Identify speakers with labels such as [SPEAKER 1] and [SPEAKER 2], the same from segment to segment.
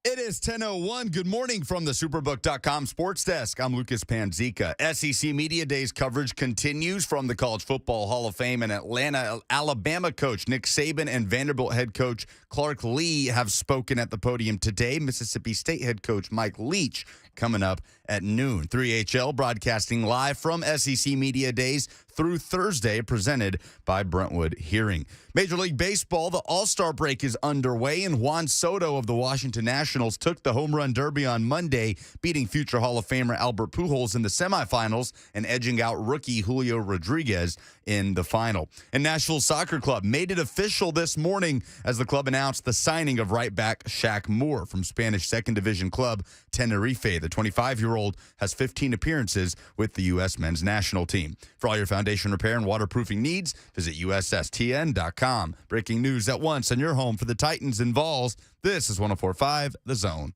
[SPEAKER 1] It is 10:01. Good morning from the Superbook.com Sports Desk. I'm Lucas Panzica. SEC Media Days coverage continues from the College Football Hall of Fame, and Atlanta, Alabama coach Nick Saban and Vanderbilt head coach Clark Lea have spoken at the podium today. Mississippi State head coach Mike Leach coming up at noon. 3HL broadcasting live from SEC Media Days through Thursday, presented by Brentwood Hearing. Major League Baseball, the All-Star break is underway, and Juan Soto of the Washington Nationals took the Home Run Derby on Monday, beating future Hall of Famer Albert Pujols in the semifinals and edging out rookie Julio Rodriguez in the final. And Nashville Soccer Club made it official this morning as the club announced the signing of right back Shaq Moore from Spanish Second Division club Tenerife. The 25-year-old has 15 appearances with the U.S. men's national team. For all your foundation repair and waterproofing needs, visit USSTN.com. Breaking news at once on your home for the Titans and Vols. This is 104.5 The Zone.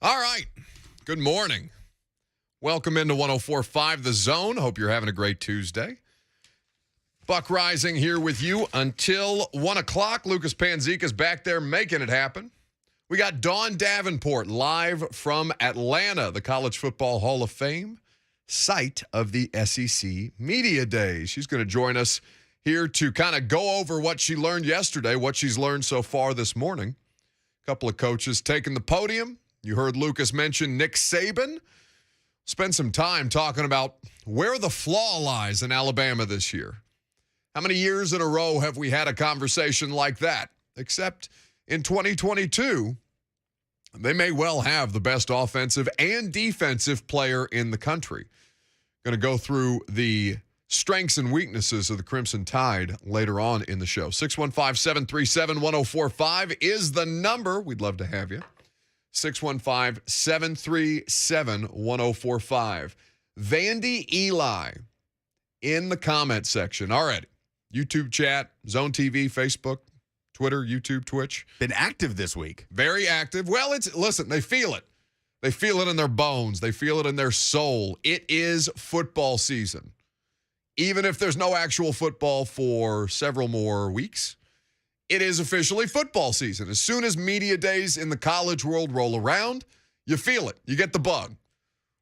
[SPEAKER 2] All right. Good morning. Welcome into 104.5 The Zone. Hope you're having a great Tuesday. Buck Rising here with you until 1 o'clock. Lucas Panzica's back there making it happen. We got Dawn Davenport live from Atlanta, the College Football Hall of Fame, site of the SEC Media Days. She's going to join us here to kind of go over what she learned yesterday, what she's learned so far this morning. A couple of coaches taking the podium. You heard Lucas mention Nick Saban. Spend some time talking about where the flaw lies in Alabama this year. How many years in a row have we had a conversation like that? Except in 2022, they may well have the best offensive and defensive player in the country. Going to go through the strengths and weaknesses of the Crimson Tide later on in the show. 615-737-1045 is the number. We'd love to have you. 615-737-1045. Vandy Eli in the comment section already. YouTube chat, Zone TV, Facebook, Twitter, YouTube, Twitch.
[SPEAKER 1] Been active this week.
[SPEAKER 2] Very active. Well, listen, they feel it. They feel it in their bones. They feel it in their soul. It is football season. Even if there's no actual football for several more weeks, it is officially football season. As soon as media days in the college world roll around, you feel it. You get the bug.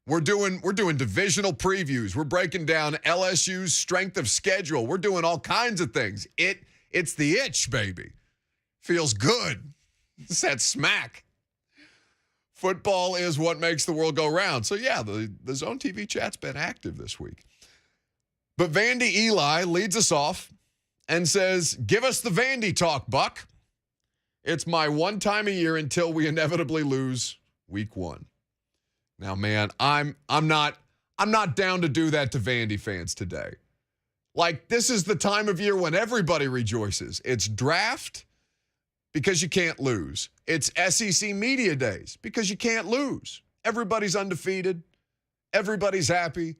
[SPEAKER 2] We're doing divisional previews. We're breaking down LSU's strength of schedule. We're doing all kinds of things. It's the itch, baby. Feels good. It's that smack. Football is what makes the world go round. So, yeah, the Zone TV chat's been active this week. But Vandy Eli leads us off and says, give us the Vandy talk, Buck. It's my one time a year until we inevitably lose week one. Now, man, I'm not down to do that to Vandy fans today. Like, this is the time of year when everybody rejoices. It's draft because you can't lose. It's SEC Media Days because you can't lose. Everybody's undefeated. Everybody's happy.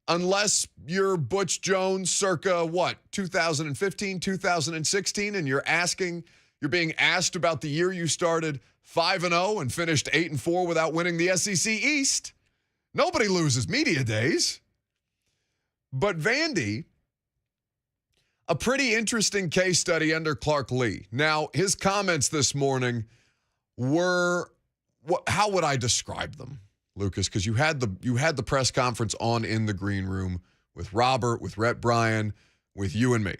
[SPEAKER 2] Unless you're Butch Jones circa, 2015, 2016, and you're being asked about the year you started 5-0 and finished 8-4 without winning the SEC East. Nobody loses media days. But Vandy, a pretty interesting case study under Clark Lea. Now, his comments this morning were, how would I describe them, Lucas? Because you had the press conference on in the green room with Robert, with Rhett Bryan, with you and me.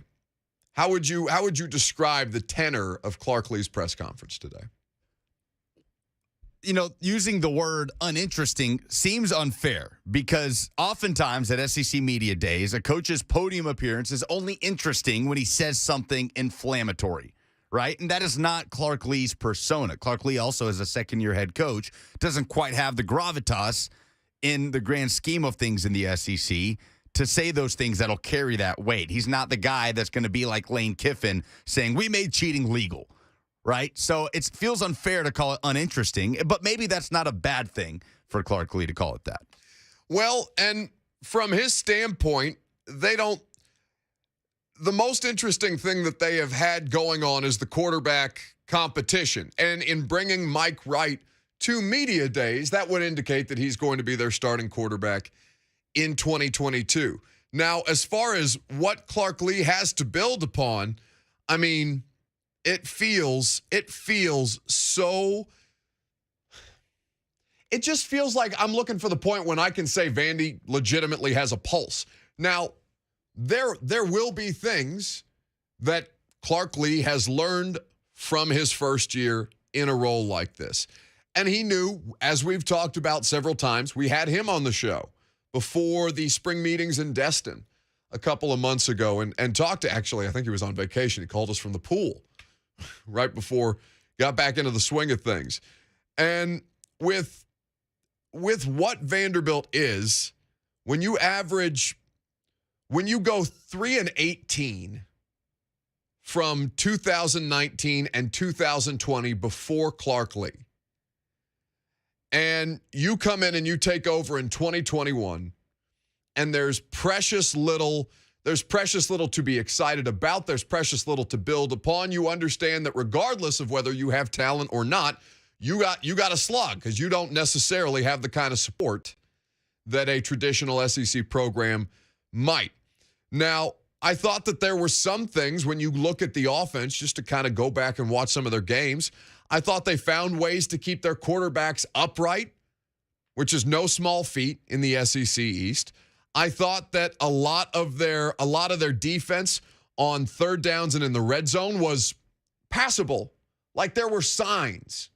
[SPEAKER 2] How would you describe the tenor of Clark Lea's press conference today?
[SPEAKER 1] You know, using the word uninteresting seems unfair because oftentimes at SEC Media Days, a coach's podium appearance is only interesting when he says something inflammatory, right? And that is not Clark Lea's persona. Clark Lea also, as a second-year head coach, doesn't quite have the gravitas in the grand scheme of things in the SEC to say those things that'll carry that weight. He's not the guy that's going to be like Lane Kiffin saying, we made cheating legal. Right? So it feels unfair to call it uninteresting, but maybe that's not a bad thing for Clark Lea to call it that.
[SPEAKER 2] Well, and from his standpoint, the most interesting thing that they have had going on is the quarterback competition. And in bringing Mike Wright to media days, that would indicate that he's going to be their starting quarterback in 2022. Now, as far as what Clark Lea has to build upon, I mean, it feels so. It just feels like I'm looking for the point when I can say Vandy legitimately has a pulse. Now, there will be things that Clark Lea has learned from his first year in a role like this. And he knew, as we've talked about several times, we had him on the show before the spring meetings in Destin a couple of months ago and talked to, actually, I think he was on vacation. He called us from the pool right before got back into the swing of things. And with what Vanderbilt is, when you go 3-18 from 2019 and 2020 before Clark Lea, and you come in and you take over in 2021, and there's precious little to be excited about. There's precious little to build upon. You understand that regardless of whether you have talent or not, you got a slog because you don't necessarily have the kind of support that a traditional SEC program might. Now, I thought that there were some things when you look at the offense, just to kind of go back and watch some of their games, I thought they found ways to keep their quarterbacks upright, which is no small feat in the SEC East. I thought that a lot of their defense on third downs and in the red zone was passable. Like there were signs.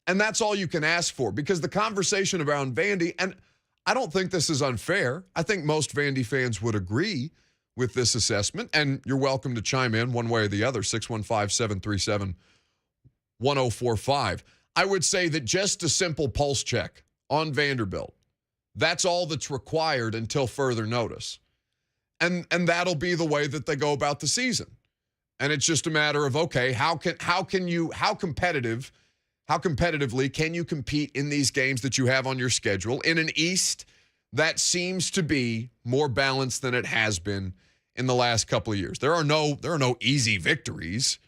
[SPEAKER 2] And that's all you can ask for, because the conversation around Vandy, and I don't think this is unfair. I think most Vandy fans would agree with this assessment, and you're welcome to chime in one way or the other, 615-737-1045. I would say that just a simple pulse check on Vanderbilt, that's all that's required until further notice. And that'll be the way that they go about the season. And it's just a matter of, okay, how competitively can you compete in these games that you have on your schedule in an East that seems to be more balanced than it has been in the last couple of years? There are no easy victories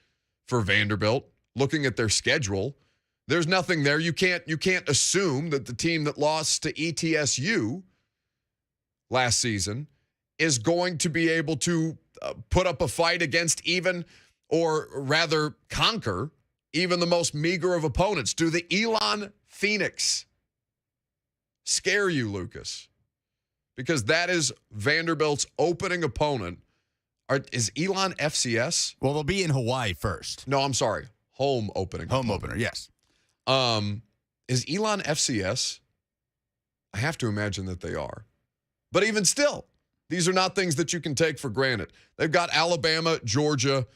[SPEAKER 2] for Vanderbilt. Looking at their schedule, there's nothing there. You can't assume that the team that lost to ETSU last season is going to be able to put up a fight against even, or rather conquer, even the most meager of opponents. Do the Elon Phoenix scare you, Lucas? Because that is Vanderbilt's opening opponent. Is Elon FCS?
[SPEAKER 1] Well, they'll be in Hawaii first.
[SPEAKER 2] No, I'm sorry. Home opening.
[SPEAKER 1] Home opener, yes.
[SPEAKER 2] Is Elon FCS? I have to imagine that they are. But even still, these are not things that you can take for granted. They've got Alabama, Georgia,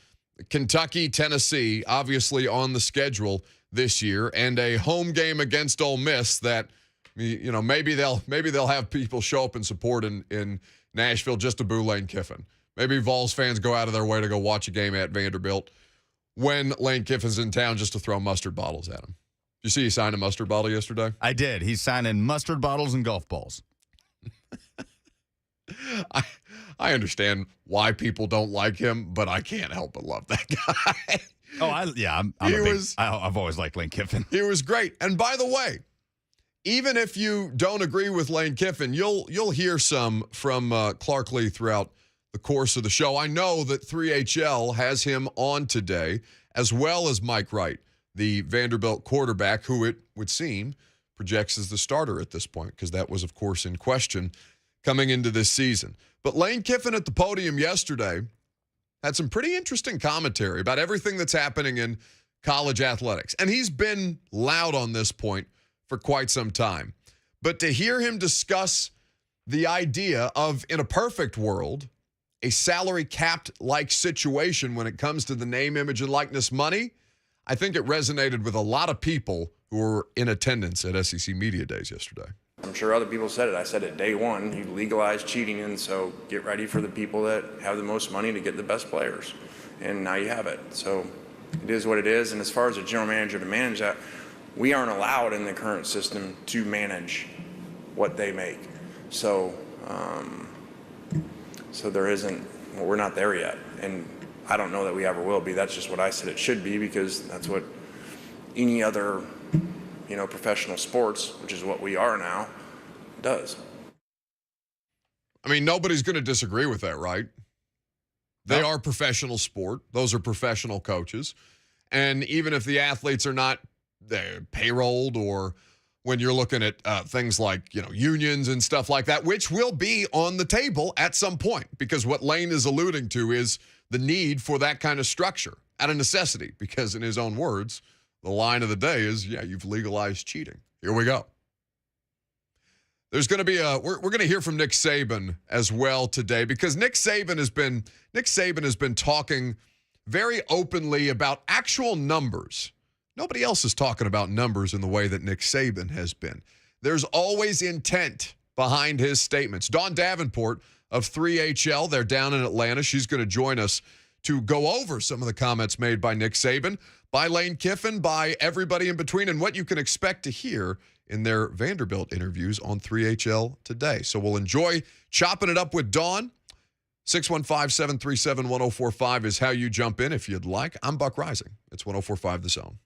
[SPEAKER 2] Kentucky, Tennessee, obviously on the schedule this year, and a home game against Ole Miss that, you know, maybe they'll have people show up and support in Nashville just to boo Lane Kiffin. Maybe Vols fans go out of their way to go watch a game at Vanderbilt when Lane Kiffin's in town just to throw mustard bottles at him. Did you see he signed a mustard bottle yesterday?
[SPEAKER 1] I did. He's signing mustard bottles and golf balls.
[SPEAKER 2] I understand why people don't like him, but I can't help but love that guy.
[SPEAKER 1] I've always liked Lane Kiffin.
[SPEAKER 2] He was great. And by the way, even if you don't agree with Lane Kiffin, you'll hear some from Clark Lea throughout the course of the show. I know that 3HL has him on today, as well as Mike Wright, the Vanderbilt quarterback, who it would seem projects as the starter at this point, because that was, of course, in question coming into this season. But Lane Kiffin at the podium yesterday had some pretty interesting commentary about everything that's happening in college athletics. And he's been loud on this point for quite some time. But to hear him discuss the idea of, in a perfect world, a salary capped-like situation when it comes to the name, image, and likeness money, I think it resonated with a lot of people who were in attendance at SEC Media Days yesterday.
[SPEAKER 3] I'm sure other people said it. I said it day one. You legalize cheating, and so get ready for the people that have the most money to get the best players. And now you have it. So it is what it is. And as far as a general manager to manage that, we aren't allowed in the current system to manage what they make. So, so there isn't, well, we're not there yet. And I don't know that we ever will be. That's just what I said it should be, because that's what any other, professional sports, which is what we are now, does.
[SPEAKER 2] I mean, nobody's going to disagree with that, right? They are professional sport. Those are professional coaches. And even if the athletes are not payrolled, or when you're looking at things like, unions and stuff like that, which will be on the table at some point, because what Lane is alluding to is the need for that kind of structure out of necessity, because in his own words, the line of the day is, you've legalized cheating. Here we go. There's going to be we're going to hear from Nick Saban as well today, because Nick Saban has been talking very openly about actual numbers. Nobody else is talking about numbers in the way that Nick Saban has been. There's always intent behind his statements. Dawn Davenport of 3HL, they're down in Atlanta. She's going to join us to go over some of the comments made by Nick Saban, by Lane Kiffin, by everybody in between, and what you can expect to hear in their Vanderbilt interviews on 3HL today. So we'll enjoy chopping it up with Dawn. 615-737-1045 is how you jump in if you'd like. I'm Buck Rising. It's 1045 The Zone.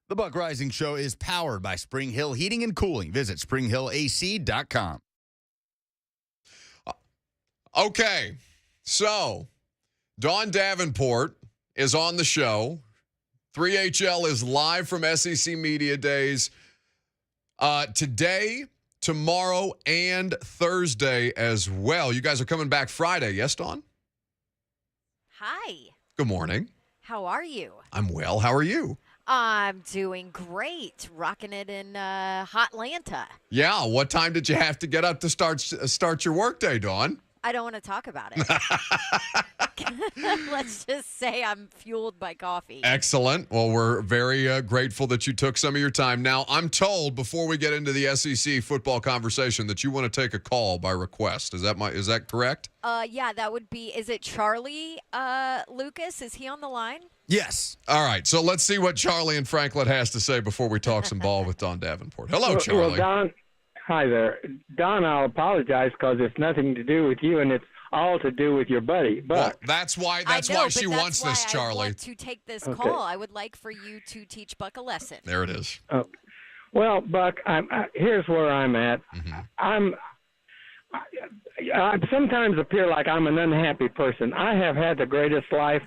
[SPEAKER 1] The Buck Rising Show is powered by Spring Hill Heating and Cooling. Visit springhillac.com.
[SPEAKER 2] Okay, so Dawn Davenport is on the show. 3HL is live from SEC Media Days today, tomorrow, and Thursday as well. You guys are coming back Friday, yes, Dawn?
[SPEAKER 4] Hi.
[SPEAKER 2] Good morning.
[SPEAKER 4] How are you?
[SPEAKER 2] I'm well. How are you?
[SPEAKER 4] I'm doing great. Rocking it in Hotlanta.
[SPEAKER 2] Yeah. What time did you have to get up to start your workday, Dawn?
[SPEAKER 4] I don't want to talk about it. Let's just say I'm fueled by coffee.
[SPEAKER 2] Excellent. Well, we're very grateful that you took some of your time. Now, I'm told before we get into the SEC football conversation that you want to take a call by request. Is that correct?
[SPEAKER 4] Yeah, that would be. Is it Charlie Lucas? Is he on the line?
[SPEAKER 1] Yes.
[SPEAKER 2] All right. So let's see what Charlie and Franklin has to say before we talk some ball with Dawn Davenport. Hello, Charlie.
[SPEAKER 5] Well, Don, hi there. Don, I'll apologize because it's nothing to do with you, and it's all to do with your buddy. But
[SPEAKER 2] Well, that's why she wants this, Charlie.
[SPEAKER 4] I want to take this call. I would like for you to teach Buck a lesson.
[SPEAKER 2] There it is.
[SPEAKER 5] well, Buck, here's where I'm at.
[SPEAKER 2] Mm-hmm.
[SPEAKER 5] I sometimes appear like I'm an unhappy person. I have had the greatest life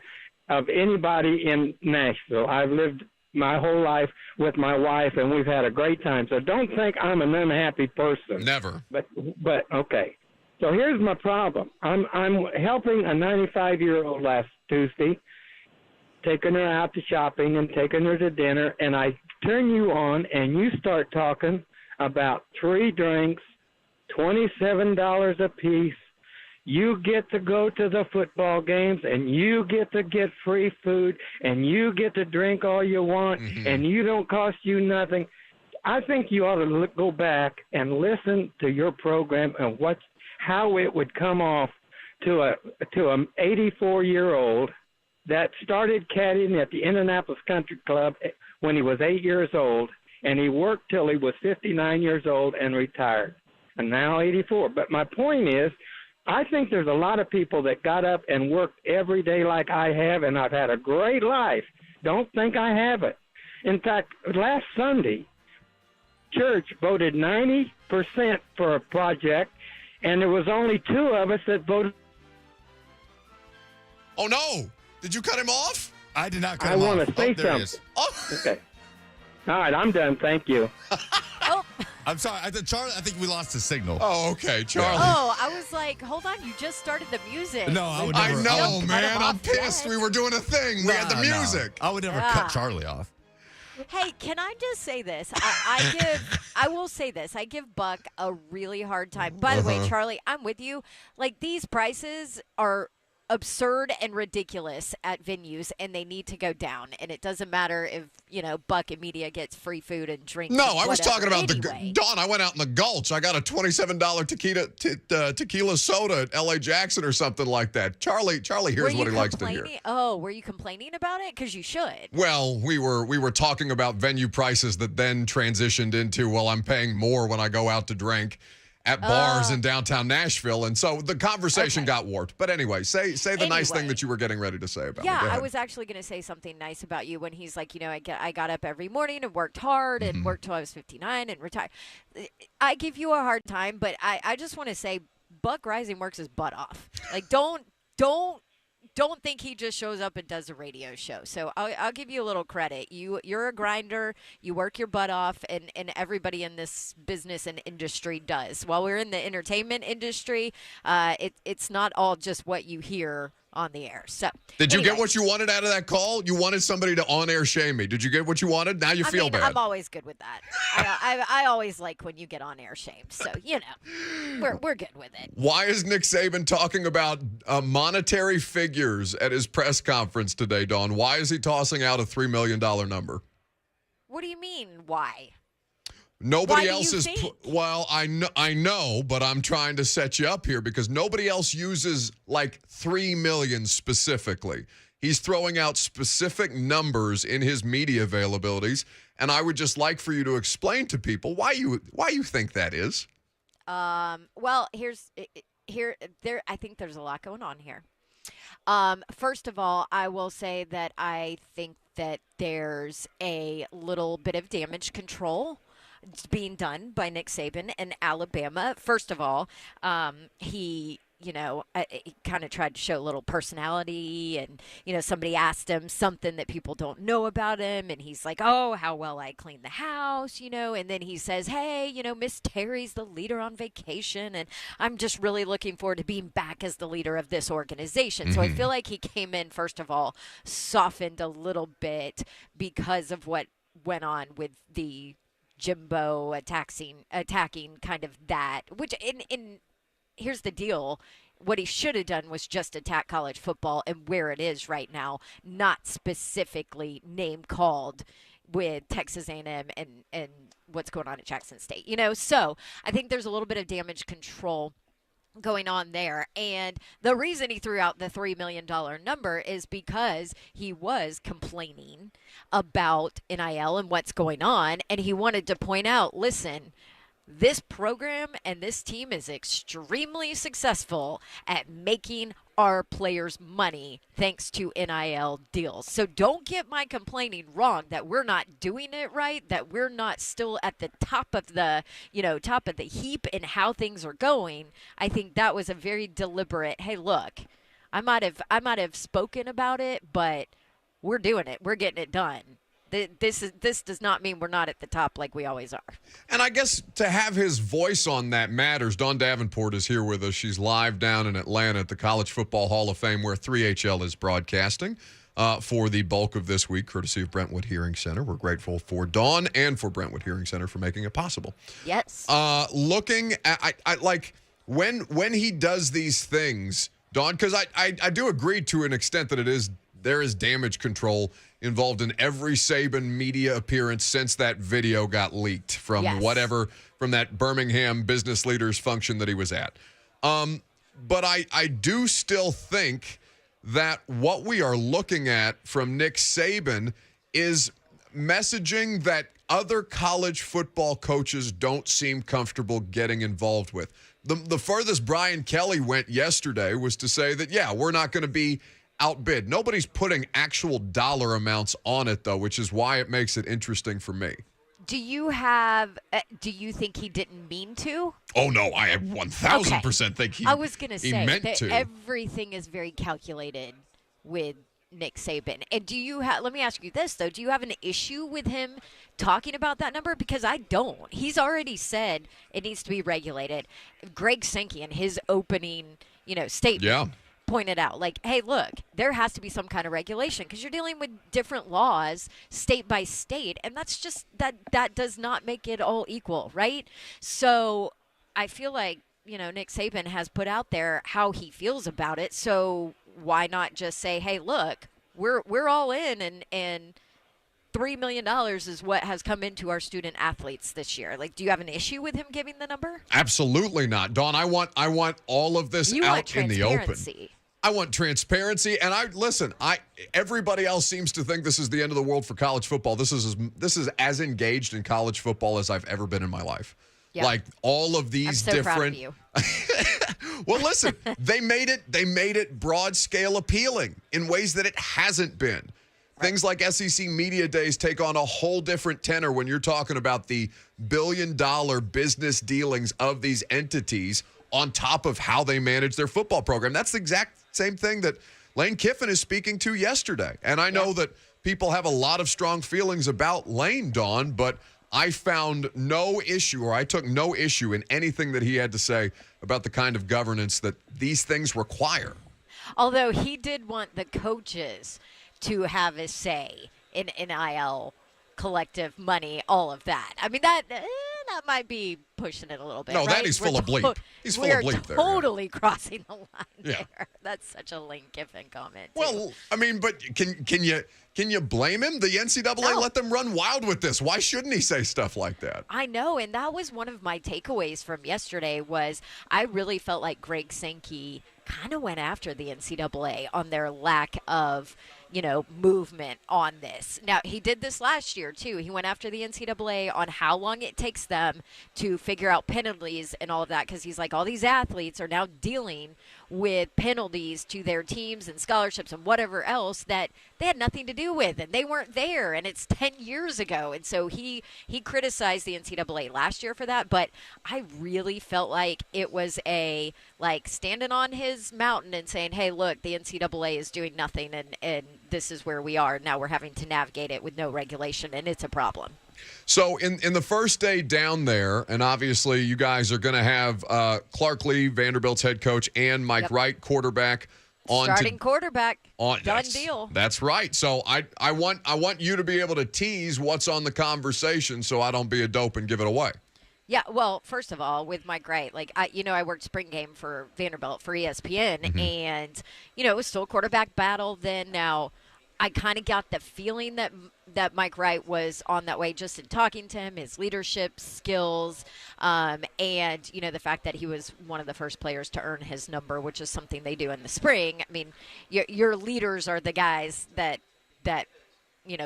[SPEAKER 5] of anybody in Nashville. I've lived my whole life with my wife, and we've had a great time. So don't think I'm an unhappy person.
[SPEAKER 2] Never.
[SPEAKER 5] But okay. So here's my problem. I'm helping a 95-year-old last Tuesday, taking her out to shopping and taking her to dinner, and I turn you on, and you start talking about 3 drinks, $27 a piece. You get to go to the football games, and you get to get free food, and you get to drink all you want, and you don't cost you nothing. I think you ought to go back and listen to your program and how it would come off to a 84-year-old that started caddying at the Indianapolis Country Club when he was 8 years old, and he worked till he was 59 years old and retired, and now 84. But my point is, I think there's a lot of people that got up and worked every day like I have, and I've had a great life. Don't think I haven't. In fact, last Sunday, church voted 90% for a project, and there was only 2 of us that voted.
[SPEAKER 2] Oh, no. Did you cut him off?
[SPEAKER 1] I did not cut him off.
[SPEAKER 5] I want to say
[SPEAKER 1] there he
[SPEAKER 5] something.
[SPEAKER 1] is.
[SPEAKER 2] Oh.
[SPEAKER 5] Okay. All right, I'm done. Thank you.
[SPEAKER 4] Oh.
[SPEAKER 1] I'm sorry. Charlie, I think we lost the signal.
[SPEAKER 2] Oh, okay, Charlie.
[SPEAKER 4] Oh, I was like, hold on, you just started the music.
[SPEAKER 1] No, I would
[SPEAKER 2] I
[SPEAKER 1] never.
[SPEAKER 2] know,
[SPEAKER 4] cut
[SPEAKER 2] man.
[SPEAKER 4] him
[SPEAKER 2] I'm
[SPEAKER 4] off
[SPEAKER 2] pissed.
[SPEAKER 4] yet.
[SPEAKER 2] We were doing a thing. We had the music.
[SPEAKER 1] I would never cut Charlie off.
[SPEAKER 4] Hey, can I just say this? I will say this. I give Buck a really hard time. By the way, Charlie, I'm with you. Like, these prices are absurd and ridiculous at venues, and they need to go down. And it doesn't matter if, Buck and Media gets free food and drinks.
[SPEAKER 2] No,
[SPEAKER 4] and
[SPEAKER 2] I was talking about
[SPEAKER 4] anyway.
[SPEAKER 2] Dawn, I went out in the Gulch. I got a $27 tequila soda at L.A. Jackson or something like that. Charlie hears what he likes to hear.
[SPEAKER 4] Oh, were you complaining about it? Because you should.
[SPEAKER 2] Well, we were talking about venue prices that then transitioned into, well, I'm paying more when I go out to drink at bars in downtown Nashville, and so the conversation got warped. But anyway, say the nice thing that you were getting ready to say about me.
[SPEAKER 4] Yeah,
[SPEAKER 2] Go
[SPEAKER 4] I
[SPEAKER 2] ahead.
[SPEAKER 4] was actually going to say something nice about you when he's like, I got up every morning and worked hard and worked till I was 59 and retired. I give you a hard time, but I just want to say Buck Rising works his butt off. Like, don't think he just shows up and does a radio show. So I'll give you a little credit. You're a grinder. You work your butt off, and everybody in this business and industry does. While we're in the entertainment industry, it's not all just what you hear on the air. So
[SPEAKER 2] Did you
[SPEAKER 4] anyway.
[SPEAKER 2] get what you wanted out of that call? You wanted somebody to on-air shame me. Did you get what you wanted? Now you feel bad.
[SPEAKER 4] I'm always good with that. I always like when you get on air shamed. So, we're good with it.
[SPEAKER 2] Why is Nick Saban talking about monetary figures at his press conference today, Dawn? Why is he tossing out a $3 million number?
[SPEAKER 4] What do you mean, why?
[SPEAKER 2] Nobody
[SPEAKER 4] Why do
[SPEAKER 2] else
[SPEAKER 4] you
[SPEAKER 2] is.
[SPEAKER 4] think?
[SPEAKER 2] Well, I know, but I'm trying to set you up here because nobody else uses like 3 million specifically. He's throwing out specific numbers in his media availabilities, and I would just like for you to explain to people why you think that is.
[SPEAKER 4] Well, I think there's a lot going on here. First of all, I will say that I think that there's a little bit of damage control being done by Nick Saban and Alabama. First of all, he kind of tried to show a little personality, and somebody asked him something that people don't know about him, and he's like, oh, how well I clean the house, and then he says, hey, Miss Terry's the leader on vacation, and I'm just really looking forward to being back as the leader of this organization. So I feel like he came in, first of all, softened a little bit because of what went on with the Jimbo attacking kind of that, which in here's the deal. What he should have done was just attack college football and where it is right now, not specifically name called with Texas A&M and what's going on at Jackson State. So I think there's a little bit of damage control going on there. And the reason he threw out the $3 million number is because he was complaining about NIL and what's going on. And he wanted to point out, listen, this program and this team is extremely successful at making our players money thanks to NIL deals. So don't get my complaining wrong that we're not doing it right, that we're not still at the top of the heap in how things are going. I think that was a very deliberate, hey, look, I might have spoken about it, but we're doing it. We're getting it done. This does not mean we're not at the top like we always are.
[SPEAKER 2] And I guess to have his voice on that matters. Dawn Davenport is here with us. She's live down in Atlanta at the College Football Hall of Fame, where 3HL is broadcasting for the bulk of this week, courtesy of Brentwood Hearing Center. We're grateful for Dawn and for Brentwood Hearing Center for making it possible.
[SPEAKER 4] Yes.
[SPEAKER 2] Looking at, I like when he does these things, Dawn, because I do agree to an extent that there is damage control involved in every Saban media appearance since that video got leaked from from that Birmingham business leaders function that he was at. But I do still think that what we are looking at from Nick Saban is messaging that other college football coaches don't seem comfortable getting involved with. The furthest Brian Kelly went yesterday was to say that, yeah, we're not going to be outbid. Nobody's putting actual dollar amounts on it, though, which is why it makes it interesting for me.
[SPEAKER 4] Do you think he didn't mean to?
[SPEAKER 2] Oh, no, I 1,000% think he
[SPEAKER 4] I was going to say
[SPEAKER 2] meant
[SPEAKER 4] that
[SPEAKER 2] to.
[SPEAKER 4] Everything is very calculated with Nick Saban. And let me ask you this, though. Do you have an issue with him talking about that number? Because I don't. He's already said it needs to be regulated. Greg Sankey in his opening, statement pointed out, like, hey, look, there has to be some kind of regulation because you're dealing with different laws state by state, and that's just that does not make it all equal, right? So I feel like Nick Saban has put out there how he feels about it, so why not just say, hey, look, we're all in, and $3 million is what has come into our student athletes this year. Like, do you have an issue with him giving the number?
[SPEAKER 2] Absolutely not, Dawn. I want all of this out in the open. I want transparency, and everybody else seems to think this is the end of the world for college football. This is as engaged in college football as I've ever been in my life. Yep. Like all of these
[SPEAKER 4] I'm so
[SPEAKER 2] different.
[SPEAKER 4] Proud of you.
[SPEAKER 2] Well, listen, they made it broad scale appealing in ways that it hasn't been. Right. Things like SEC Media Days take on a whole different tenor when you're talking about the billion-dollar business dealings of these entities on top of how they manage their football program. That's the exact same thing that Lane Kiffin is speaking to yesterday. And I know that people have a lot of strong feelings about Lane, Dawn, but I found no issue, or I took no issue in anything that he had to say about the kind of governance that these things require.
[SPEAKER 4] Although he did want the coaches to have a say in NIL, collective money, all of that. I mean, that might be pushing it a little bit.
[SPEAKER 2] No,
[SPEAKER 4] right?
[SPEAKER 2] that he's full of bleep. He's full of bleep there.
[SPEAKER 4] We're totally crossing the line there. That's such a Lane Kiffin comment.
[SPEAKER 2] Well, I mean, but can you blame him? The NCAA let them run wild with this. Why shouldn't he say stuff like that?
[SPEAKER 4] I know, and that was one of my takeaways from yesterday was I really felt like Greg Sankey kind of went after the NCAA on their lack of movement on this. Now, he did this last year, too. He went after the NCAA on how long it takes them to figure out penalties and all of that, because he's like, all these athletes are now dealing with penalties to their teams and scholarships and whatever else that they had nothing to do with, and they weren't there, and it's 10 years ago. And so he criticized the NCAA last year for that, but I really felt like it was standing on his mountain and saying, hey, look, the NCAA is doing nothing, and this is where we are. Now we're having to navigate it with no regulation, and it's a problem.
[SPEAKER 2] So in the first day down there, and obviously you guys are going to have Clark Lee, Vanderbilt's head coach, and Mike Wright, quarterback.
[SPEAKER 4] Starting quarterback. Done deal.
[SPEAKER 2] That's right. So I want you to be able to tease what's on the conversation so I don't be a dope and give it away.
[SPEAKER 4] Yeah, well, first of all, with Mike Wright, I worked spring game for Vanderbilt for ESPN, and, it was still a quarterback battle then. Now, I kind of got the feeling that Mike Wright was on that way just in talking to him, his leadership skills, and, the fact that he was one of the first players to earn his number, which is something they do in the spring. I mean, your leaders are the guys that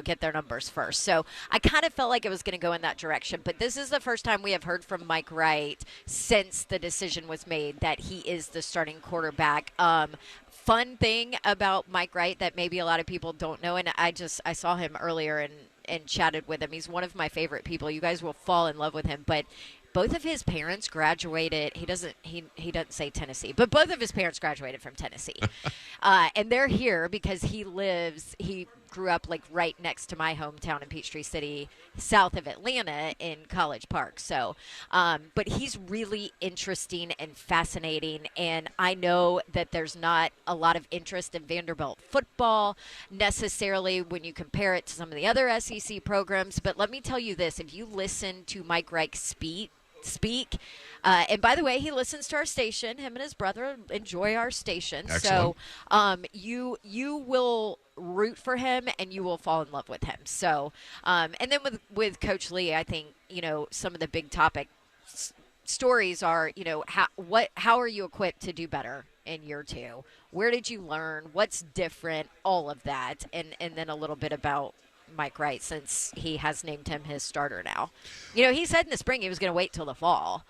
[SPEAKER 4] get their numbers first. So I kind of felt like it was going to go in that direction. But this is the first time we have heard from Mike Wright since the decision was made that he is the starting quarterback. Fun thing about Mike Wright that maybe a lot of people don't know, and I saw him earlier and chatted with him. He's one of my favorite people. You guys will fall in love with him. But both of his parents graduated. He doesn't say Tennessee, but both of his parents graduated from Tennessee, and they're here because he grew up right next to my hometown in Peachtree City, south of Atlanta in College Park. So, but he's really interesting and fascinating. And I know that there's not a lot of interest in Vanderbilt football necessarily when you compare it to some of the other SEC programs. But let me tell you this, if you listen to Mike Reich speak, and by the way, he listens to our station. Him and his brother enjoy our station.
[SPEAKER 2] Excellent.
[SPEAKER 4] So you will root for him and you will fall in love with him. So and then with Coach Lee, I think some of the big topic stories are how are you equipped to do better in year 2? Where did you learn? What's different? All of that, and then a little bit about Mike Wright, since he has named him his starter now. He said in the spring he was going to wait till the fall.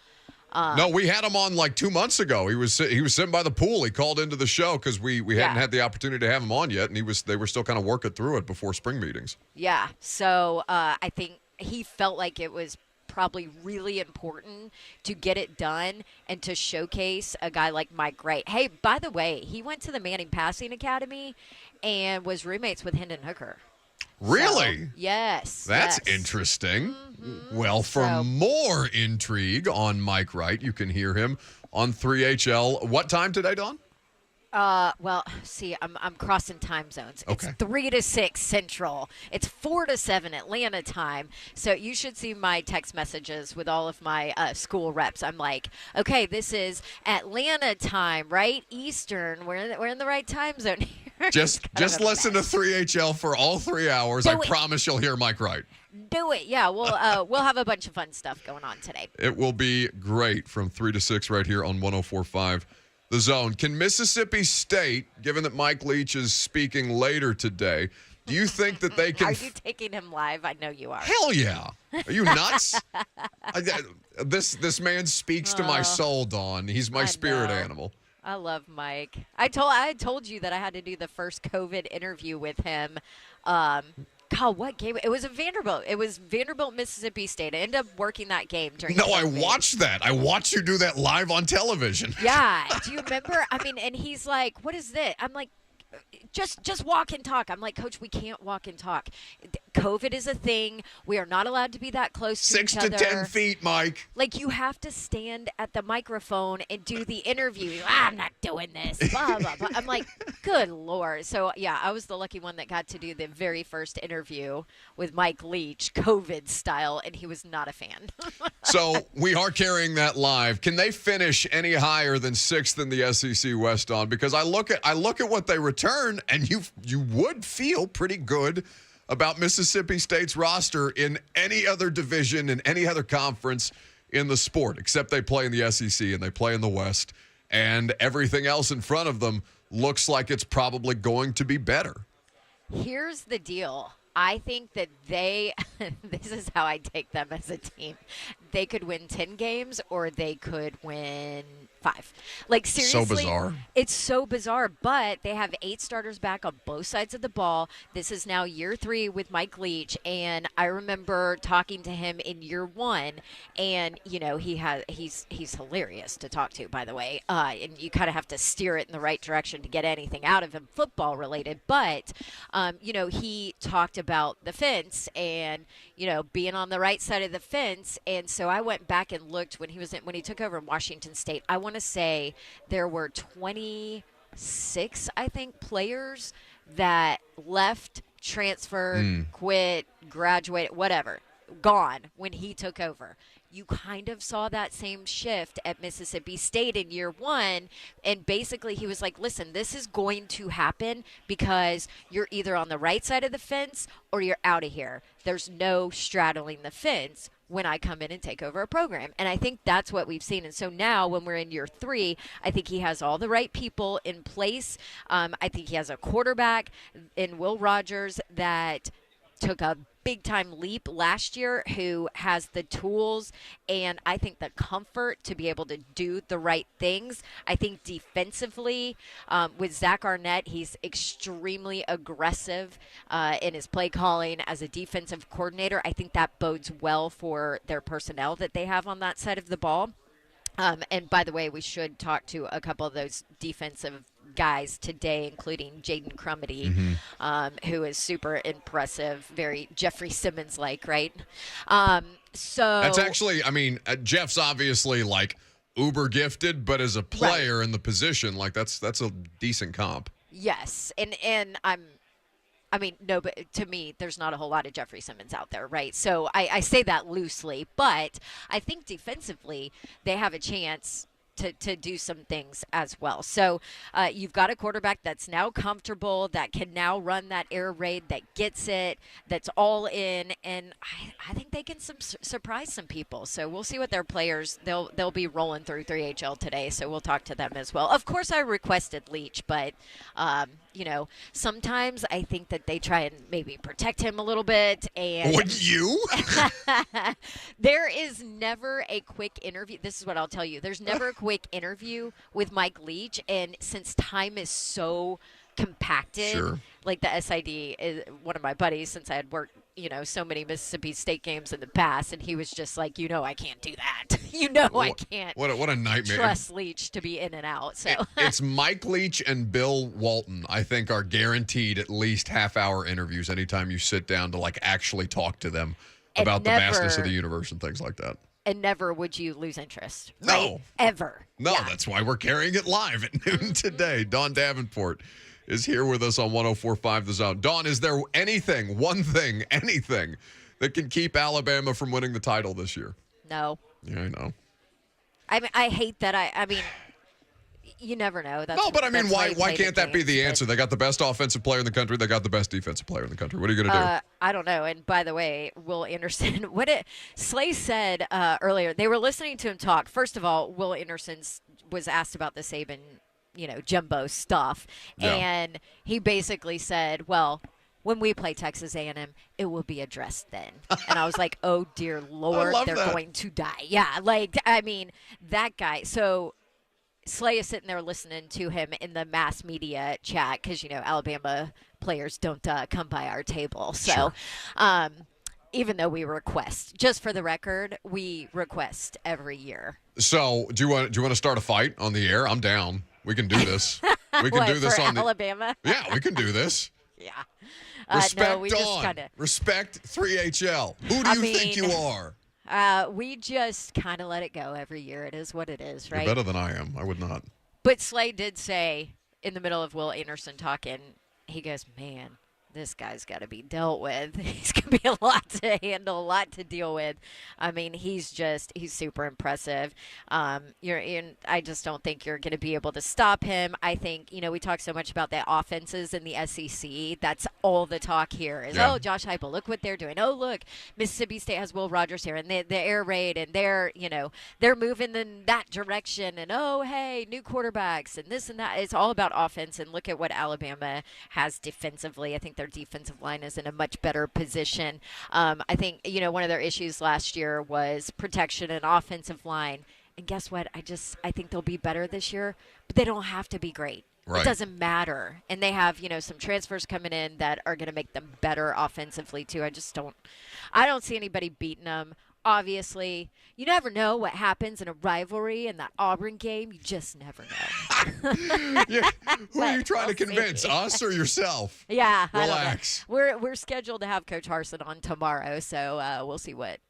[SPEAKER 2] No, we had him on 2 months ago. He was sitting by the pool. He called into the show because we hadn't had the opportunity to have him on yet, and they were still kind of working through it before spring meetings.
[SPEAKER 4] Yeah, so I think he felt like it was probably really important to get it done and to showcase a guy like Mike Wright. Hey, by the way, he went to the Manning Passing Academy and was roommates with Hendon Hooker.
[SPEAKER 2] Really?
[SPEAKER 4] So, yes.
[SPEAKER 2] That's interesting. Mm-hmm. Well, for more intrigue on Mike Wright, you can hear him on 3HL. What time today, Dawn?
[SPEAKER 4] Well, see, I'm crossing time zones.
[SPEAKER 2] Okay.
[SPEAKER 4] It's 3 to 6 Central. It's 4 to 7 Atlanta time. So you should see my text messages with all of my school reps. I'm like, okay, this is Atlanta time, right? Eastern. We're in the right time zone here.
[SPEAKER 2] Just listen to 3HL for all 3 hours. I promise you'll hear Mike Wright.
[SPEAKER 4] Do it. Yeah, we'll have a bunch of fun stuff going on today.
[SPEAKER 2] It will be great from 3 to 6 right here on 104.5 The Zone. Can Mississippi State, given that Mike Leach is speaking later today, do you think that they can...
[SPEAKER 4] Are you taking him live? I know you are.
[SPEAKER 2] Hell yeah. Are you nuts? This man speaks to my soul, Dawn. He's my spirit animal.
[SPEAKER 4] I love Mike. I told you that I had to do the first COVID interview with him. God, what game? It was Vanderbilt. It was Vanderbilt, Mississippi State. I ended up working that game during COVID.
[SPEAKER 2] I watched that. I watched you do that live on television.
[SPEAKER 4] Yeah. Do you remember? I mean, and he's like, what is this? I'm like, just walk and talk. I'm like, Coach, we can't walk and talk. COVID is a thing. We are not allowed to be that close to each other.
[SPEAKER 2] 6 to 10 feet, Mike.
[SPEAKER 4] You have to stand at the microphone and do the interview. I'm not doing this. Blah, blah, blah. I'm like, good Lord. So, yeah, I was the lucky one that got to do the very first interview with Mike Leach, COVID style, and he was not a fan.
[SPEAKER 2] So, we are carrying that live. Can they finish any higher than 6th in the SEC West on? Because I look at what they return, and you would feel pretty good about Mississippi State's roster in any other division, in any other conference in the sport, except they play in the SEC and they play in the West, and everything else in front of them looks like it's probably going to be better.
[SPEAKER 4] Here's the deal. I think that this is how I take them as a team. They could win 10 games or they could win 5. Like, seriously.
[SPEAKER 2] So bizarre.
[SPEAKER 4] It's so bizarre, but they have 8 starters back on both sides of the ball. This is now year 3 with Mike Leach, and I remember talking to him in year 1, and, you know, he's hilarious to talk to, by the way, and you kind of have to steer it in the right direction to get anything out of him football related, but, you know, he talked about the fence and, you know, being on the right side of the fence, and so I went back and looked when he took over in Washington State. I want to say there were 26, I think, players that left, transferred, quit, graduated, whatever, gone when he took over. You kind of saw that same shift at Mississippi State in year 1, and basically he was like, listen, this is going to happen because you're either on the right side of the fence or you're out of here. There's no straddling the fence when I come in and take over a program. And I think that's what we've seen. And so now when we're in year 3, I think he has all the right people in place. I think he has a quarterback in Will Rogers that took a big-time leap last year, who has the tools and I think the comfort to be able to do the right things. I think defensively, with Zach Arnett, he's extremely aggressive in his play calling as a defensive coordinator. I think that bodes well for their personnel that they have on that side of the ball. And by the way, we should talk to a couple of those defensive guys today, including Jaden Crumity, who is super impressive, very Jeffrey Simmons-like, right? So
[SPEAKER 2] that's actually, I mean, Jeff's obviously like uber gifted, but as a player in the position, like that's a decent comp.
[SPEAKER 4] Yes, and no, but to me, there's not a whole lot of Jeffrey Simmons out there, right? So I say that loosely, but I think defensively they have a chance to do some things as well. So you've got a quarterback that's now comfortable, that can now run that air raid, that gets it, that's all in, and I think they can surprise some people. So we'll see what their players, they'll be rolling through 3HL today, so we'll talk to them as well. Of course, I requested Leach, but you know, sometimes I think that they try and maybe protect him a little bit. And
[SPEAKER 2] Would you?
[SPEAKER 4] There is never a quick interview. This is what I'll tell you. There's never a quick interview with Mike Leach, and since time is so compacted, like the SID is one of my buddies, since I had worked, you know, so many Mississippi State games in the past, and he was just like, you know, I can't do that. You know, I can't.
[SPEAKER 2] What a nightmare.
[SPEAKER 4] Trust Leach to be in and out. So
[SPEAKER 2] it's Mike Leach and Bill Walton, I think, are guaranteed at least half-hour interviews anytime you sit down to like actually talk to them about the vastness of the universe and things like that.
[SPEAKER 4] And never would you lose interest.
[SPEAKER 2] No.
[SPEAKER 4] Right? Ever.
[SPEAKER 2] No,
[SPEAKER 4] yeah.
[SPEAKER 2] That's why we're carrying it live at noon today. Dawn Davenport is here with us on 104.5 The Zone. Dawn, is there anything, one thing, anything that can keep Alabama from winning the title this year?
[SPEAKER 4] No.
[SPEAKER 2] Yeah, I know.
[SPEAKER 4] I mean, I hate that. I mean, you never know.
[SPEAKER 2] No, but I mean, why can't that be the answer? They got the best offensive player in the country. They got the best defensive player in the country. What are you going to do?
[SPEAKER 4] I don't know. And by the way, Will Anderson, Slay said earlier, they were listening to him talk. First of all, Will Anderson was asked about the Saban, you know, jumbo stuff.
[SPEAKER 2] Yeah.
[SPEAKER 4] And he basically said, well, when we play Texas A&M, it will be addressed then. And I was like, oh, dear Lord, they're going to die. Yeah, like, I mean, that guy. So Slay is sitting there listening to him in the mass media chat because, you know, Alabama players don't come by our table. So even though we request, just for the record, we request every year.
[SPEAKER 2] So do you want to start a fight on the air? I'm down. We can do this. We can do this on
[SPEAKER 4] Alabama.
[SPEAKER 2] Yeah, we can do this.
[SPEAKER 4] Yeah.
[SPEAKER 2] Respect
[SPEAKER 4] no, we
[SPEAKER 2] Dawn.
[SPEAKER 4] just kinda,
[SPEAKER 2] respect 3HL. Who do you think you are?
[SPEAKER 4] We just kind of let it go every year. It is what it is, right?
[SPEAKER 2] You're better than I am. I would not.
[SPEAKER 4] But Slay did say in the middle of Will Anderson talking, he goes, man, this guy's got to be dealt with. He's going to be a lot to handle, a lot to deal with. I mean, he's super impressive. I just don't think you're going to be able to stop him. I think, you know, we talk so much about the offenses in the SEC. That's all the talk here is, oh, Josh Heupel, look what they're doing. Oh, look, Mississippi State has Will Rogers here, and the air raid, and they're moving in that direction. And, oh, hey, new quarterbacks and this and that. It's all about offense, and look at what Alabama has defensively. I think they're their defensive line is in a much better position. I think, one of their issues last year was protection and offensive line. And guess what? I think they'll be better this year, but they don't have to be great.
[SPEAKER 2] Right.
[SPEAKER 4] It doesn't matter. And they have, some transfers coming in that are going to make them better offensively too. I don't see anybody beating them. Obviously, you never know what happens in a rivalry in that Auburn game. You just never know.
[SPEAKER 2] Yeah. Who are you trying to convince, us or yourself?
[SPEAKER 4] Yeah,
[SPEAKER 2] Relax.
[SPEAKER 4] I don't know. We're scheduled to have Coach Harsin on tomorrow, so we'll see what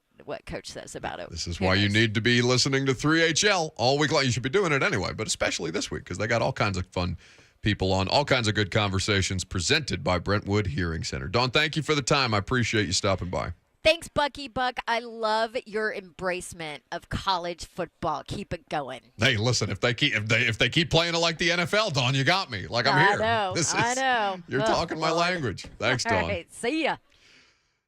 [SPEAKER 4] Coach says about it.
[SPEAKER 2] This is why you need to be listening to 3HL all week long. You should be doing it anyway, but especially this week because they got all kinds of fun people on, all kinds of good conversations presented by Brentwood Hearing Center. Dawn, thank you for the time. I appreciate you stopping by.
[SPEAKER 4] Thanks, Bucky Buck. I love your embracement of college football. Keep it going.
[SPEAKER 2] Hey, listen, if they keep playing it like the NFL, Dawn, you got me. Like I'm here.
[SPEAKER 4] I know.
[SPEAKER 2] You're talking my language. Thanks, Dawn.
[SPEAKER 4] All right, see ya.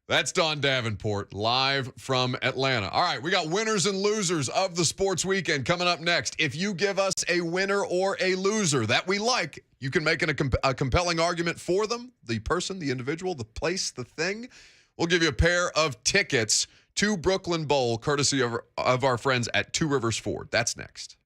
[SPEAKER 2] That's Dawn Davenport, live from Atlanta. All right, we got winners and losers of the sports weekend coming up next. If you give us a winner or a loser that we like, you can make a compelling argument for them, the person, the individual, the place, the thing. We'll give you a pair of tickets to Brooklyn Bowl, courtesy of our friends at Two Rivers Ford. That's next.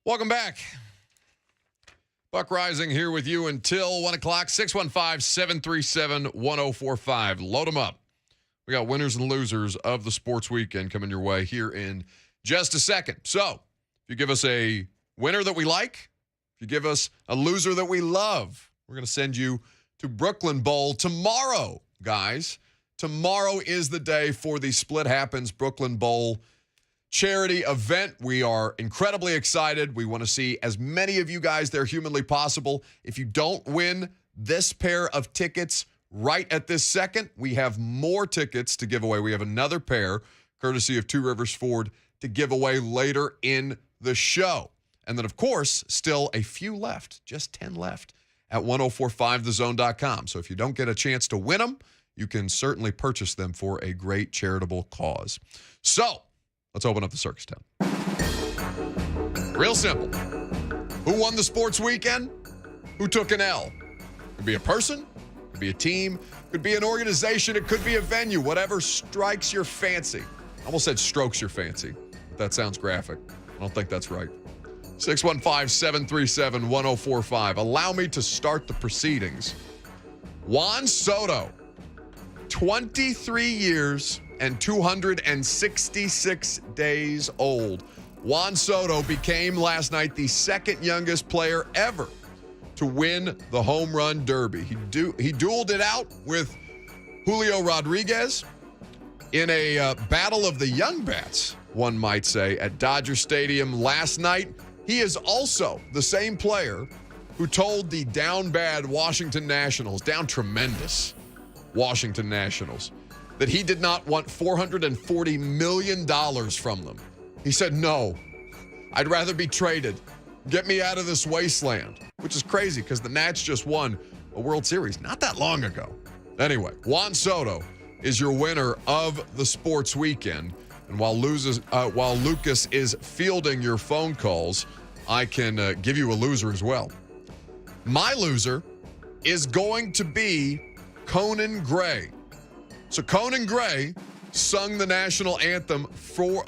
[SPEAKER 2] Welcome back. Buck Rising here with you until 1 o'clock, 615-737-1045. Load them up. We got winners and losers of the sports weekend coming your way here in just a second. So, if you give us a winner that we like, if you give us a loser that we love, we're going to send you to Brooklyn Bowl tomorrow, guys. Tomorrow is the day for the Split Happens Brooklyn Bowl charity event. We are incredibly excited. We want to see as many of you guys there humanly possible. If you don't win this pair of tickets right at this second, we have more tickets to give away. We have another pair, courtesy of Two Rivers Ford, to give away later in the show. And then, of course, still a few left, just 10 left at 1045thezone.com. So if you don't get a chance to win them, you can certainly purchase them for a great charitable cause. So, let's open up the circus tent. Real simple. Who won the sports weekend? Who took an L? Could be a person, could be a team, could be an organization, it could be a venue, whatever strikes your fancy. I almost said strokes your fancy, but that sounds graphic. I don't think that's right. 615-737-1045. Allow me to start the proceedings. Juan Soto, 23 years and 266 days old. Juan Soto became last night the second youngest player ever to win the home run derby. He dueled it out with Julio Rodriguez in a battle of the young bats, one might say, at Dodger Stadium last night. He is also the same player who told the down bad Washington Nationals, down tremendous Washington Nationals, that he did not want $440 million from them. He said, no, I'd rather be traded. Get me out of this wasteland, which is crazy because the Nats just won a World Series not that long ago. Anyway, Juan Soto is your winner of the sports weekend. And while Lucas is fielding your phone calls, I can give you a loser as well. My loser is going to be Conan Gray. So Conan Gray sung the national anthem before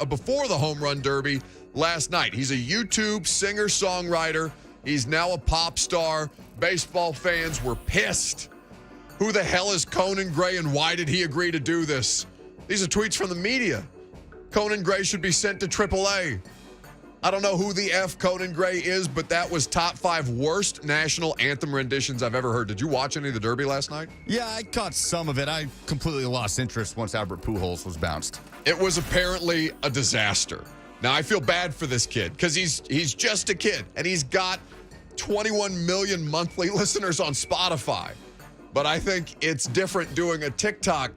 [SPEAKER 2] the home run derby last night. He's a YouTube singer-songwriter. He's now a pop star. Baseball fans were pissed. Who the hell is Conan Gray and why did he agree to do this? These are tweets from the media. Conan Gray should be sent to AAA. I don't know who the F Conan Gray is, but that was top 5 worst national anthem renditions I've ever heard. Did you watch any of the Derby last night?
[SPEAKER 1] Yeah, I caught some of it. I completely lost interest once Albert Pujols was bounced.
[SPEAKER 2] It was apparently a disaster. Now, I feel bad for this kid because he's just a kid, and he's got 21 million monthly listeners on Spotify. But I think it's different doing a TikTok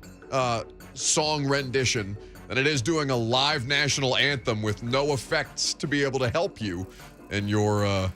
[SPEAKER 2] song rendition than it is doing a live national anthem with no effects to be able to help you in your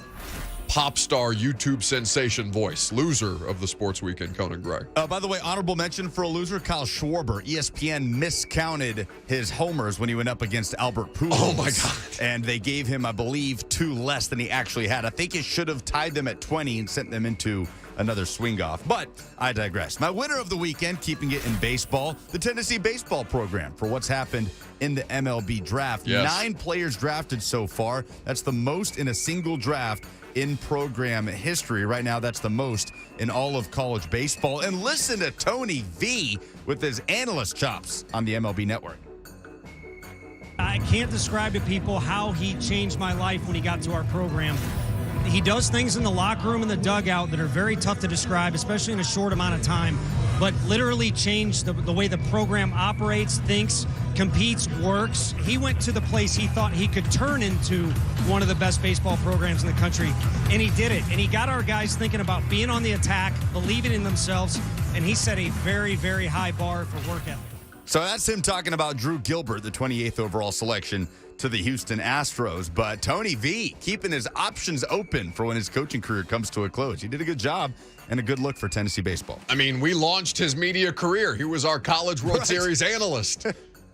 [SPEAKER 2] pop star YouTube sensation voice. Loser of the sports weekend, Conan Gray.
[SPEAKER 1] By the way, honorable mention for a loser, Kyle Schwarber. ESPN miscounted his homers when he went up against Albert Pujols.
[SPEAKER 2] Oh, my God.
[SPEAKER 1] And they gave him, I believe, 2 less than he actually had. I think it should have tied them at 20 and sent them into another swing off. But I digress. My winner of the weekend, keeping it in baseball, the Tennessee baseball program for what's happened in the MLB draft.
[SPEAKER 2] Yes.
[SPEAKER 1] 9 players drafted so far. That's the most in a single draft in program history. Right now, that's the most in all of college baseball. And listen to Tony V with his analyst chops on the MLB Network.
[SPEAKER 6] I can't describe to people how he changed my life when he got to our program. He does things in the locker room and the dugout that are very tough to describe, especially in a short amount of time, but literally changed the way the program operates, thinks, competes, works. He went to the place he thought he could turn into one of the best baseball programs in the country, and he did it. And he got our guys thinking about being on the attack, believing in themselves, and he set a very, very high bar for work ethic.
[SPEAKER 1] So that's him talking about Drew Gilbert, the 28th overall selection to the Houston Astros. But Tony V keeping his options open for when his coaching career comes to a close. He did a good job and a good look for Tennessee baseball.
[SPEAKER 2] I mean, we launched his media career. He was our College World Series analyst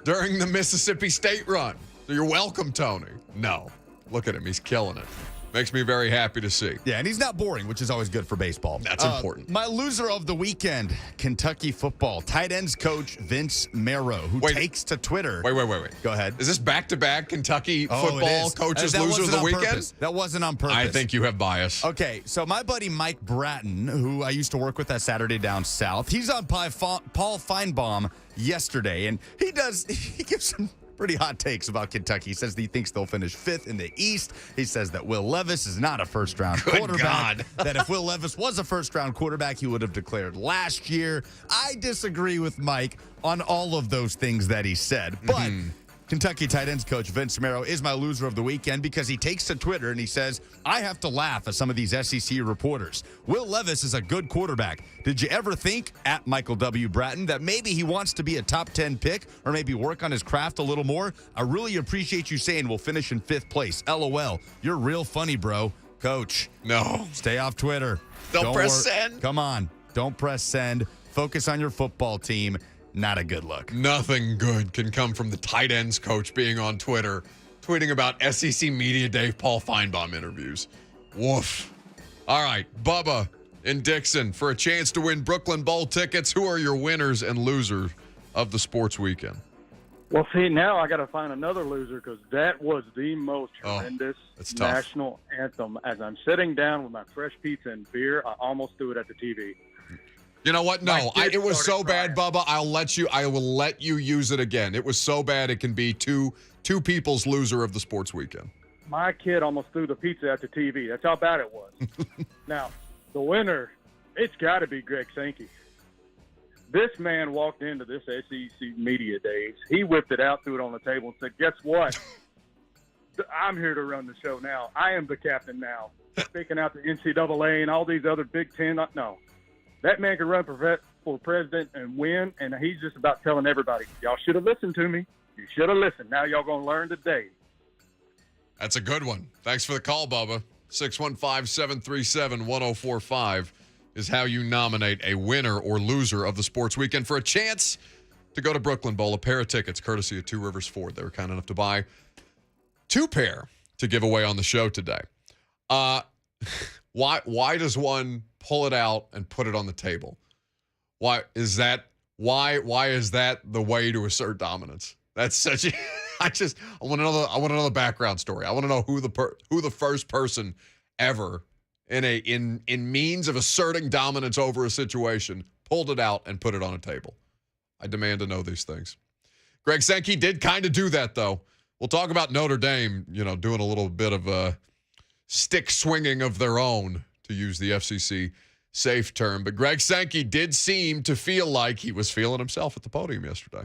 [SPEAKER 2] during the Mississippi State run. So you're welcome, Tony. No. Look at him. He's killing it. Makes me very happy to see.
[SPEAKER 1] Yeah, and he's not boring, which is always good for baseball.
[SPEAKER 2] That's important.
[SPEAKER 1] My loser of the weekend, Kentucky football. Tight ends coach Vince Marrow, who takes to Twitter.
[SPEAKER 2] Wait.
[SPEAKER 1] Go ahead.
[SPEAKER 2] Is this back-to-back Kentucky football coaches loser of the weekend?
[SPEAKER 1] Purpose. That wasn't on purpose.
[SPEAKER 2] I think you have bias.
[SPEAKER 1] Okay, so my buddy Mike Bratton, who I used to work with that Saturday Down South, he's on Paul Feinbaum yesterday, and he gives some pretty hot takes about Kentucky. He says that he thinks they'll finish 5th in the East. He says that Will Levis is not a first-round quarterback.
[SPEAKER 2] God.
[SPEAKER 1] That if Will Levis was a first-round quarterback, he would have declared last year. I disagree with Mike on all of those things that he said. But Kentucky tight ends coach Vince Marrow is my loser of the weekend because he takes to Twitter and he says, I have to laugh at some of these SEC reporters. Will Levis is a good quarterback. Did you ever think, at Michael W. Bratton, that maybe he wants to be a top 10 pick or maybe work on his craft a little more? I really appreciate you saying we'll finish in 5th place. LOL. You're real funny, bro. Coach.
[SPEAKER 2] No.
[SPEAKER 1] Stay off Twitter.
[SPEAKER 2] Don't press send.
[SPEAKER 1] Come on. Don't press send. Focus on your football team. Not a good look.
[SPEAKER 2] Nothing good can come from the tight ends coach being on Twitter, tweeting about SEC Media Day Paul Feinbaum interviews. Woof. All right, Bubba and Dixon, for a chance to win Brooklyn Bowl tickets, who are your winners and losers of the sports weekend?
[SPEAKER 7] Well, see, now I got to find another loser because that was the most horrendous national anthem. As I'm sitting down with my fresh pizza and beer, I almost threw it at the TV.
[SPEAKER 2] You know what? No, it was so bad, Bubba. I will let you use it again. It was so bad it can be two people's loser of the sports weekend.
[SPEAKER 7] My kid almost threw the pizza at the TV. That's how bad it was. Now, the winner, it's got to be Greg Sankey. This man walked into this SEC Media Days. He whipped it out, threw it on the table, and said, guess what? I'm here to run the show now. I am the captain now. Speaking out the NCAA and all these other Big Ten. No. That man can run for president and win, and he's just about telling everybody, y'all should have listened to me. You should have listened. Now y'all going to learn today.
[SPEAKER 2] That's a good one. Thanks for the call, Bubba. 615-737-1045 is how you nominate a winner or loser of the sports weekend for a chance to go to Brooklyn Bowl, a pair of tickets courtesy of Two Rivers Ford. They were kind enough to buy 2 pair to give away on the show today. Why does one pull it out and put it on the table? Why is that the way to assert dominance? That's such a I want to know the background story. I want to know who the first person ever in means of asserting dominance over a situation pulled it out and put it on a table. I demand to know these things. Greg Sankey did kind of do that, though. We'll talk about Notre Dame, doing a little bit of a stick swinging of their own, to use the FCC safe term. But Greg Sankey did seem to feel like he was feeling himself at the podium yesterday.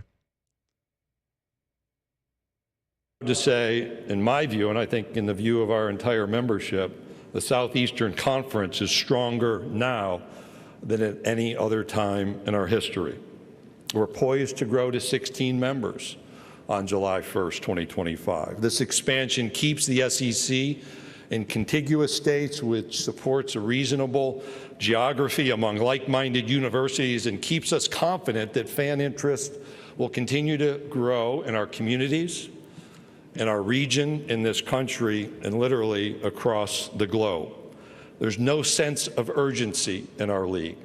[SPEAKER 8] To say, in my view, and I think in the view of our entire membership, the Southeastern Conference is stronger now than at any other time in our history. We're poised to grow to 16 members on July 1st, 2025. This expansion keeps the SEC in contiguous states, which supports a reasonable geography among like-minded universities and keeps us confident that fan interest will continue to grow in our communities, in our region, in this country, and literally across the globe. There's no sense of urgency in our league,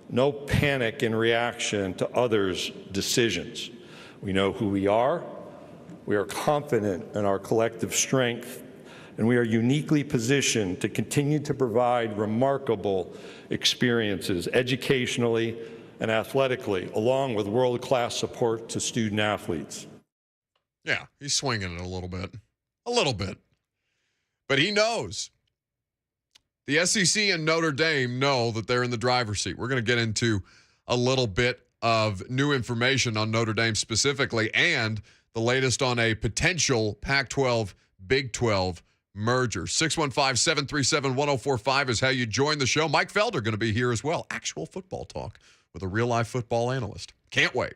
[SPEAKER 8] no panic in reaction to others' decisions. We know who we are confident in our collective strength, and we are uniquely positioned to continue to provide remarkable experiences educationally and athletically, along with world-class support to student athletes.
[SPEAKER 2] Yeah, he's swinging it a little bit. But he knows. The SEC and Notre Dame know that they're in the driver's seat. We're going to get into a little bit of new information on Notre Dame specifically and the latest on a potential Pac-12, Big 12 merger. 615-737-1045 is how you join the show. Mike Felder going to be here as well. Actual football talk with a real-life football analyst. Can't wait.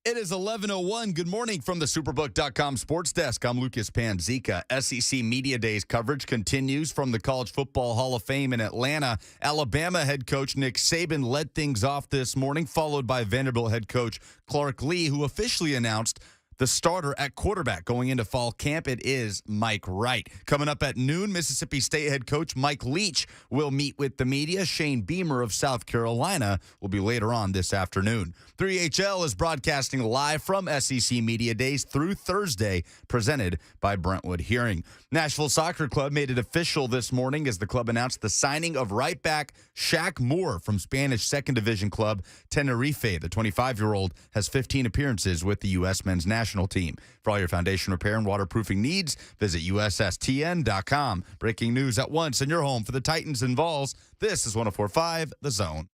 [SPEAKER 1] It is 11:01. Good morning from the Superbook.com Sports Desk. I'm Lucas Panzica. SEC Media Days coverage continues from the College Football Hall of Fame in Atlanta. Alabama head coach Nick Saban led things off this morning, followed by Vanderbilt head coach Clark Lee, who officially announced the starter at quarterback going into fall camp. It is Mike Wright. Coming up at noon, Mississippi State head coach Mike Leach will meet with the media. Shane Beamer of South Carolina will be later on this afternoon. 3HL is broadcasting live from SEC Media Days through Thursday, presented by Brentwood Hearing. Nashville Soccer Club made it official this morning as the club announced the signing of right back Shaq Moore from Spanish Second Division club Tenerife. The 25-year-old has 15 appearances with the U.S. men's national team. For all your foundation repair and waterproofing needs, visit USSTN.com. Breaking news at once in your home for the Titans and Vols. This is 104.5 The Zone.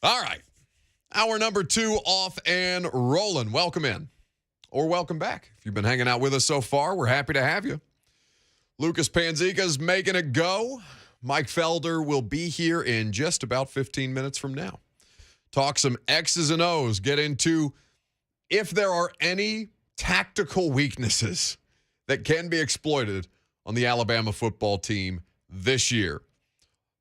[SPEAKER 2] All right. Hour number 2 off and rolling. Welcome in or welcome back. If you've been hanging out with us so far, we're happy to have you. Lucas Panzica's making it go. Mike Felder will be here in just about 15 minutes from now. Talk some X's and O's. Get into if there are any tactical weaknesses that can be exploited on the Alabama football team this year.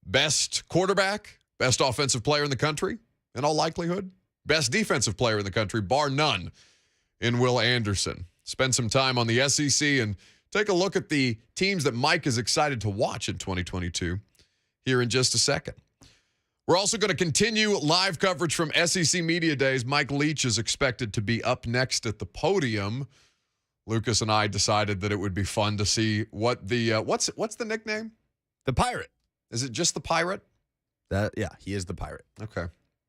[SPEAKER 2] Best quarterback, best offensive player in the country, in all likelihood. Best defensive player in the country, bar none, in Will Anderson. Spend some time on the SEC and take a look at the teams that Mike is excited to watch in 2022 here in just a second. We're also going to continue live coverage from SEC Media Days. Mike Leach is expected to be up next at the podium. Lucas and I decided that it would be fun to see what the what's the nickname?
[SPEAKER 1] The Pirate.
[SPEAKER 2] Is it just the Pirate?
[SPEAKER 1] Yeah, he is the Pirate.
[SPEAKER 2] Okay.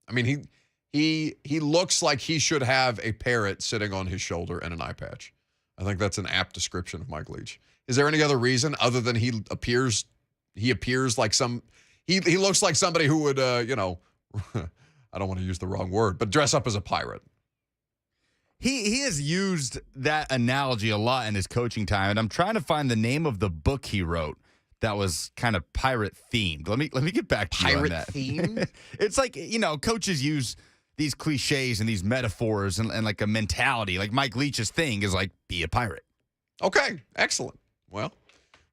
[SPEAKER 2] I mean, he looks like he should have a parrot sitting on his shoulder and an eye patch. I think that's an apt description of Mike Leach. Is there any other reason other than he appears like he looks like somebody who would I don't want to use the wrong word, but dress up as a pirate.
[SPEAKER 1] He has used that analogy a lot in his coaching time, and I'm trying to find the name of the book he wrote that was kind of pirate themed. Let me get back to you on that.
[SPEAKER 2] Pirate themed?
[SPEAKER 1] It's like, coaches use these cliches and these metaphors and like a mentality. Like Mike Leach's thing is like, be a pirate.
[SPEAKER 2] Okay, excellent. Well,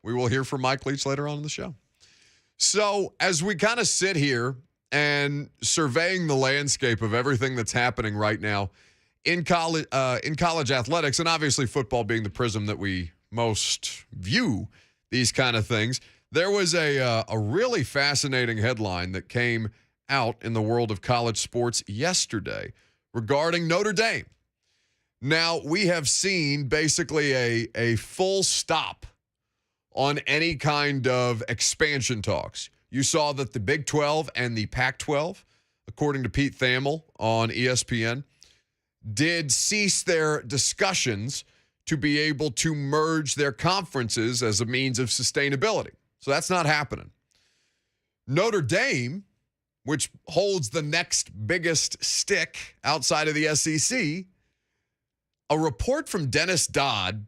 [SPEAKER 2] we will hear from Mike Leach later on in the show. So as we kind of sit here and surveying the landscape of everything that's happening right now in college athletics, and obviously football being the prism that we most view these kind of things, there was a really fascinating headline that came out in the world of college sports yesterday regarding Notre Dame. Now, we have seen basically a full stop on any kind of expansion talks. You saw that the Big 12 and the Pac-12, according to Pete Thamel on ESPN, did cease their discussions to be able to merge their conferences as a means of sustainability. So that's not happening. Notre Dame, which holds the next biggest stick outside of the SEC, a report from Dennis Dodd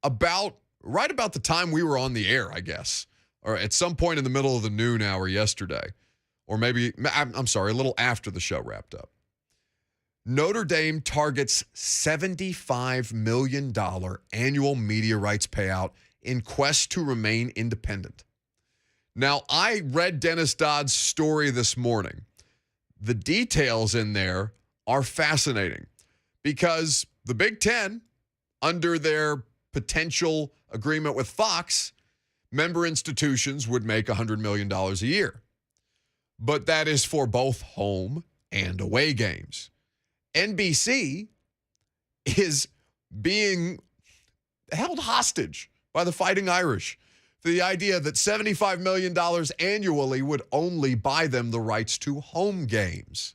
[SPEAKER 2] right about the time we were on the air, I guess, or at some point in the middle of the noon hour yesterday, or maybe, I'm sorry, a little after the show wrapped up. Notre Dame targets $75 million annual media rights payout in quest to remain independent. Now, I read Dennis Dodd's story this morning. The details in there are fascinating because the Big Ten, under their potential agreement with Fox, member institutions would make $100 million a year. But that is for both home and away games. NBC is being held hostage by the Fighting Irish for the idea that $75 million annually would only buy them the rights to home games.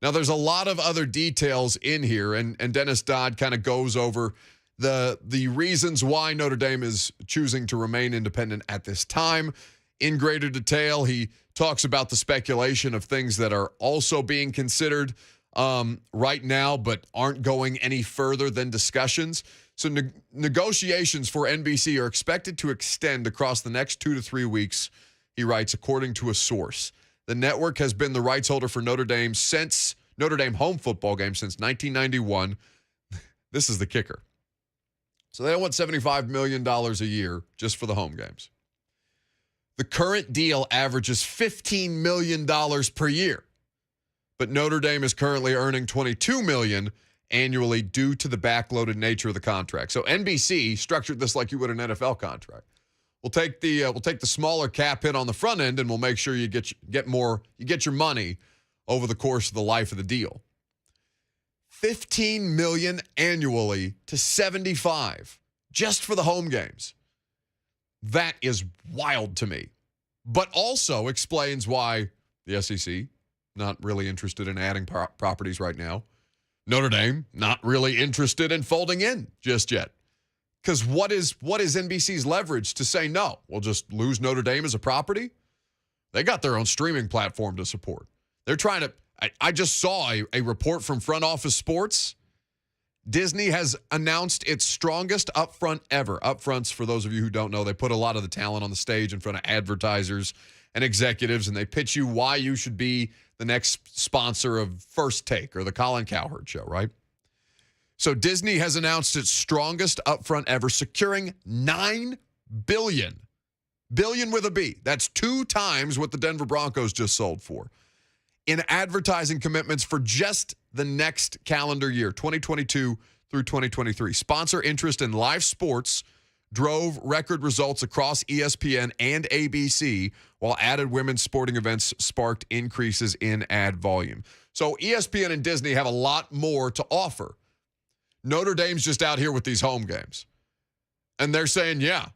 [SPEAKER 2] Now, there's a lot of other details in here, and Dennis Dodd kind of goes over the reasons why Notre Dame is choosing to remain independent at this time. In greater detail, he talks about the speculation of things that are also being considered right now but aren't going any further than discussions. So negotiations for NBC are expected to extend across the next 2 to 3 weeks, he writes, according to a source. The network has been the rights holder for Notre Dame home football games since 1991. This is the kicker. So they want $75 million a year just for the home games. The current deal averages $15 million per year, but Notre Dame is currently earning $22 million annually due to the backloaded nature of the contract. So NBC structured this like you would an NFL contract. We'll take the smaller cap hit on the front end, and we'll make sure you get your money over the course of the life of the deal. $15 million annually to $75 just for the home games. That is wild to me, but also explains why the SEC not really interested in adding properties right now. Notre Dame not really interested in folding in just yet. Because what is NBC's leverage to say no? We'll just lose Notre Dame as a property? They got their own streaming platform to support. They're trying to – I just saw a report from Front Office Sports. Disney has announced its strongest upfront ever. Upfronts, for those of you who don't know, they put a lot of the talent on the stage in front of advertisers and executives, and they pitch you why you should be the next sponsor of First Take or the Colin Cowherd Show, right? So Disney has announced its strongest upfront ever, securing $9 billion. Billion with a B. That's 2 times what the Denver Broncos just sold for. In advertising commitments for just the next calendar year, 2022 through 2023. Sponsor interest in live sports drove record results across ESPN and ABC, while added women's sporting events sparked increases in ad volume. So ESPN and Disney have a lot more to offer. Notre Dame's just out here with these home games. And they're saying, yeah,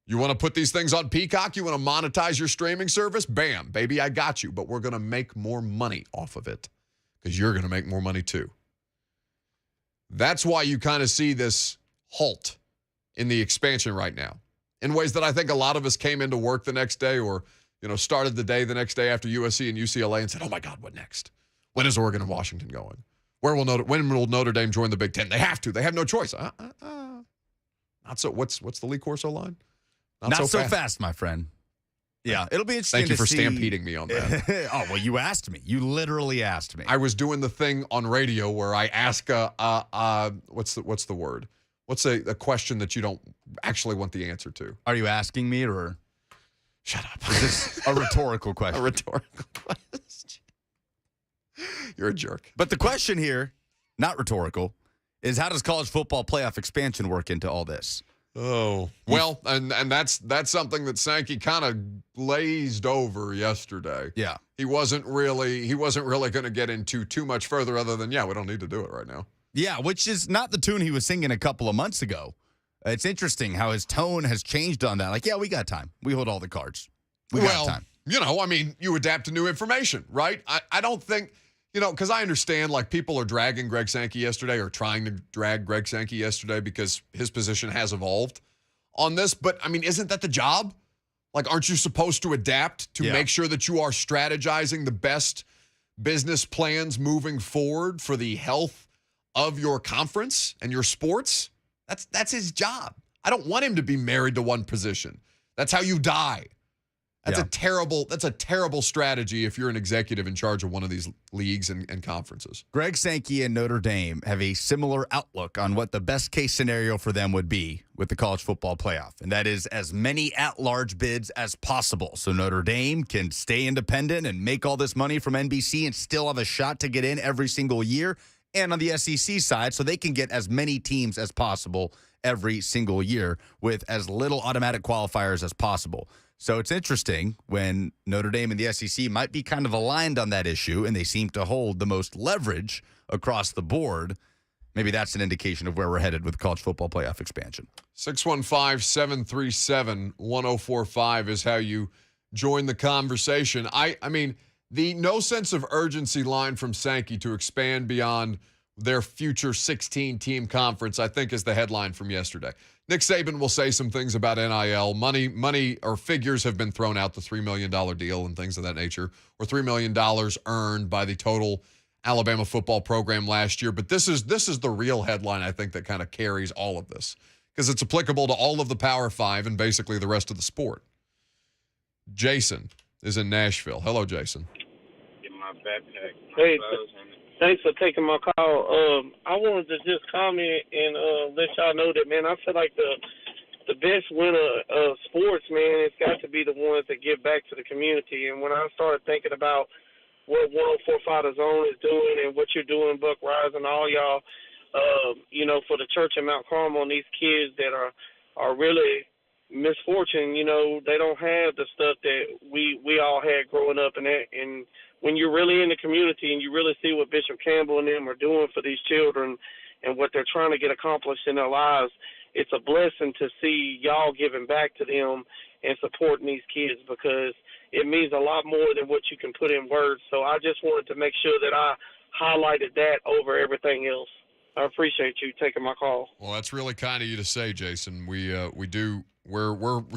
[SPEAKER 2] you want to put these things on Peacock? You want to monetize your streaming service? Bam, baby, I got you. But we're going to make more money off of it because you're going to make more money too. That's why you kind of see this halt in the expansion right now in ways that I think a lot of us came into work the next day or, started the day the next day after USC and UCLA and said, oh my God, what next? When is Oregon and Washington going? When will Notre Dame join the Big Ten? They have to. They have no choice. Not so. What's the Lee Corso line?
[SPEAKER 1] Not so fast, my friend. Yeah, it'll be interesting.
[SPEAKER 2] Thank you for
[SPEAKER 1] see.
[SPEAKER 2] stampeding me on that.
[SPEAKER 1] Oh well, you asked me. You literally asked me.
[SPEAKER 2] I was doing the thing on radio where I ask what's the word? What's a question that you don't actually want the answer to?
[SPEAKER 1] Are you asking me or?
[SPEAKER 2] Shut up.
[SPEAKER 1] Is this a rhetorical question?
[SPEAKER 2] A rhetorical question. You're a jerk.
[SPEAKER 1] But the question here, not rhetorical, is how does college football playoff expansion work into all this?
[SPEAKER 2] Oh, well, and that's something that Sankey kind of glazed over yesterday.
[SPEAKER 1] Yeah.
[SPEAKER 2] He wasn't really going to get into too much further other than, we don't need to do it right now.
[SPEAKER 1] Yeah, which is not the tune he was singing a couple of months ago. It's interesting how his tone has changed on that. Like, yeah, we got time. We hold all the cards. We got time.
[SPEAKER 2] You adapt to new information, right? I don't think, because I understand, like, people are dragging Greg Sankey yesterday or trying to drag Greg Sankey yesterday because his position has evolved on this. But, isn't that the job? Like, aren't you supposed to adapt to make sure that you are strategizing the best business plans moving forward for the health of your conference and your sports? That's his job. I don't want him to be married to one position. That's how you die. That's a terrible strategy if you're an executive in charge of one of these leagues and conferences.
[SPEAKER 1] Greg Sankey and Notre Dame have a similar outlook on what the best case scenario for them would be with the college football playoff, and that is as many at-large bids as possible so Notre Dame can stay independent and make all this money from NBC and still have a shot to get in every single year, and on the SEC side so they can get as many teams as possible every single year with as little automatic qualifiers as possible. So it's interesting when Notre Dame and the SEC might be kind of aligned on that issue, and they seem to hold the most leverage across the board. Maybe that's an indication of where we're headed with college football playoff expansion.
[SPEAKER 2] 615-737-1045 is how you join the conversation. I mean, The no sense of urgency line from Sankey to expand beyond their future 16-team conference, I think, is the headline from yesterday. Nick Saban will say some things about NIL. Money or figures have been thrown out, the $3 million deal and things of that nature, or $3 million earned by the total Alabama football program last year. But this is the real headline, I think, that kind of carries all of this, because it's applicable to all of the Power Five and basically the rest of the sport. Jason is in Nashville. Hello, Jason.
[SPEAKER 9] Get my backpack.
[SPEAKER 10] Hey, thanks for taking my call. I wanted to just comment and let y'all know that, man, I feel like the best winner of sports, man, it's got to be the ones that give back to the community. And when I started thinking about what 104.5 The Zone is doing and what you're doing, Buck Rise and all y'all, for the church in Mount Carmel and these kids that are really misfortune, they don't have the stuff that we all had growing up. And when you're really in the community and you really see what Bishop Campbell and them are doing for these children and what they're trying to get accomplished in their lives, it's a blessing to see y'all giving back to them and supporting these kids, because it means a lot more than what you can put in words. So I just wanted to make sure that I highlighted that over everything else. I appreciate you taking my call.
[SPEAKER 2] Well, that's really kind of you to say, Jason. We're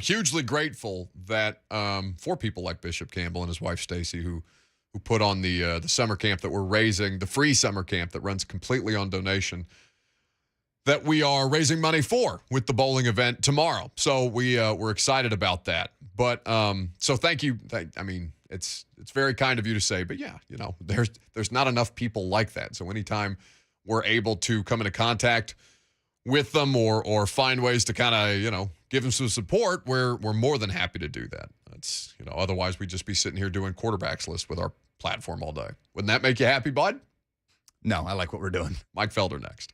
[SPEAKER 2] hugely grateful that for people like Bishop Campbell and his wife Stacy, who put on the summer camp that we're raising, the free summer camp that runs completely on donation, that we are raising money for with the bowling event tomorrow. So we're excited about that. But so thank you. It's very kind of you to say. But yeah, there's not enough people like that. So anytime we're able to come into contact with them or find ways to kind of give them some support, we're more than happy to do that. That's otherwise we'd just be sitting here doing quarterbacks list with our platform all day. Wouldn't that make you happy, bud?
[SPEAKER 1] No, I like what we're doing.
[SPEAKER 2] Mike Felder next.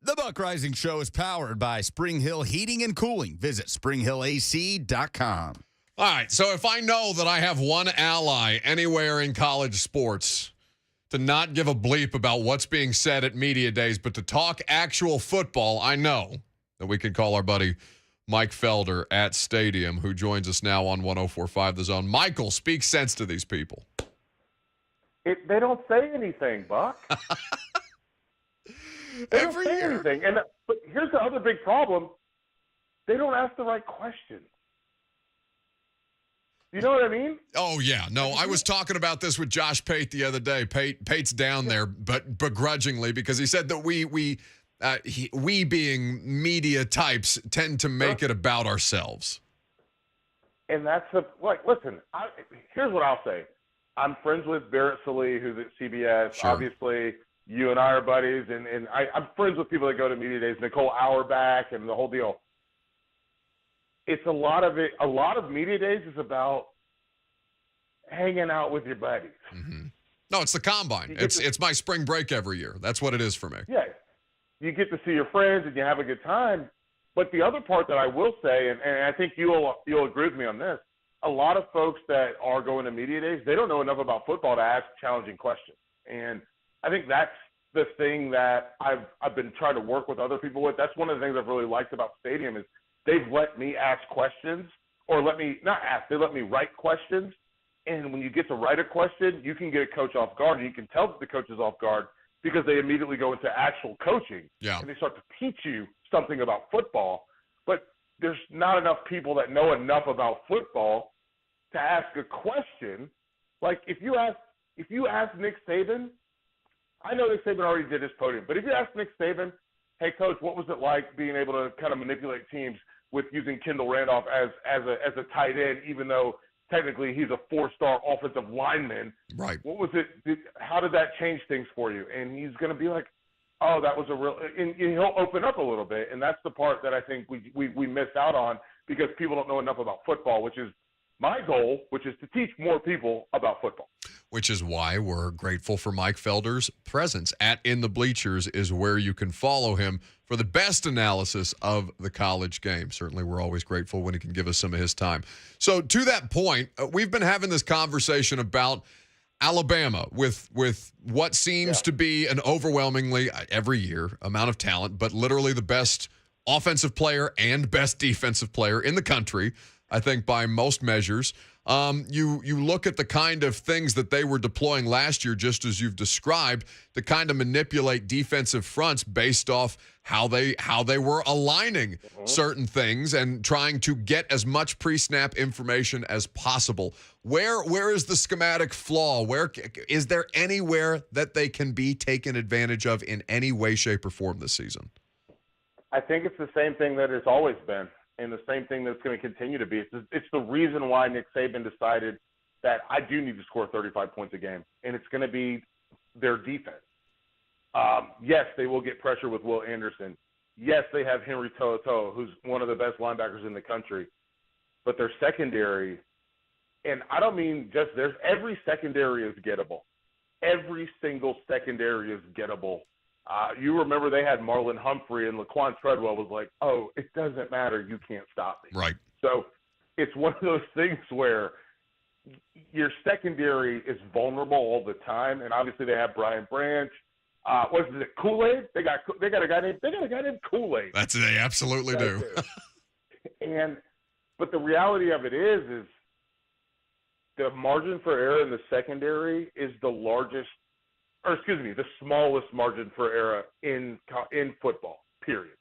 [SPEAKER 1] The Buck Rising Show is powered by Spring Hill Heating and Cooling. Visit springhillac.com.
[SPEAKER 2] All right, so if I know that I have one ally anywhere in college sports to not give a bleep about what's being said at media days, but to talk actual football, I know that we can call our buddy Mike Felder at Stadium, who joins us now on 104.5 The Zone. Michael, speak sense to these people.
[SPEAKER 11] They don't say anything, Buck. They don't say anything. But here's the other big problem. They don't ask the right questions. You know what I mean? Oh, yeah. No, I was talking about this with Josh Pate the other day. Pate's down there, but begrudgingly, because he said that we being media types tend to make it about ourselves. And that's listen, here's what I'll say. I'm friends with Barrett Sallee, who's at CBS.
[SPEAKER 2] Sure.
[SPEAKER 11] Obviously, you and I are buddies, and I'm friends with people that go to media days, Nicole Auerbach and the whole deal. It's a lot of media days is about hanging out with your buddies.
[SPEAKER 2] Mm-hmm. No, it's the combine. It's my spring break every year. That's what it is for me.
[SPEAKER 11] Yeah. You get to see your friends and you have a good time. But the other part that I will say, and I think you'll agree with me on this, a lot of folks that are going to media days, they don't know enough about football to ask challenging questions. And I think that's the thing that I've been trying to work with other people with. That's one of the things I've really liked about Stadium is they've let me ask questions, or they let me write questions. And when you get to write a question, you can get a coach off guard, and you can tell that the coach is off guard because they immediately go into actual coaching.
[SPEAKER 2] Yeah.
[SPEAKER 11] And they start to teach you something about football. But there's not enough people that know enough about football to ask a question. Like if you ask Nick Saban, I know Nick Saban already did his podium, but if you ask Nick Saban, hey coach, what was it like being able to kind of manipulate teams with using Kendall Randolph as a tight end, even though technically he's a 4-star offensive lineman.
[SPEAKER 2] Right.
[SPEAKER 11] What was it? How did that change things for you? And he's going to be like, oh, that was a real – and he'll open up a little bit. And that's the part that I think we missed out on because people don't know enough about football, which is my goal, which is to teach more people about football.
[SPEAKER 2] Which is why we're grateful for Mike Felder's presence at In the Bleachers is where you can follow him for the best analysis of the college game. Certainly, we're always grateful when he can give us some of his time. So to that point, we've been having this conversation about Alabama with what seems to be an overwhelmingly, every year, amount of talent, but literally the best offensive player and best defensive player in the country, I think, by most measures. You look at the kind of things that they were deploying last year, just as you've described, to kind of manipulate defensive fronts based off how they were aligning certain things and trying to get as much pre-snap information as possible. Where is the schematic flaw? Where is there anywhere that they can be taken advantage of in any way, shape, or form this season?
[SPEAKER 11] I think it's the same thing that it's always been. And the same thing that's going to continue to be. It's the reason why Nick Saban decided that I do need to score 35 points a game, and it's going to be their defense. Yes, they will get pressure with Will Anderson. Yes, they have Henry To'oTo'o, who's one of the best linebackers in the country. But their secondary, and I don't mean just theirs, every secondary is gettable. Every single secondary is gettable. You remember they had Marlon Humphrey, and Laquan Treadwell was like, oh, it doesn't matter. You can't stop me.
[SPEAKER 2] Right.
[SPEAKER 11] So it's one of those things where your secondary is vulnerable all the time. And obviously they have Brian Branch. What is it, Kool-Aid? They got a guy named Kool-Aid.
[SPEAKER 2] They absolutely do.
[SPEAKER 11] But the reality of it is the margin for error in the secondary is the smallest margin for error in football, period.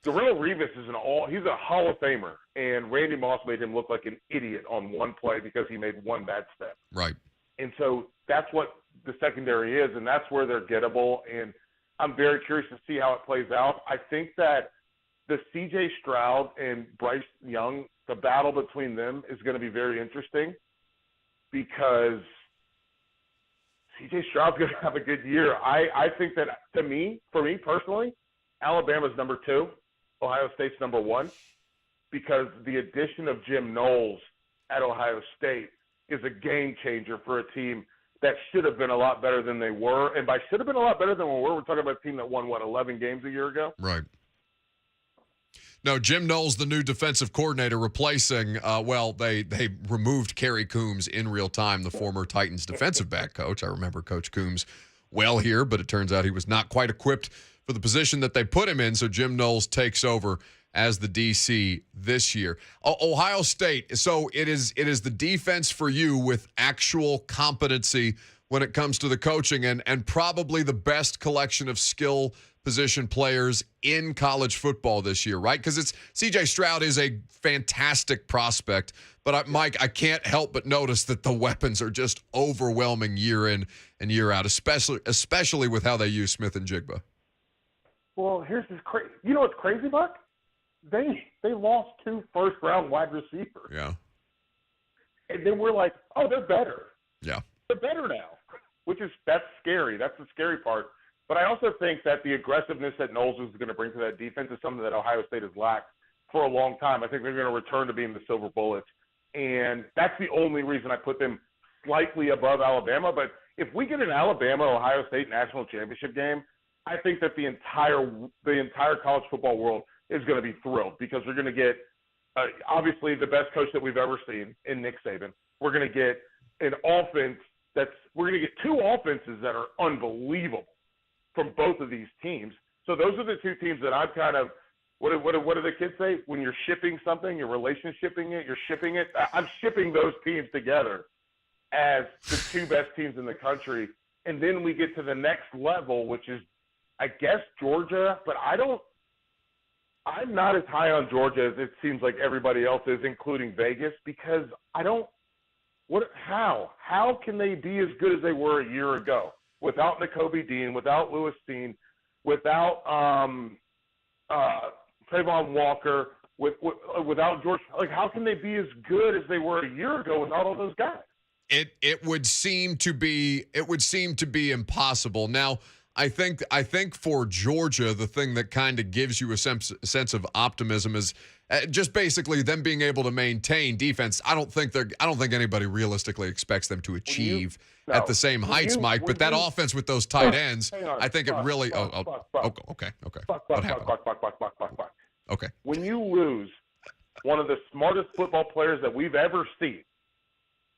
[SPEAKER 11] Darrelle Revis he's a Hall of Famer, and Randy Moss made him look like an idiot on one play because he made one bad step.
[SPEAKER 2] Right.
[SPEAKER 11] And so that's what the secondary is, and that's where they're gettable, and I'm very curious to see how it plays out. I think that the C.J. Stroud and Bryce Young, the battle between them is going to be very interesting because – C.J. Stroud's going to have a good year. I think that, for me personally, Alabama's number 2, Ohio State's number 1, because the addition of Jim Knowles at Ohio State is a game changer for a team that should have been a lot better than they were. And by should have been a lot better than we were, we're talking about a team that won, 11 games a year ago?
[SPEAKER 2] Right. No, Jim Knowles, the new defensive coordinator, replacing, they removed Kerry Coombs in real time, the former Titans defensive back coach. I remember Coach Coombs well here, but it turns out he was not quite equipped for the position that they put him in, so Jim Knowles takes over as the DC this year. Ohio State, so it is the defense for you with actual competency when it comes to the coaching and probably the best collection of skill position players in college football this year, right? Because C.J. Stroud is a fantastic prospect, but Mike, I can't help but notice that the weapons are just overwhelming year in and year out, especially with how they use Smith and Jigba.
[SPEAKER 11] Well, here's this crazy. You know what's crazy, Buck? They lost 2 first-round wide receivers.
[SPEAKER 2] Yeah.
[SPEAKER 11] And then we're like, oh, they're better.
[SPEAKER 2] Yeah.
[SPEAKER 11] They're better now, that's scary. That's the scary part. But I also think that the aggressiveness that Knowles is going to bring to that defense is something that Ohio State has lacked for a long time. I think they're going to return to being the Silver Bullets. And that's the only reason I put them slightly above Alabama. But if we get an Alabama-Ohio State national championship game, I think that the entire college football world is going to be thrilled because we're going to get obviously the best coach that we've ever seen in Nick Saban. We're going to get an offense we're going to get 2 offenses that are unbelievable from both of these teams. So those are the 2 teams that I'm kind of what do the kids say? When you're shipping something, you're relationshiping it, you're shipping it. I'm shipping those teams together as the 2 best teams in the country. And then we get to the next level, which is, I guess, Georgia. But I'm not as high on Georgia as it seems like everybody else is, including Vegas, because how can they be as good as they were a year ago without Nakobe Dean, without Lewis Dean, without Trayvon Walker, without George? Like, how can they be as good as they were a year ago without all those guys?
[SPEAKER 2] It would seem to be impossible. Now, I think for Georgia, the thing that kind of gives you a sense of optimism is just basically them being able to maintain defense. I don't think anybody realistically expects them to achieve at the same heights, Mike. But that offense with those tight ends, I think it really. Okay. What happened? Okay.
[SPEAKER 11] When you lose one of the smartest football players that we've ever seen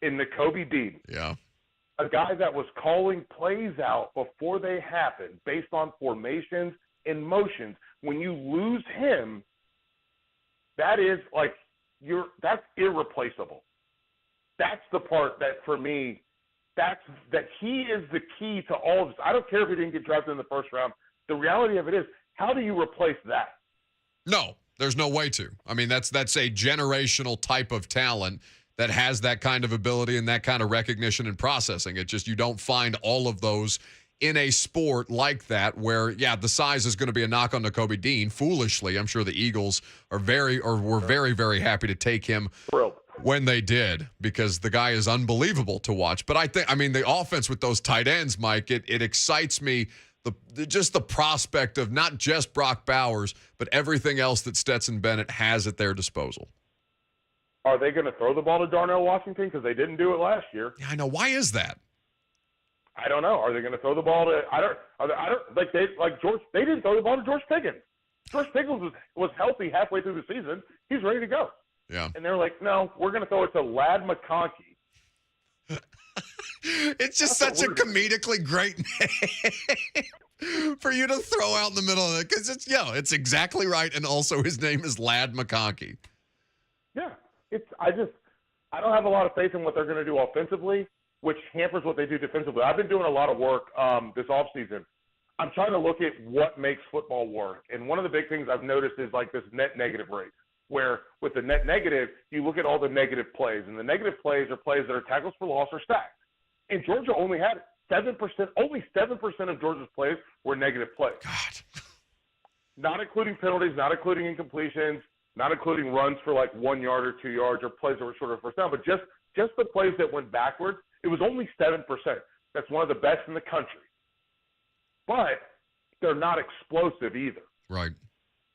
[SPEAKER 11] in Nakobe Dean,
[SPEAKER 2] yeah,
[SPEAKER 11] a guy that was calling plays out before they happened based on formations and motions, when you lose him, that's irreplaceable. That's the part that, for me, that he is the key to all of this. I don't care if he didn't get drafted in the first round. The reality of it is, how do you replace that?
[SPEAKER 2] No, there's no way to. I mean, that's a generational type of talent that has that kind of ability and that kind of recognition and processing. It just, you don't find all of those in a sport like that where, the size is going to be a knock on Nakobe Dean. Foolishly, I'm sure the Eagles were very, very happy to take him when they did, because the guy is unbelievable to watch. But the offense with those tight ends, Mike, it excites me. Just the prospect of not just Brock Bowers, but everything else that Stetson Bennett has at their disposal.
[SPEAKER 11] Are they going to throw the ball to Darnell Washington? Because they didn't do it last year.
[SPEAKER 2] Yeah, I know. Why is that?
[SPEAKER 11] I don't know. Are they going to throw the ball to? They didn't throw the ball to George Pickens. George Pickens was healthy halfway through the season. He's ready to go.
[SPEAKER 2] Yeah.
[SPEAKER 11] And they're like, no, we're going to throw it to Ladd McConkey.
[SPEAKER 2] It's just such a comedically great name for you to throw out in the middle of it, because it's exactly right, and also his name is Ladd McConkey.
[SPEAKER 11] Yeah, I don't have a lot of faith in what they're going to do offensively, which hampers what they do defensively. I've been doing a lot of work this offseason. I'm trying to look at what makes football work, and one of the big things I've noticed is like this net negative rate, where with the net negative, you look at all the negative plays, and the negative plays are plays that are tackles for loss or sacks. And Georgia only had 7%. Only 7% of Georgia's plays were negative plays.
[SPEAKER 2] God.
[SPEAKER 11] Not including penalties, not including incompletions, not including runs for like 1 yard or 2 yards or plays that were short of first down, but just the plays that went backwards. It was only 7%. That's one of the best in the country. But they're not explosive either.
[SPEAKER 2] Right.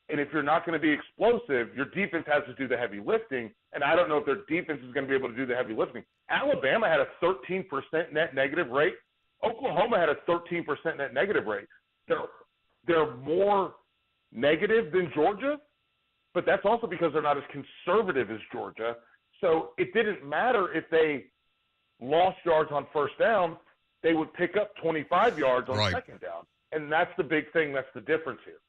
[SPEAKER 11] And if you're not going to be explosive, your defense has to do the heavy lifting. And I don't know if their defense is going to be able to do the heavy lifting. Alabama had a 13% net negative rate. Oklahoma had a 13% net negative rate. They're more negative than Georgia, but that's also because they're not as conservative as Georgia. So it didn't matter if they lost yards on first down, they would pick up 25 yards on second down. And that's the big thing. That's the difference here.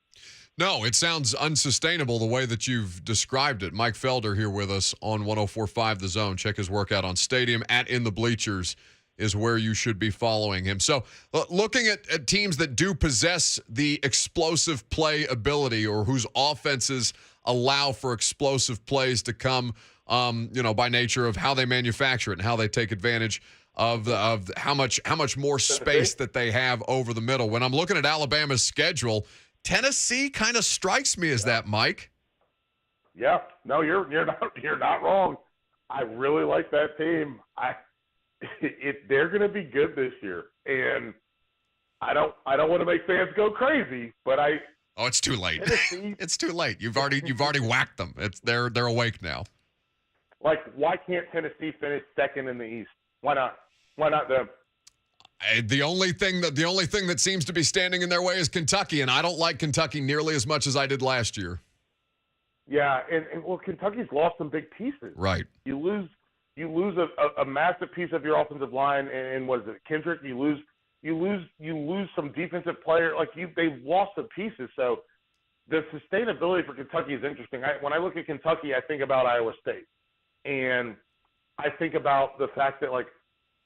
[SPEAKER 2] No, it sounds unsustainable the way that you've described it. Mike Felder here with us on 104.5 The Zone. Check his work out on Stadium at In the Bleachers is where you should be following him. So looking at teams that do possess the explosive play ability or whose offenses allow for explosive plays to come, by nature of how they manufacture it and how they take advantage of how much more space that they have over the middle. When I'm looking at Alabama's schedule, Tennessee kind of strikes me as that, Mike.
[SPEAKER 11] Yeah, no, you're not wrong. I really like that team. They're going to be good this year, and I don't want to make fans go crazy, but
[SPEAKER 2] it's too late. It's too late. You've already whacked them. They're awake now.
[SPEAKER 11] Like, why can't Tennessee finish second in the East? Why not? Why not them?
[SPEAKER 2] The only thing that seems to be standing in their way is Kentucky, and I don't like Kentucky nearly as much as I did last year.
[SPEAKER 11] Yeah, and Kentucky's lost some big pieces.
[SPEAKER 2] Right.
[SPEAKER 11] You lose a massive piece of your offensive line, and what is it, Kendrick? You lose some defensive player. Like they've lost some pieces. So the sustainability for Kentucky is interesting. When I look at Kentucky, I think about Iowa State, and I think about the fact that, like,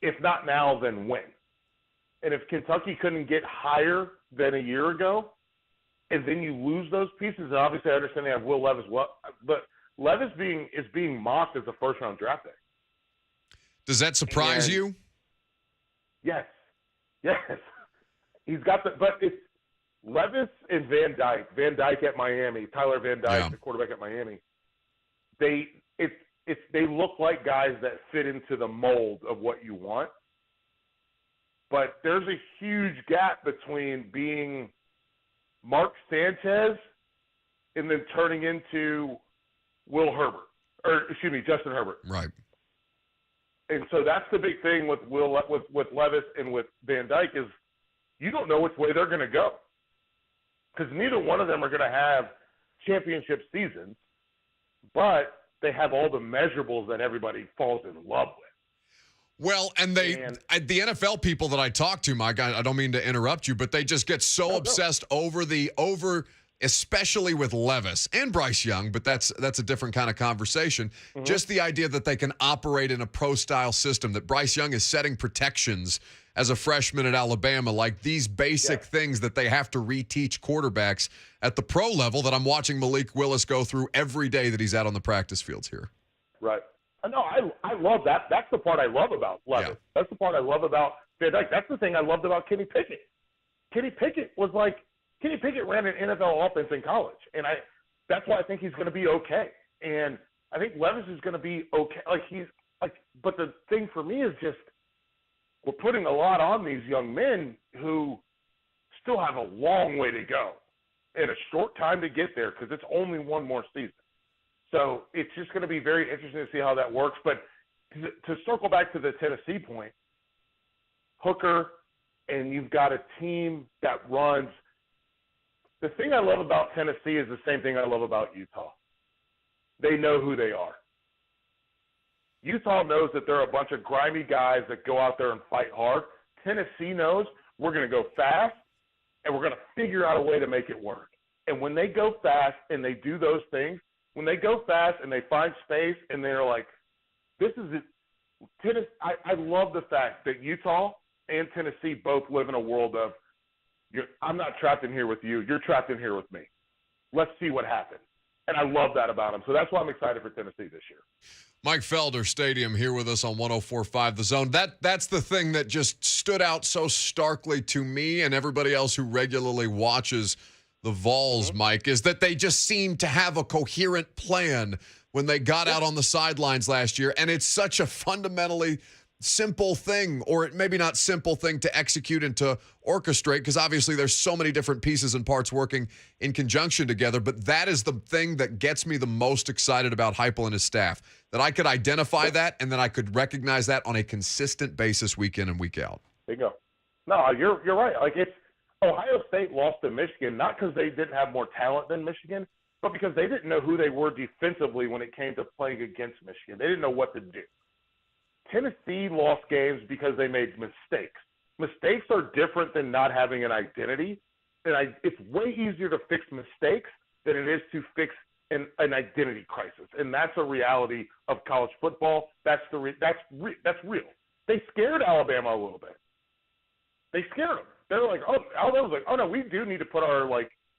[SPEAKER 11] if not now, then when? And if Kentucky couldn't get higher than a year ago, and then you lose those pieces, and obviously I understand they have Will Levis, but Levis is being mocked as a first-round draft pick.
[SPEAKER 2] Does that surprise you?
[SPEAKER 11] Yes. He's got but it's Levis and Van Dyke. Van Dyke at Miami, Tyler Van Dyke, the quarterback at Miami. They look like guys that fit into the mold of what you want. But there's a huge gap between being Mark Sanchez and then turning into Justin Herbert.
[SPEAKER 2] Right.
[SPEAKER 11] And so that's the big thing with Levis and with Van Dyke is you don't know which way they're going to go, because neither one of them are going to have championship seasons, but they have all the measurables that everybody falls in love with.
[SPEAKER 2] Well, and the NFL people that I talk to, Mike, I don't mean to interrupt you, but they just get so obsessed over especially with Levis and Bryce Young, but that's a different kind of conversation. Mm-hmm. Just the idea that they can operate in a pro-style system, that Bryce Young is setting protections as a freshman at Alabama, like these basic things that they have to reteach quarterbacks at the pro level that I'm watching Malik Willis go through every day that he's out on the practice fields here.
[SPEAKER 11] Right. No, I love that. That's the part I love about Levis. Yeah. That's the part I love about Van Dyke. That's the thing I loved about Kenny Pickett. Kenny Pickett ran an NFL offense in college, and that's why I think he's going to be okay. And I think Levis is going to be okay. But the thing for me is just we're putting a lot on these young men who still have a long way to go and a short time to get there because it's only one more season. So it's just going to be very interesting to see how that works. But to circle back to the Tennessee point, Hooker, and you've got a team that runs. The thing I love about Tennessee is the same thing I love about Utah. They know who they are. Utah knows that they're a bunch of grimy guys that go out there and fight hard. Tennessee knows we're going to go fast, and we're going to figure out a way to make it work. And when they go fast and they do those things, when they go fast and they find space and they're like, this is it. I love the fact that Utah and Tennessee both live in a world of, I'm not trapped in here with you. You're trapped in here with me. Let's see what happens. And I love that about them. So that's why I'm excited for Tennessee this year.
[SPEAKER 2] Mike Felder, Stadium, here with us on 104.5 The Zone. That's the thing that just stood out so starkly to me and everybody else who regularly watches the Vols, Mike, is that they just seem to have a coherent plan when they got out on the sidelines last year. And it's such a fundamentally simple thing, or it maybe not simple thing to execute and to orchestrate, because obviously there's so many different pieces and parts working in conjunction together, but that is the thing that gets me the most excited about Heupel and his staff, that I could identify that and then I could recognize that on a consistent basis week in and week out.
[SPEAKER 11] There you go. No, you're right. Like, it's Ohio State lost to Michigan, not because they didn't have more talent than Michigan, but because they didn't know who they were defensively when it came to playing against Michigan. They didn't know what to do. Tennessee lost games because they made mistakes. Mistakes are different than not having an identity, and it's way easier to fix mistakes than it is to fix an identity crisis, and that's a reality of college football. That's real. They scared Alabama a little bit. They scared them. They were like, Alabama was like, oh no, we do need to put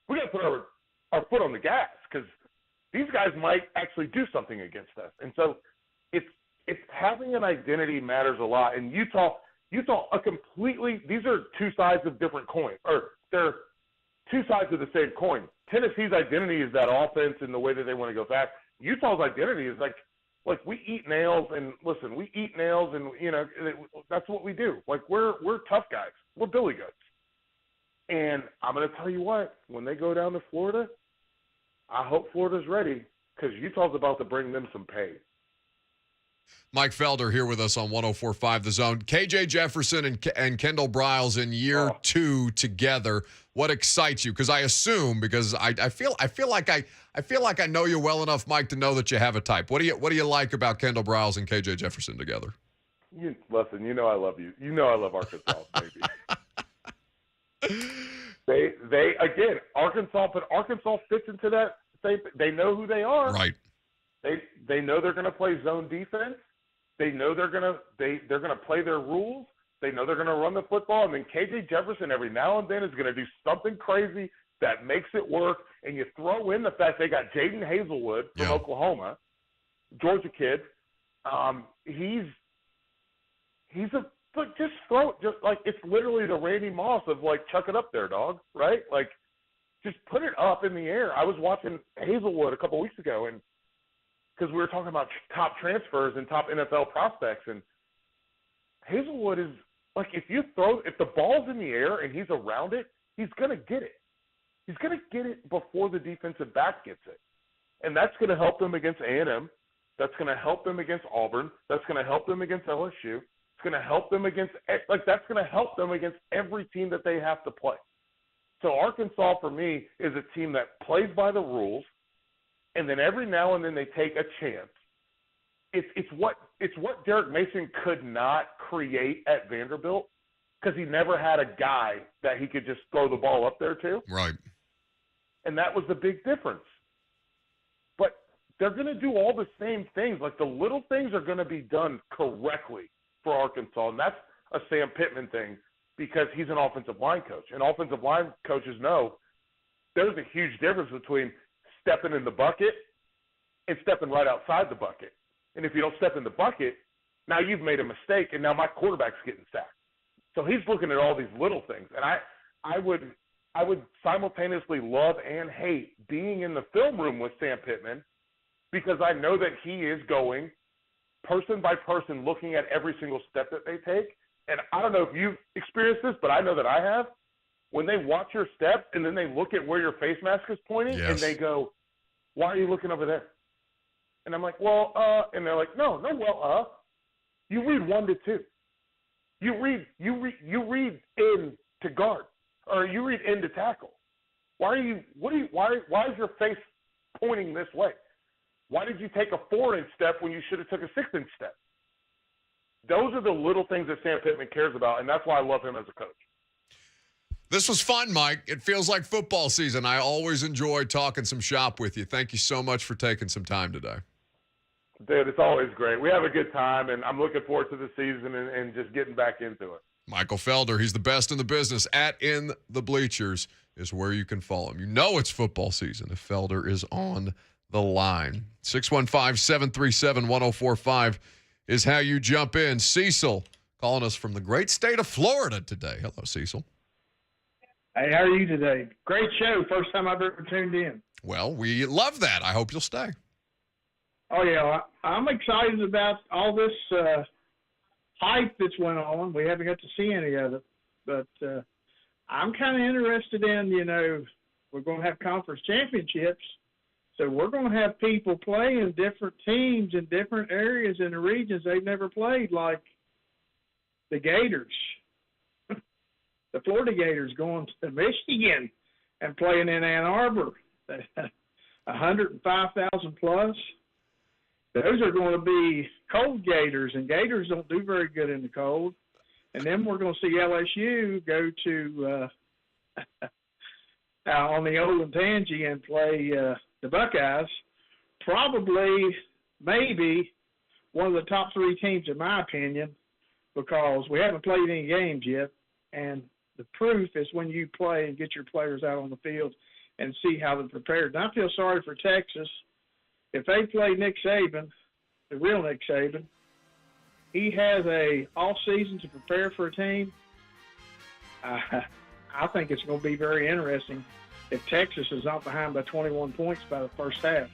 [SPEAKER 11] we got to put our foot on the gas because these guys might actually do something against us, and so it's having an identity matters a lot. And Utah, these are two sides of different coins, or they're two sides of the same coin. Tennessee's identity is that offense and the way that they want to go fast. Utah's identity is like we eat nails, and listen, we eat nails, and that's what we do. Like we're tough guys. We're billy goats. And I'm going to tell you what, when they go down to Florida, I hope Florida's ready because Utah's about to bring them some pain.
[SPEAKER 2] Mike Felder here with us on 104.5 The Zone. KJ Jefferson and Kendall Briles in year 2 together. What excites you? Because I assume, because I feel like I know you well enough, Mike, to know that you have a type. What do you like about Kendall Briles and KJ Jefferson together?
[SPEAKER 11] Listen, I love you. I love Arkansas, baby. They again, Arkansas fits into that. They know who they are.
[SPEAKER 2] Right.
[SPEAKER 11] They know they're going to play zone defense. They know they're going to play their rules. They know they're going to run the football. And then KJ Jefferson every now and then is going to do something crazy that makes it work. And you throw in the fact they got Jaden Hazelwood from Oklahoma, Georgia kid. Just like it's literally the Randy Moss of like chuck it up there, dog. Right? Like just put it up in the air. I was watching Hazelwood a couple weeks ago, and because we were talking about top transfers and top NFL prospects, and Hazelwood is like, if the ball's in the air and he's around it, he's going to get it. He's going to get it before the defensive back gets it. And that's going to help them against A&M. That's going to help them against Auburn. That's going to help them against LSU. It's going to help them against every team that they have to play. So Arkansas, for me, is a team that plays by the rules, and then every now and then they take a chance. It's what Derek Mason could not create at Vanderbilt because he never had a guy that he could just throw the ball up there to.
[SPEAKER 2] Right.
[SPEAKER 11] And that was the big difference. But they're going to do all the same things. Like the little things are going to be done correctly for Arkansas, and that's a Sam Pittman thing because he's an offensive line coach. And offensive line coaches know there's a huge difference between stepping in the bucket and stepping right outside the bucket. And if you don't step in the bucket, now you've made a mistake, and now my quarterback's getting sacked. So he's looking at all these little things. And I would simultaneously love and hate being in the film room with Sam Pittman because I know that he is going person by person looking at every single step that they take. And I don't know if you've experienced this, but I know that I have. When they watch your step and then they look at where your face mask is pointing and they go, why are you looking over there? And I'm like, well, and they're like, no, you read 1 to 2. You read in to guard, or you read in to tackle. Why is your face pointing this way? Why did you take a 4-inch step when you should have took a 6-inch step? Those are the little things that Sam Pittman cares about, and that's why I love him as a coach.
[SPEAKER 2] This was fun, Mike. It feels like football season. I always enjoy talking some shop with you. Thank you so much for taking some time today.
[SPEAKER 11] Dude, it's always great. We have a good time, and I'm looking forward to the season and just getting back into it.
[SPEAKER 2] Michael Felder, he's the best in the business. At In the Bleachers is where you can follow him. You know it's football season if Felder is on the line. 615-737-1045 is how you jump in. Cecil calling us from the great state of Florida today. Hello, Cecil.
[SPEAKER 12] Hey, how are you today? Great show. First time I've ever tuned in.
[SPEAKER 2] Well, we love that. I hope you'll stay.
[SPEAKER 12] Oh, yeah. I'm excited about all this hype that's went on. We haven't got to see any of it, but I'm kind of interested in, we're going to have conference championships. So we're going to have people playing different teams in different areas in the regions they've never played, like the Gators. The Florida Gators going to Michigan and playing in Ann Arbor. 105,000 plus. Those are going to be cold Gators, and Gators don't do very good in the cold. And then we're going to see LSU go to on the Olentangy and play the Buckeyes. Probably, maybe one of the top three teams in my opinion, because we haven't played any games yet, and the proof is when you play and get your players out on the field and see how they're prepared. And I feel sorry for Texas. If they play Nick Saban, the real Nick Saban, he has a off season to prepare for a team. I think it's going to be very interesting if Texas is not behind by 21 points by the first half.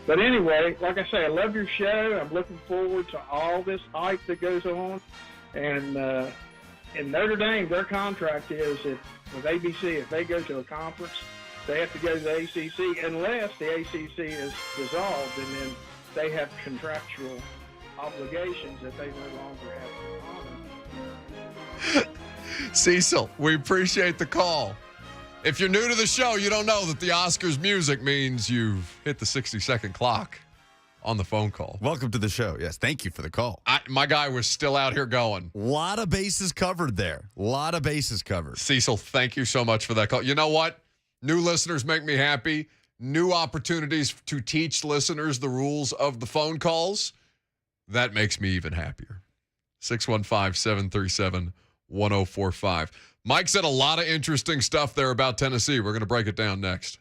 [SPEAKER 12] But anyway, like I say, I love your show. I'm looking forward to all this hype that goes on. And in Notre Dame, their contract is with ABC, if they go to a conference, they have to go to the ACC unless the ACC is dissolved, and then they have contractual obligations that they no longer have to honor.
[SPEAKER 2] Cecil, we appreciate the call. If you're new to the show, you don't know that the Oscars music means you've hit the 60-second clock on the phone call.
[SPEAKER 1] Welcome to the show. Yes, thank you for the call.
[SPEAKER 2] My guy was still out here going.
[SPEAKER 1] A lot of bases covered there. A lot of bases covered.
[SPEAKER 2] Cecil, thank you so much for that call. You know what? New listeners make me happy. New opportunities to teach listeners the rules of the phone calls. That makes me even happier. 615-737-1045. Mike said a lot of interesting stuff there about Tennessee. We're going to break it down next.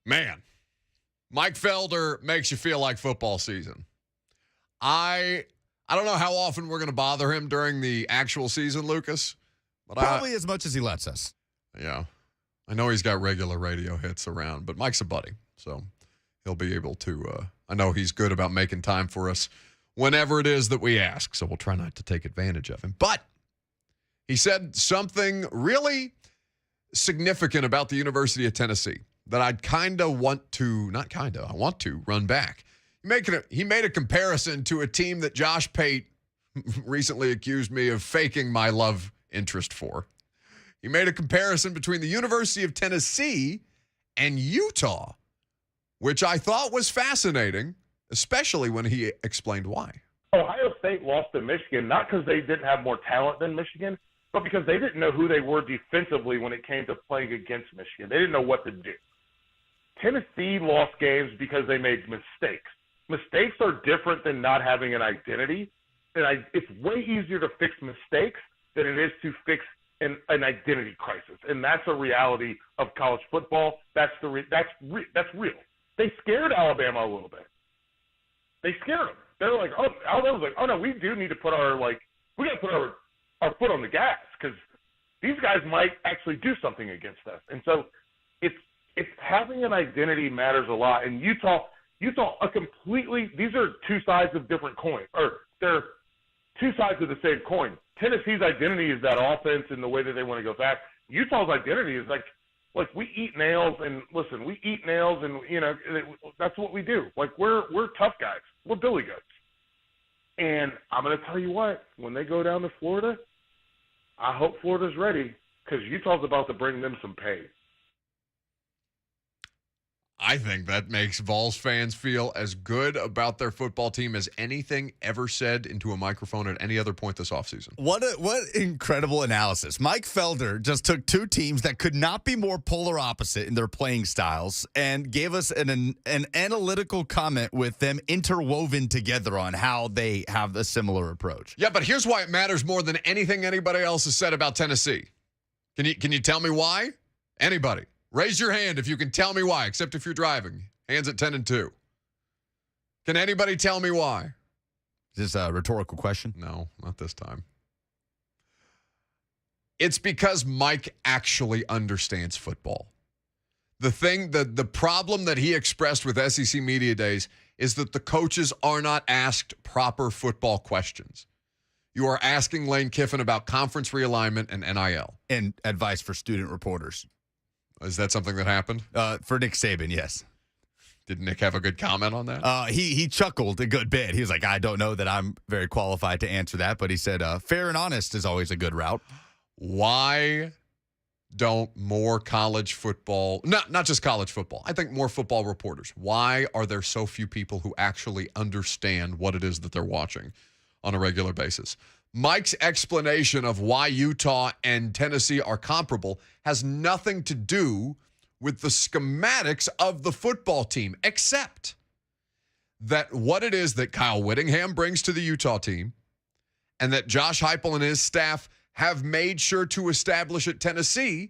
[SPEAKER 2] Man, Mike Felder makes you feel like football season. I don't know how often we're going to bother him during the actual season, Lucas. But
[SPEAKER 1] Probably as much as he lets us.
[SPEAKER 2] Yeah. I know he's got regular radio hits around, but Mike's a buddy, so he'll be able to I know he's good about making time for us whenever it is that we ask, so we'll try not to take advantage of him. But he said something really significant about the University of Tennessee that I want to run back. He made a comparison to a team that Josh Pate recently accused me of faking my love interest for. He made a comparison between the University of Tennessee and Utah, which I thought was fascinating, especially when he explained why.
[SPEAKER 11] Ohio State lost to Michigan, not because they didn't have more talent than Michigan, but because they didn't know who they were defensively when it came to playing against Michigan. They didn't know what to do. Tennessee lost games because they made mistakes. Mistakes are different than not having an identity, and it's way easier to fix mistakes than it is to fix an identity crisis, and that's a reality of college football. That's real. They scared Alabama a little bit. They scared them. They were like, Alabama's like, oh no, we do need to put we got to put our foot on the gas because these guys might actually do something against us. And so it's having an identity matters a lot. And Utah, these are two sides of different coins, or they're two sides of the same coin. Tennessee's identity is that offense and the way that they want to go fast. Utah's identity is like we eat nails and that's what we do. Like we're tough guys. We're billy goats. And I'm going to tell you what, when they go down to Florida, I hope Florida's ready because Utah's about to bring them some pain.
[SPEAKER 2] I think that makes Vols fans feel as good about their football team as anything ever said into a microphone at any other point this offseason.
[SPEAKER 1] What incredible analysis. Mike Felder just took two teams that could not be more polar opposite in their playing styles and gave us an analytical comment with them interwoven together on how they have a similar approach.
[SPEAKER 2] Yeah, but here's why it matters more than anything anybody else has said about Tennessee. Can you tell me why? Anybody? Raise your hand if you can tell me why, except if you're driving. Hands at 10 and 2. Can anybody tell me why?
[SPEAKER 1] Is this a rhetorical question?
[SPEAKER 2] No, not this time. It's because Mike actually understands football. The problem that he expressed with SEC Media Days is that the coaches are not asked proper football questions. You are asking Lane Kiffin about conference realignment and NIL.
[SPEAKER 1] And advice for student reporters.
[SPEAKER 2] Is that something that happened?
[SPEAKER 1] For Nick Saban, yes.
[SPEAKER 2] Did Nick have a good comment on that?
[SPEAKER 1] He chuckled a good bit. He was like, I don't know that I'm very qualified to answer that, but he said, fair and honest is always a good route.
[SPEAKER 2] Why don't more college football, not just college football, I think more football reporters, why are there so few people who actually understand what it is that they're watching on a regular basis? Mike's explanation of why Utah and Tennessee are comparable has nothing to do with the schematics of the football team, except that what it is that Kyle Whittingham brings to the Utah team and that Josh Heupel and his staff have made sure to establish at Tennessee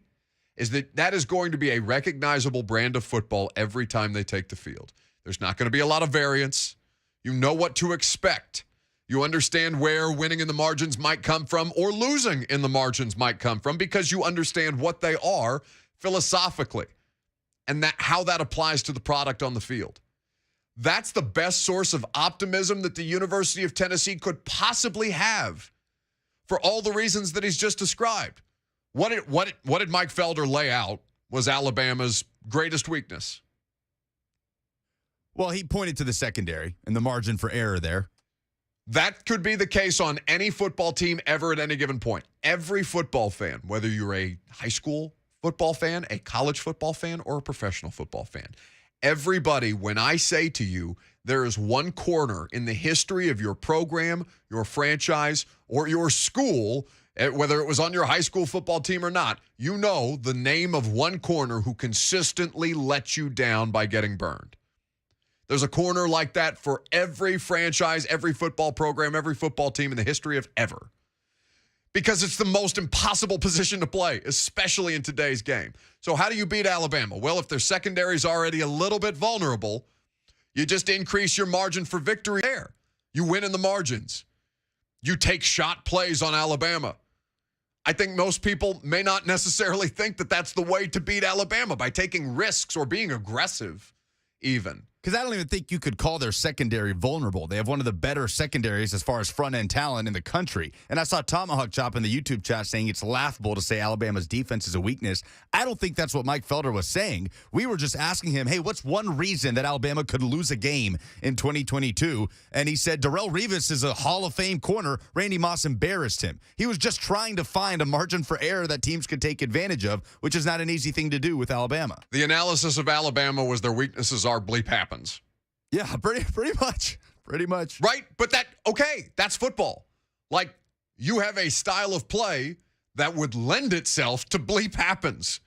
[SPEAKER 2] is that is going to be a recognizable brand of football every time they take the field. There's not going to be a lot of variance. You know what to expect. You understand where winning in the margins might come from or losing in the margins might come from because you understand what they are philosophically and how that applies to the product on the field. That's the best source of optimism that the University of Tennessee could possibly have for all the reasons that he's just described. What did Mike Felder lay out was Alabama's greatest weakness?
[SPEAKER 1] Well, he pointed to the secondary and the margin for error there.
[SPEAKER 2] That could be the case on any football team ever at any given point. Every football fan, whether you're a high school football fan, a college football fan, or a professional football fan, everybody, when I say to you, there is one corner in the history of your program, your franchise, or your school, whether it was on your high school football team or not, you know the name of one corner who consistently lets you down by getting burned. There's a corner like that for every franchise, every football program, every football team in the history of ever. because it's the most impossible position to play, especially in today's game. So how do you beat Alabama? Well, if their secondary is already a little bit vulnerable, you just increase your margin for victory there. You win in the margins. You take shot plays on Alabama. I think most people may not necessarily think that that's the way to beat Alabama, by taking risks or being aggressive even.
[SPEAKER 1] Because I don't even think you could call their secondary vulnerable. They have one of the better secondaries as far as front-end talent in the country. And I saw Tomahawk Chop in the YouTube chat saying it's laughable to say Alabama's defense is a weakness. I don't think that's what Mike Felder was saying. We were just asking him, hey, what's one reason that Alabama could lose a game in 2022? And he said Darrelle Revis is a Hall of Fame corner. Randy Moss embarrassed him. He was just trying to find a margin for error that teams could take advantage of, which is not an easy thing to do with Alabama.
[SPEAKER 2] The analysis of Alabama was their weaknesses are bleep happens.
[SPEAKER 1] Yeah, pretty much. Pretty much.
[SPEAKER 2] Right? But that's football. Like, you have a style of play that would lend itself to bleep happens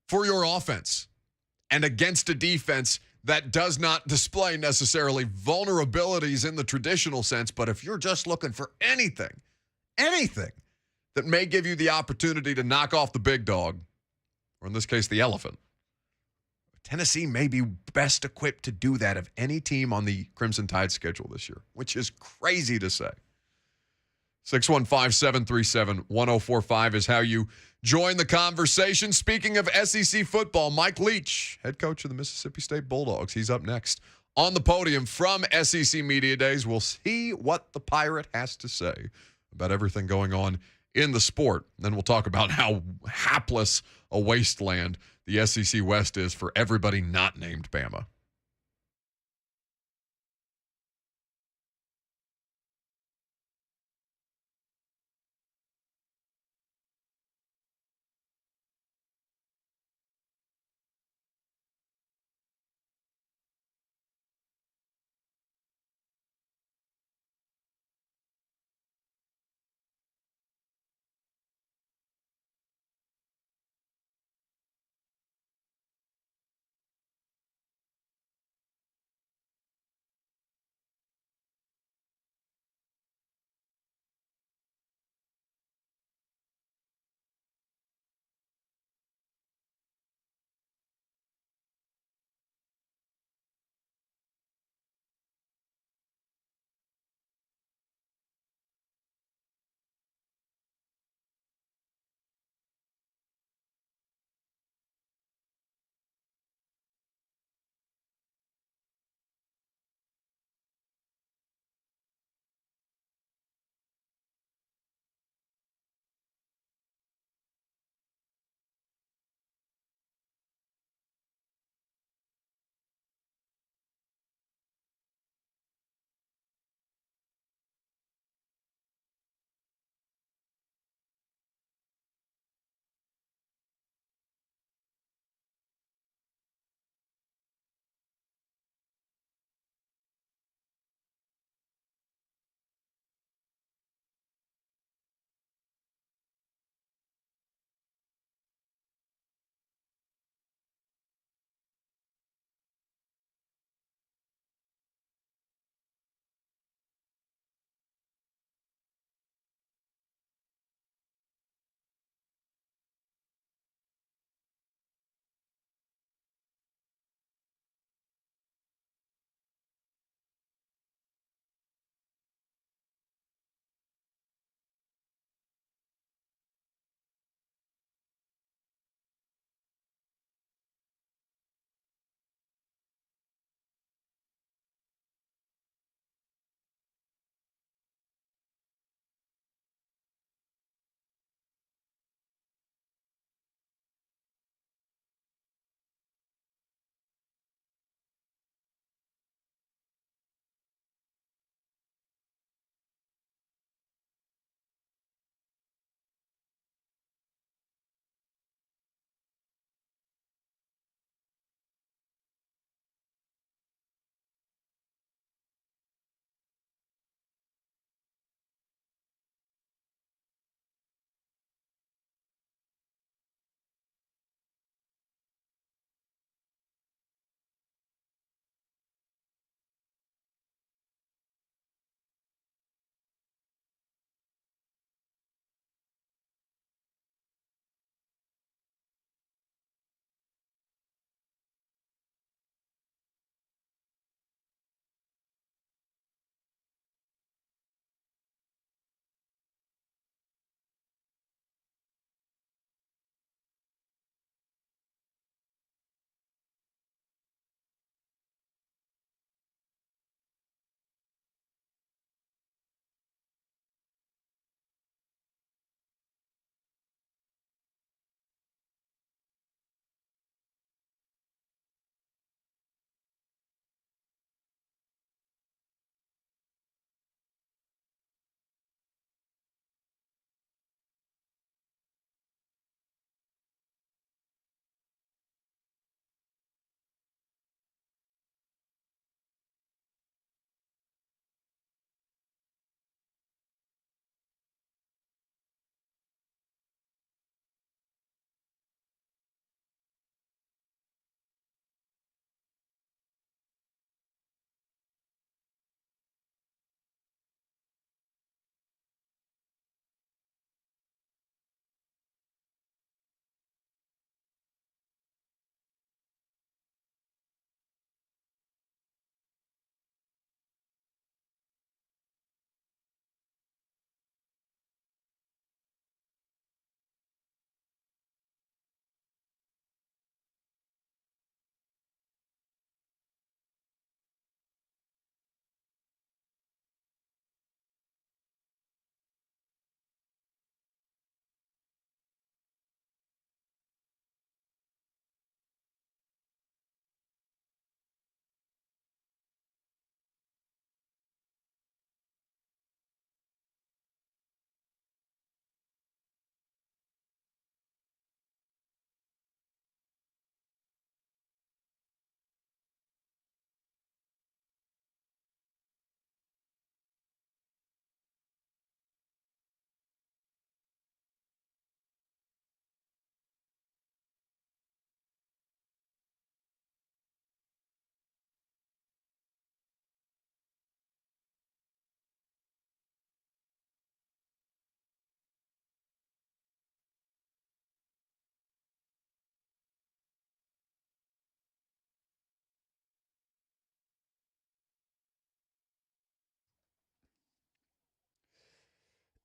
[SPEAKER 2] for your offense and against a defense that does not display necessarily vulnerabilities in the traditional sense. But if you're just looking for anything that may give you the opportunity to knock off the big dog, or in this case, the elephant, Tennessee may be best equipped to do that of any team on the Crimson Tide schedule this year, which is crazy to say. 615-737-1045 is how you join the conversation. Speaking of SEC football, Mike Leach, head coach of the Mississippi State Bulldogs, he's up next on the podium from SEC Media Days. We'll see what the Pirate has to say about everything going on in the sport. Then we'll talk about how hapless a wasteland the SEC West is for everybody not named Bama.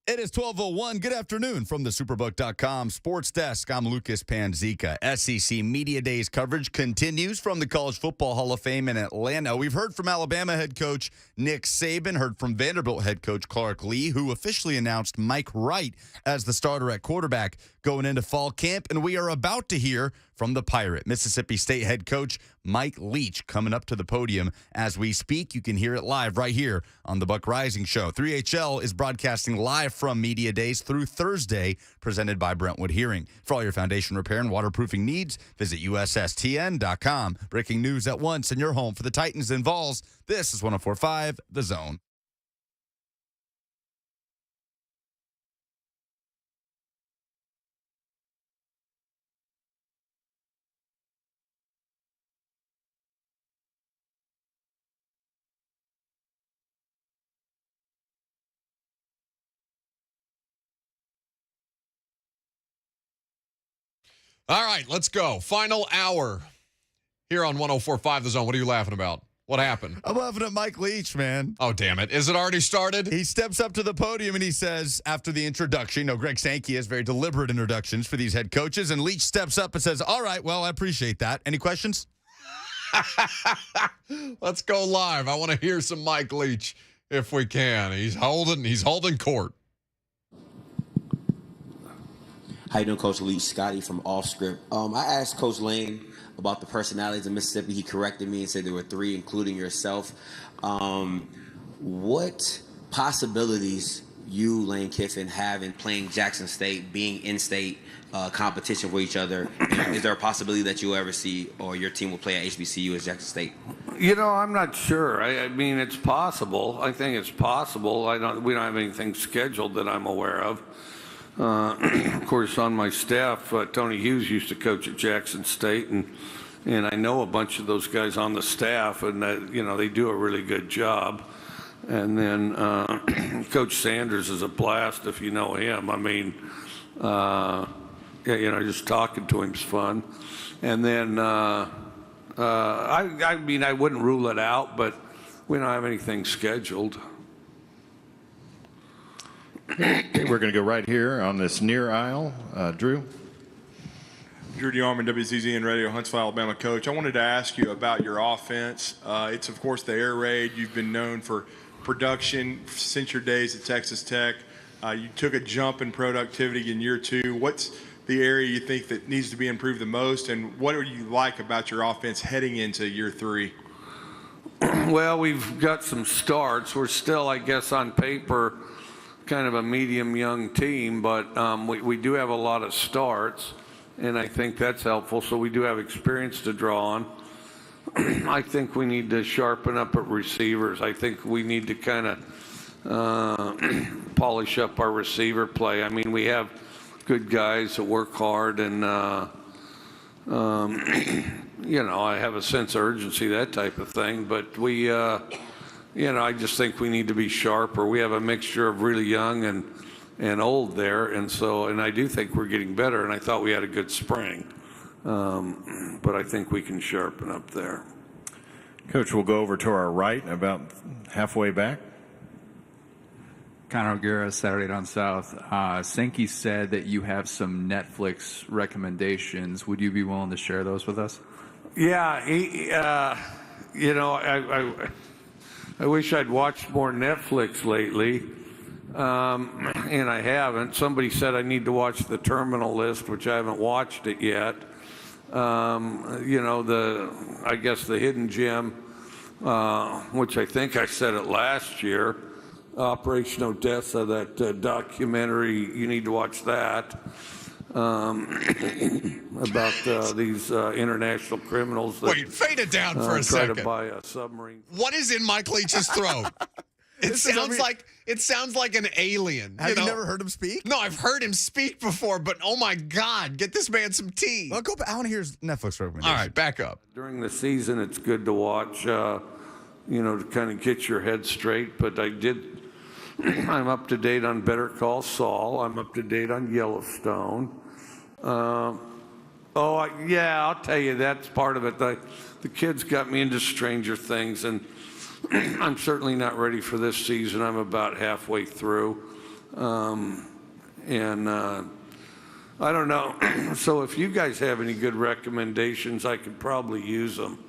[SPEAKER 1] It is 12:01. Good afternoon from the Superbook.com Sports Desk. I'm Lucas Panzica. SEC Media Days coverage continues from the College Football Hall of Fame in Atlanta. We've heard from Alabama head coach Nick Saban, heard from Vanderbilt head coach Clark Lee, who officially announced Mike Wright as the starter at quarterback going into fall camp, and we are about to hear from the Pirate, Mississippi State head coach Mike Leach, coming up to the podium as we speak. You can hear it live right here on the Buck Rising Show. 3HL is broadcasting live from Media Days through Thursday, presented by Brentwood Hearing. For all your foundation repair and waterproofing needs, visit USSTN.com. Breaking news at once in your home for the Titans and Vols. This is 104.5 The Zone.
[SPEAKER 2] All right, let's go. Final hour here on 104.5 The Zone. What are you laughing about? What happened?
[SPEAKER 1] I'm laughing at Mike Leach, man.
[SPEAKER 2] Oh, damn it. Is it already started?
[SPEAKER 1] He steps up to the podium and he says, after the introduction, Greg Sankey has very deliberate introductions for these head coaches, and Leach steps up and says, all right, well, I appreciate that. Any questions?
[SPEAKER 2] Let's go live. I want to hear some Mike Leach if we can. He's holding court.
[SPEAKER 13] How you doing, Coach Leach? Scotty from Off Script. I asked Coach Lane about the personalities in Mississippi. He corrected me and said there were 3, including yourself. What possibilities you, Lane Kiffin, have in playing Jackson State, being in-state competition for each other? Is there a possibility that you'll ever see or your team will play at HBCU as Jackson State?
[SPEAKER 14] I'm not sure. I mean, it's possible. I think it's possible. We don't have anything scheduled that I'm aware of. Of course, on my staff, Tony Hughes used to coach at Jackson State, and I know a bunch of those guys on the staff, and they do a really good job. And then Coach Sanders is a blast if you know him. I mean, just talking to him's fun. And then I wouldn't rule it out, but we don't have anything scheduled.
[SPEAKER 15] Okay, we're going to go right here on this near aisle. Drew
[SPEAKER 16] DeArmond, WZZN Radio, Huntsville, Alabama coach. I wanted to ask you about your offense. It's, of course, the air raid. You've been known for production since your days at Texas Tech. You took a jump in productivity in year 2. What's the area you think that needs to be improved the most, and what do you like about your offense heading into year 3?
[SPEAKER 14] Well, we've got some starts. We're still, I guess, on paper, kind of a medium young team, but we do have a lot of starts, and I think that's helpful. So we do have experience to draw on. I think we need to sharpen up at receivers. I think we need to kind of polish up our receiver play. I mean, we have good guys that work hard, and I have a sense of urgency, that type of thing. But we I just think we need to be sharper. We have a mixture of really young and old there, and I do think we're getting better, and I thought we had a good spring. But I think we can sharpen up there.
[SPEAKER 15] Coach, we'll go over to our right, about halfway back.
[SPEAKER 17] Connor O'Gara, Saturday Down South. Sankey said that you have some Netflix recommendations. Would you be willing to share those with us?
[SPEAKER 14] Yeah, I wish I'd watched more Netflix lately, and I haven't. Somebody said I need to watch The Terminal List, which I haven't watched it yet. I guess The Hidden Gem, which I think I said it last year. Operation Odessa, that documentary, you need to watch that. About these international criminals that
[SPEAKER 2] Wait, fade it down for a second.
[SPEAKER 14] Try to buy a submarine.
[SPEAKER 2] What is in Mike Leach's throat? It sounds like an alien.
[SPEAKER 1] Have you never heard him speak?
[SPEAKER 2] No, I've heard him speak before, but oh my God, get this man some tea.
[SPEAKER 1] Well, go back. I want to hear his Netflix recommendation.
[SPEAKER 2] All right, back up.
[SPEAKER 14] During the season, it's good to watch, to kind of get your head straight. But I'm up to date on Better Call Saul. I'm up to date on Yellowstone. I'll tell you, that's part of it. The kids got me into Stranger Things, and I'm certainly not ready for this season. I'm about halfway through. And I don't know. So if you guys have any good recommendations, I could probably use them.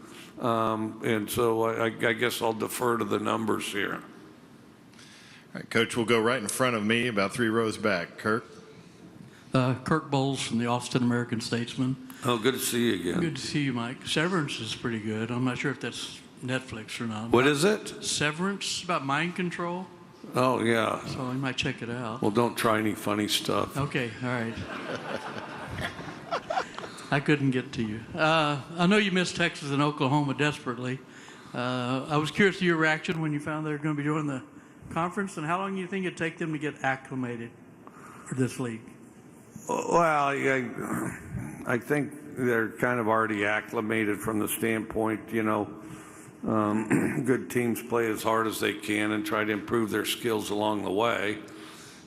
[SPEAKER 14] And so I guess I'll defer to the numbers here.
[SPEAKER 15] All right, Coach, we'll go right in front of me, about 3 rows back. Kirk?
[SPEAKER 18] Kirk Bowles from the Austin American-Statesman.
[SPEAKER 14] Oh, good to see you again.
[SPEAKER 18] Good to see you, Mike. Severance is pretty good. I'm not sure if that's Netflix or not.
[SPEAKER 14] What is it?
[SPEAKER 18] Severance, about mind control.
[SPEAKER 14] Oh, yeah.
[SPEAKER 18] So I might check it out.
[SPEAKER 14] Well, don't try any funny stuff.
[SPEAKER 18] Okay, all right. I couldn't get to you. I know you missed Texas and Oklahoma desperately. I was curious to your reaction when you found they were going to be doing the conference, and how long do you think it'd take them to get acclimated for this league?
[SPEAKER 14] Well, I think they're kind of already acclimated from the standpoint, good teams play as hard as they can and try to improve their skills along the way.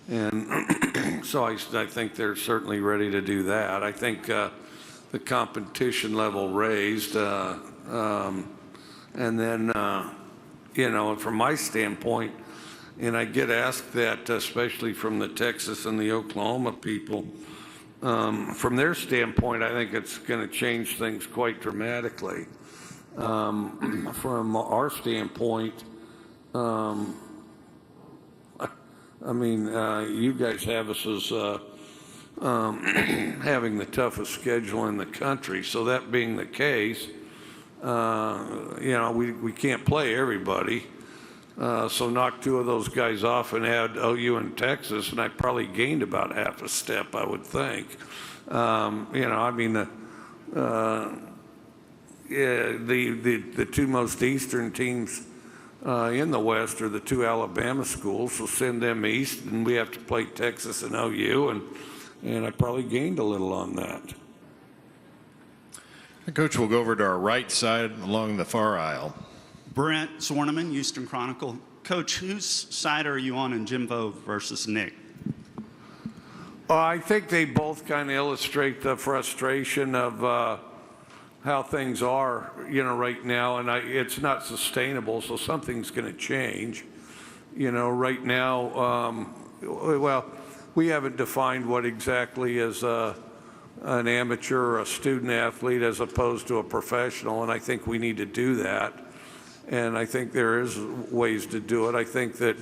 [SPEAKER 14] And so I think they're certainly ready to do that. I think the competition level raised. And then, from my standpoint, and I get asked that, especially from the Texas and the Oklahoma people, from their standpoint, I think it's going to change things quite dramatically. From our standpoint, you guys have us as having the toughest schedule in the country. So that being the case, we can't play everybody. So knock 2 of those guys off and add OU and Texas, and I probably gained about half a step, I would think. The 2 most eastern teams in the West are the 2 Alabama schools, so send them east, and we have to play Texas and OU, and I probably gained a little on that.
[SPEAKER 15] Coach, we'll go over to our right side along the far aisle.
[SPEAKER 19] Brent Zorneman, Houston Chronicle. Coach, whose side are you on in Jimbo versus Nick?
[SPEAKER 14] I think they both kind of illustrate the frustration of how things are, right now, and it's not sustainable, so something's going to change. Right now, we haven't defined what exactly is an amateur or a student athlete as opposed to a professional, and I think we need to do that. And I think there is ways to do it. I think that,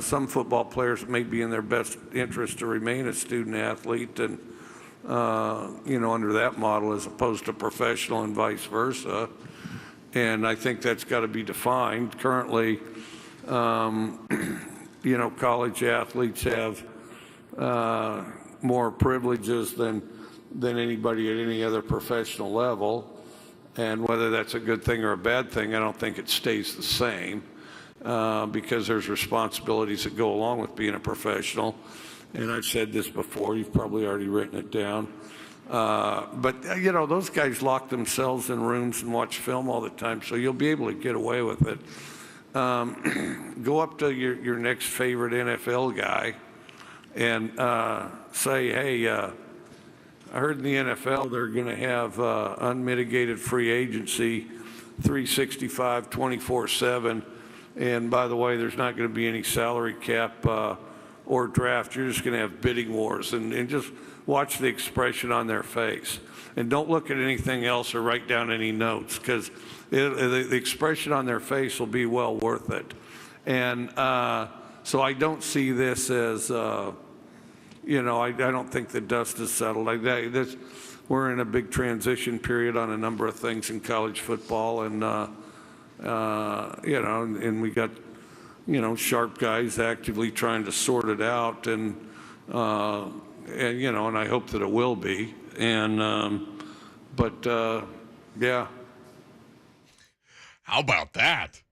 [SPEAKER 14] some football players may be in their best interest to remain a student athlete and, under that model as opposed to professional and vice versa. And I think that's got to be defined. Currently, college athletes have more privileges than anybody at any other professional level. And whether that's a good thing or a bad thing, I don't think it stays the same because there's responsibilities that go along with being a professional. And I've said this before, you've probably already written it down. But those guys lock themselves in rooms and watch film all the time, so you'll be able to get away with it. Go up to your next favorite NFL guy and say, hey, I heard in the NFL they're going to have unmitigated free agency, 365, 24/7. And by the way, there's not going to be any salary cap or draft. You're just going to have bidding wars. And just watch the expression on their face. And don't look at anything else or write down any notes because the expression on their face will be well worth it. And so I don't see this as... I don't think the dust is settled. We're in a big transition period on a number of things in college football, and and we got sharp guys actively trying to sort it out, and I hope that it will be. And yeah.
[SPEAKER 2] How about that?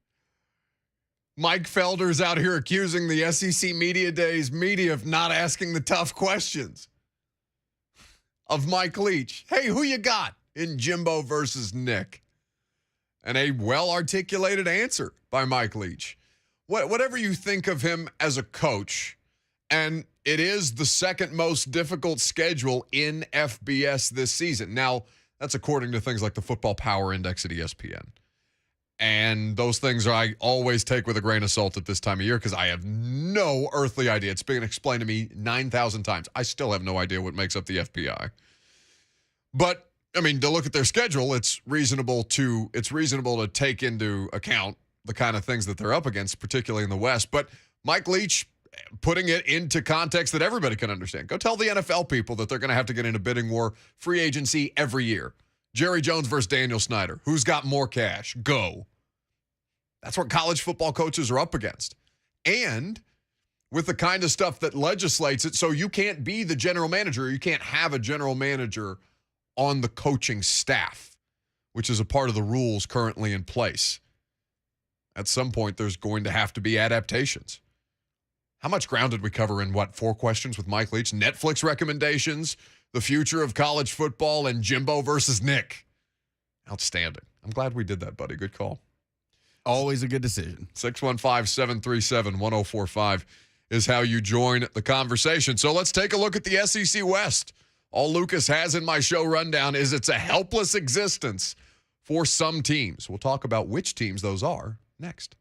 [SPEAKER 2] Mike Felder's out here accusing the SEC Media Days media of not asking the tough questions of Mike Leach. Hey, who you got in Jimbo versus Nick? And a well-articulated answer by Mike Leach. Whatever you think of him as a coach, and it is the second most difficult schedule in FBS this season. Now, that's according to things like the Football Power Index at ESPN. And those things I always take with a grain of salt at this time of year because I have no earthly idea. It's been explained to me 9,000 times. I still have no idea what makes up the FPI. But, I mean, to look at their schedule, it's reasonable to take into account the kind of things that they're up against, particularly in the West. But Mike Leach, putting it into context that everybody can understand. Go tell the NFL people that they're going to have to get in a bidding war, free agency every year. Jerry Jones versus Daniel Snyder. Who's got more cash? Go. That's what college football coaches are up against. And with the kind of stuff that legislates it, so you can't be the general manager. You can't have a general manager on the coaching staff, which is a part of the rules currently in place. At some point, there's going to have to be adaptations. How much ground did we cover in, 4 questions with Mike Leach? Netflix recommendations, the future of college football, and Jimbo versus Nick. Outstanding. I'm glad we did that, buddy. Good call.
[SPEAKER 1] Always a good decision.
[SPEAKER 2] 615-737-1045 is how you join the conversation. So let's take a look at the SEC West. All Lucas has in my show rundown is it's a helpless existence for some teams. We'll talk about which teams those are next.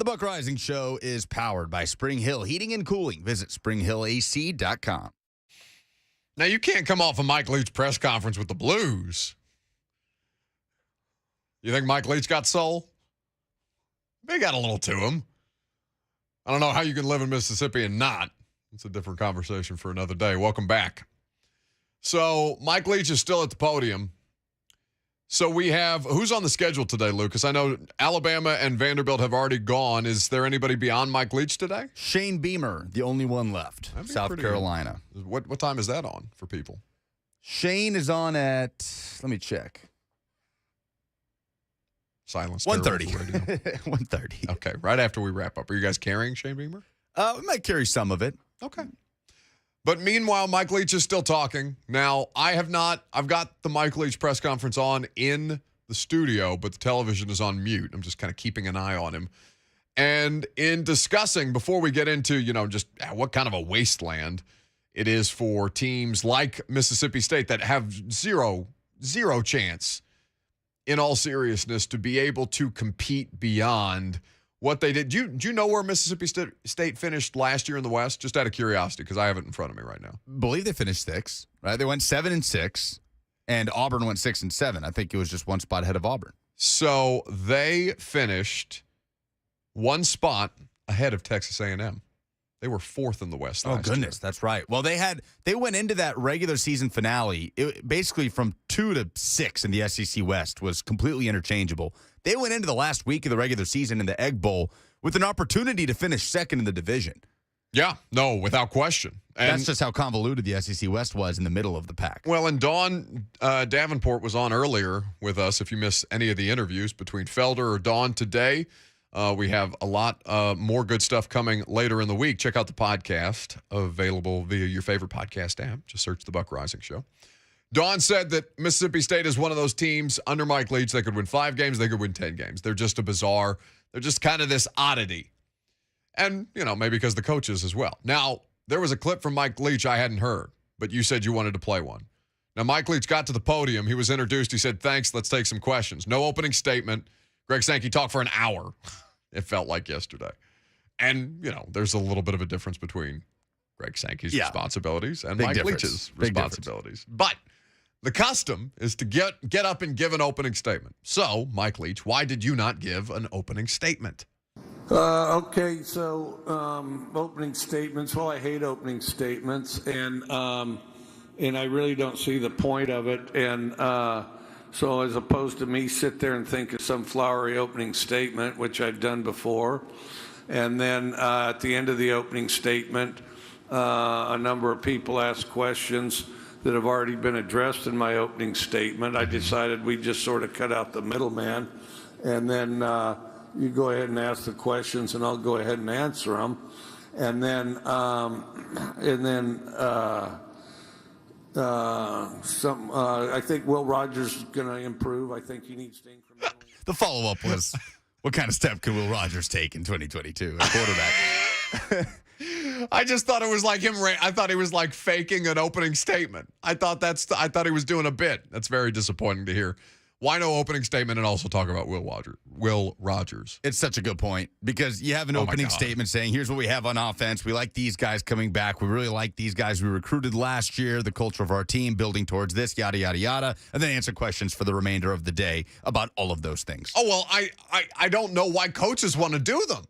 [SPEAKER 1] The Buck Rising Show is powered by Spring Hill Heating and Cooling. Visit springhillac.com.
[SPEAKER 2] Now, you can't come off a Mike Leach press conference with the blues. You think Mike Leach got soul? They got a little to him. I don't know how you can live in Mississippi and not. It's a different conversation for another day. Welcome back. So Mike Leach is still at the podium. So we have, who's on the schedule today, Lucas? I know Alabama and Vanderbilt have already gone. Is there anybody beyond Mike Leach today?
[SPEAKER 1] Shane Beamer, the only one left. South Carolina.
[SPEAKER 2] What time is that on for people?
[SPEAKER 1] Shane is on at, let me check.
[SPEAKER 2] Silence.
[SPEAKER 1] 1:30. 1:30.
[SPEAKER 2] Okay, right after we wrap up. Are you guys carrying Shane Beamer?
[SPEAKER 1] We might carry some of it.
[SPEAKER 2] Okay. But meanwhile, Mike Leach is still talking. Now, I've got the Mike Leach press conference on in the studio, but the television is on mute. I'm just kind of keeping an eye on him. And in discussing, before we get into, just what kind of a wasteland it is for teams like Mississippi State that have zero chance, in all seriousness, to be able to compete beyond what they did. Do you know where Mississippi State finished last year in the West? Just out of curiosity, because I have it in front of me right now.
[SPEAKER 1] I believe they finished 6th, right? They went 7-6, and Auburn went 6-7. I think it was just one spot ahead of Auburn.
[SPEAKER 2] So they finished one spot ahead of Texas A&M. They were 4th in the West last
[SPEAKER 1] year. That's right. Well, they went into that regular season finale, basically from 2 to 6 in the SEC West was completely interchangeable. They went into the last week of the regular season in the Egg Bowl with an opportunity to finish 2nd in the division.
[SPEAKER 2] Yeah, no, without question. And
[SPEAKER 1] that's just how convoluted the SEC West was in the middle of the pack.
[SPEAKER 2] Well, and Dawn Davenport was on earlier with us. If you missed any of the interviews between Felder or Dawn today, we have a lot more good stuff coming later in the week. Check out the podcast available via your favorite podcast app. Just search The Buck Rising Show. Dawn said that Mississippi State is one of those teams under Mike Leach. They could win 5 games. They could win 10 games. They're just they're just kind of this oddity. And, maybe because the coaches as well. Now, there was a clip from Mike Leach I hadn't heard, but you said you wanted to play one. Now, Mike Leach got to the podium. He was introduced. He said, thanks. Let's take some questions. No opening statement. Greg Sankey talked for an hour. It felt like yesterday. And, there's a little bit of a difference between Greg Sankey's responsibilities and Mike Leach's responsibilities. But the custom is to get up and give an opening statement. So, Mike Leach, why did you not give an opening statement?
[SPEAKER 14] Okay, so opening statements. Well, I hate opening statements, and I really don't see the point of it. And so as opposed to me sit there and think of some flowery opening statement, which I've done before, and then at the end of the opening statement, a number of people ask questions that have already been addressed in my opening statement. I decided we'd just sort of cut out the middleman, and then you go ahead and ask the questions, and I'll go ahead and answer them. And then I think Will Rogers is going to improve. I think he needs to incrementally.
[SPEAKER 1] The follow-up was, what kind of step could Will Rogers take in 2022 at quarterback?
[SPEAKER 2] I just thought it was like him. I thought he was like faking an opening statement. I thought he was doing a bit. That's very disappointing to hear. Why no opening statement and also talk about Will Rogers?
[SPEAKER 1] It's such a good point because you have an opening statement saying, here's what we have on offense. We like these guys coming back. We really like these guys we recruited last year, the culture of our team, building towards this, yada, yada, yada, and then answer questions for the remainder of the day about all of those things.
[SPEAKER 2] Oh, well, I don't know why coaches want to do them.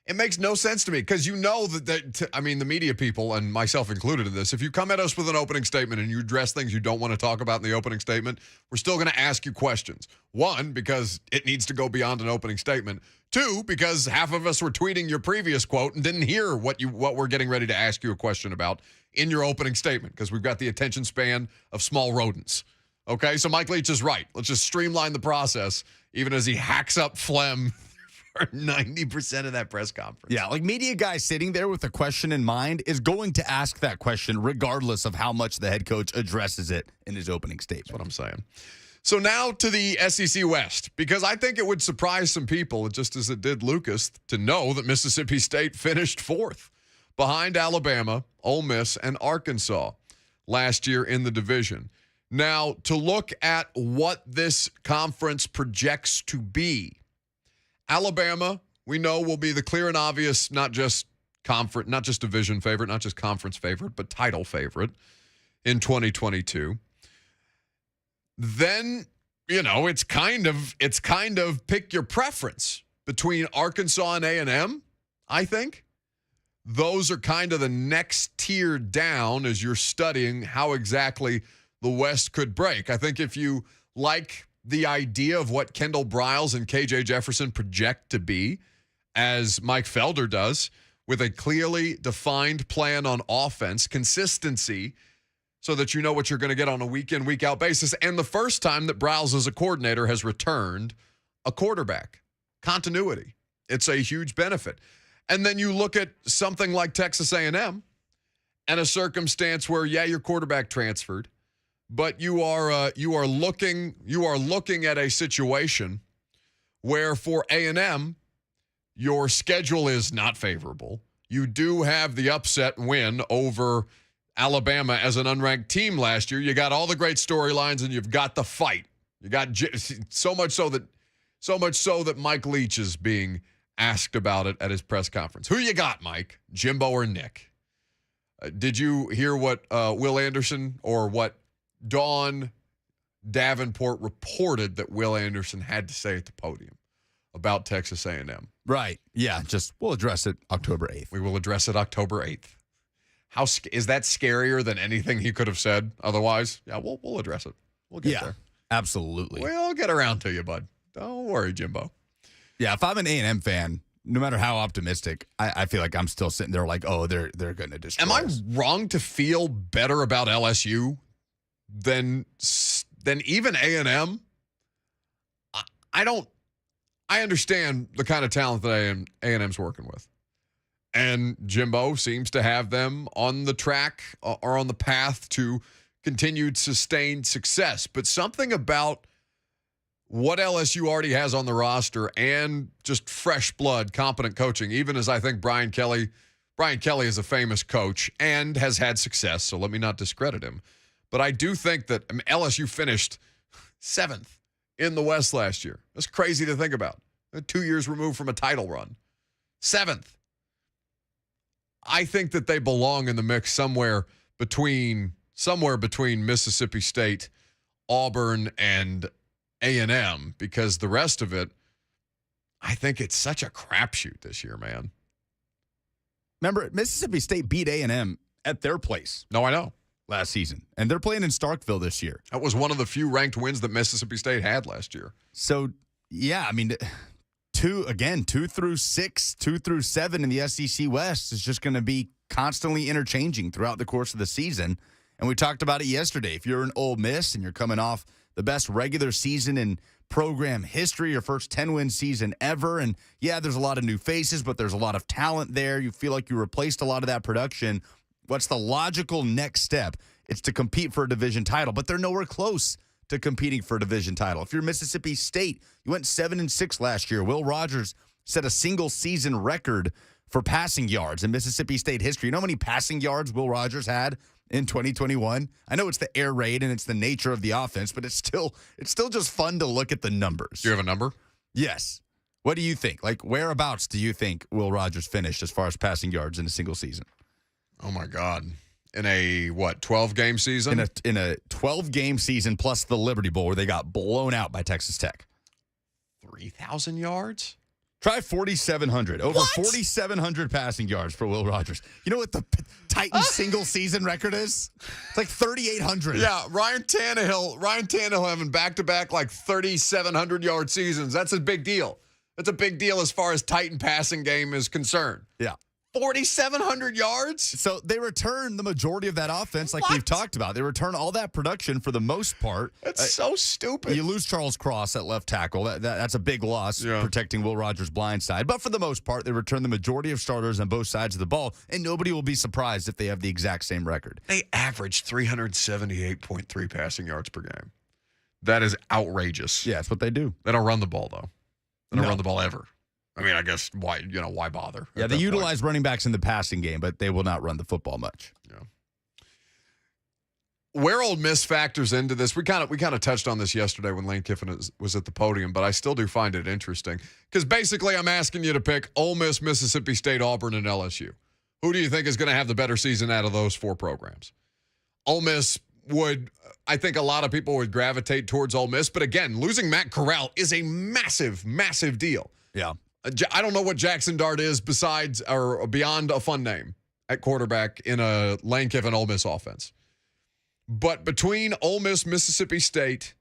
[SPEAKER 2] It makes no sense to me because the media people and myself included in this, if you come at us with an opening statement and you address things you don't want to talk about in the opening statement, we're still going to ask you questions. 1, because it needs to go beyond an opening statement. 2, because half of us were tweeting your previous quote and didn't hear what we're getting ready to ask you a question about in your opening statement because we've got the attention span of small rodents. Okay, so Mike Leach is right. Let's just streamline the process even as he hacks up phlegm for 90% of that press conference.
[SPEAKER 1] Yeah, like media guy sitting there with a question in mind is going to ask that question regardless of how much the head coach addresses it in his opening statement.
[SPEAKER 2] That's what I'm saying. So now to the SEC West, because I think it would surprise some people, just as it did Lucas, to know that Mississippi State finished 4th behind Alabama, Ole Miss, and Arkansas last year in the division. Now, to look at what this conference projects to be, Alabama we know will be the clear and obvious, not just division favorite, not just conference favorite, but title favorite in 2022. Then, it's kind of pick your preference between Arkansas and A&M, I think. Those are kind of the next tier down as you're studying how exactly the West could break. I think if you like the idea of what Kendall Briles and KJ Jefferson project to be, as Mike Felder does, with a clearly defined plan on offense, consistency, so that you know what you're going to get on a week-in, week-out basis, and the first time that Briles as a coordinator has returned a quarterback. Continuity. It's a huge benefit. And then you look at something like Texas A&M and a circumstance where, your quarterback transferred, but you are looking at a situation where for A&M, your schedule is not favorable. You do have the upset win over Alabama as an unranked team last year. You got all the great storylines, and you've got the fight. You got so much so that Mike Leach is being asked about it at his press conference. Who you got, Mike? Jimbo or Nick? Did you hear what Will Anderson or what Dawn Davenport reported that Will Anderson had to say at the podium about Texas A&M?
[SPEAKER 1] Right. Yeah, we'll address it October 8th.
[SPEAKER 2] We will address it October 8th. Is that scarier than anything he could have said otherwise? Yeah, we'll address it. We'll get there.
[SPEAKER 1] Absolutely.
[SPEAKER 2] We'll get around to you, bud. Don't worry, Jimbo.
[SPEAKER 1] Yeah, if I'm an A&M fan, no matter how optimistic, I feel like I'm still sitting there like, oh, they're going to destroy us.
[SPEAKER 2] Am I wrong to feel better about LSU than even A&M? I understand the kind of talent that A&M's working with. And Jimbo seems to have them on the track or on the path to continued sustained success. But something about what LSU already has on the roster and just fresh blood, competent coaching, even as I think Brian Kelly is a famous coach and has had success, so let me not discredit him. But I do think that LSU finished 7th in the West last year. That's crazy to think about. 2 years removed from a title run. 7th. I think that they belong in the mix somewhere between Mississippi State, Auburn, and A&M, because the rest of it, I think it's such a crapshoot this year, man.
[SPEAKER 1] Remember, Mississippi State beat A&M at their place.
[SPEAKER 2] No, I know.
[SPEAKER 1] Last season. And they're playing in Starkville this year.
[SPEAKER 2] That was one of the few ranked wins that Mississippi State had last year.
[SPEAKER 1] So, yeah, 2 through 6, 2 through 7 in the SEC West is just going to be constantly interchanging throughout the course of the season. And we talked about it yesterday. If you're an Ole Miss and you're coming off the best regular season in program history, your first 10-win season ever, and yeah, there's a lot of new faces, but there's a lot of talent there. You feel like you replaced a lot of that production. What's the logical next step? It's to compete for a division title, but they're nowhere close to competing for a division title. If you're Mississippi State, you went 7-6 last year. Will Rogers set a single-season record for passing yards in Mississippi State history. You know how many passing yards Will Rogers had in 2021? I know it's the air raid and it's the nature of the offense, but it's still just fun to look at the numbers.
[SPEAKER 2] Do you have a number?
[SPEAKER 1] Yes. What do you think? Like, whereabouts do you think Will Rogers finished as far as passing yards in a single season?
[SPEAKER 2] Oh, my God. In a, 12-game season?
[SPEAKER 1] In a 12-game season plus the Liberty Bowl where they got blown out by Texas Tech.
[SPEAKER 2] 3,000 yards?
[SPEAKER 1] Try 4,700. Over 4,700 passing yards for Will Rogers. You know what the Titans single-season record is? It's like 3,800.
[SPEAKER 2] Yeah, Ryan Tannehill having back-to-back 3,700-yard seasons. That's a big deal. That's a big deal as far as Titan passing game is concerned.
[SPEAKER 1] Yeah.
[SPEAKER 2] 4,700 yards?
[SPEAKER 1] So they return the majority of that offense like we've talked about. They return all that production for the most part.
[SPEAKER 2] That's so stupid.
[SPEAKER 1] You lose Charles Cross at left tackle. That's a big loss, protecting Will Rogers' blind side. But for the most part, they return the majority of starters on both sides of the ball, and nobody will be surprised if they have the exact same record.
[SPEAKER 2] They average 378.3 passing yards per game. That is outrageous.
[SPEAKER 1] Yeah, that's what they do.
[SPEAKER 2] They don't run the ball, though. They don't run the ball ever. I mean, I guess why bother?
[SPEAKER 1] Yeah, they utilize running backs in the passing game, but they will not run the football much.
[SPEAKER 2] Yeah. where Ole Miss factors into this, we kind of touched on this yesterday when Lane Kiffin was at the podium, but I still do find it interesting because basically I'm asking you to pick Ole Miss, Mississippi State, Auburn, and LSU. Who do you think is going to have the better season out of those four programs? Ole Miss I think a lot of people would gravitate towards Ole Miss, but again, losing Matt Corral is a massive, massive deal.
[SPEAKER 1] Yeah.
[SPEAKER 2] I don't know what Jackson Dart is besides or beyond a fun name at quarterback in a Lane Kiffin Ole Miss offense. But between Ole Miss, Mississippi State,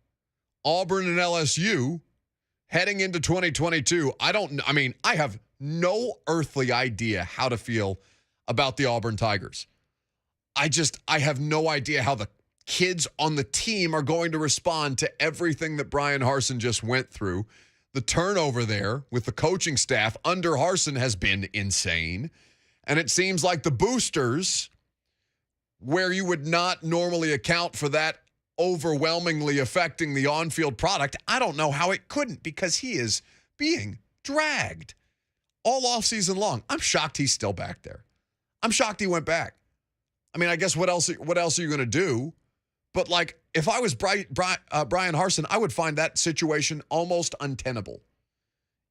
[SPEAKER 2] Auburn, and LSU, heading into 2022, I have no earthly idea how to feel about the Auburn Tigers. I have no idea how the kids on the team are going to respond to everything that Brian Harsin just went through. The turnover there with the coaching staff under Harsin has been insane. And it seems like the boosters, where you would not normally account for that overwhelmingly affecting the on-field product, I don't know how it couldn't because he is being dragged all offseason long. I'm shocked he's still back there. I'm shocked he went back. I mean, I guess what else are you going to do? But, like, if I was Brian Harsin, I would find that situation almost untenable.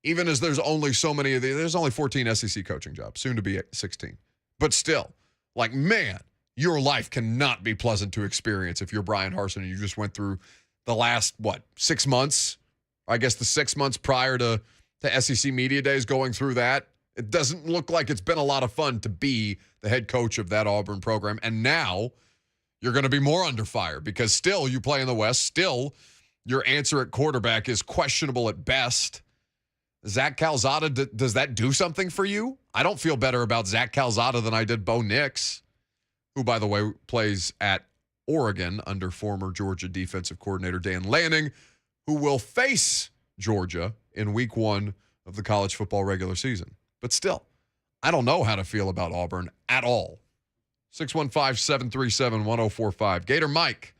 [SPEAKER 2] Even as there's only so many of there's only 14 SEC coaching jobs, soon to be 16. But still, like, man, your life cannot be pleasant to experience if you're Brian Harsin and you just went through the last, 6 months? I guess the 6 months prior to SEC Media Days going through that. It doesn't look like it's been a lot of fun to be the head coach of that Auburn program. And now you're going to be more under fire because still you play in the West. Still, your answer at quarterback is questionable at best. Zach Calzada, does that do something for you? I don't feel better about Zach Calzada than I did Bo Nix, who, by the way, plays at Oregon under former Georgia defensive coordinator Dan Lanning, who will face Georgia in week 1 of the college football regular season. But still, I don't know how to feel about Auburn at all. 615-737-1045. Gator Mike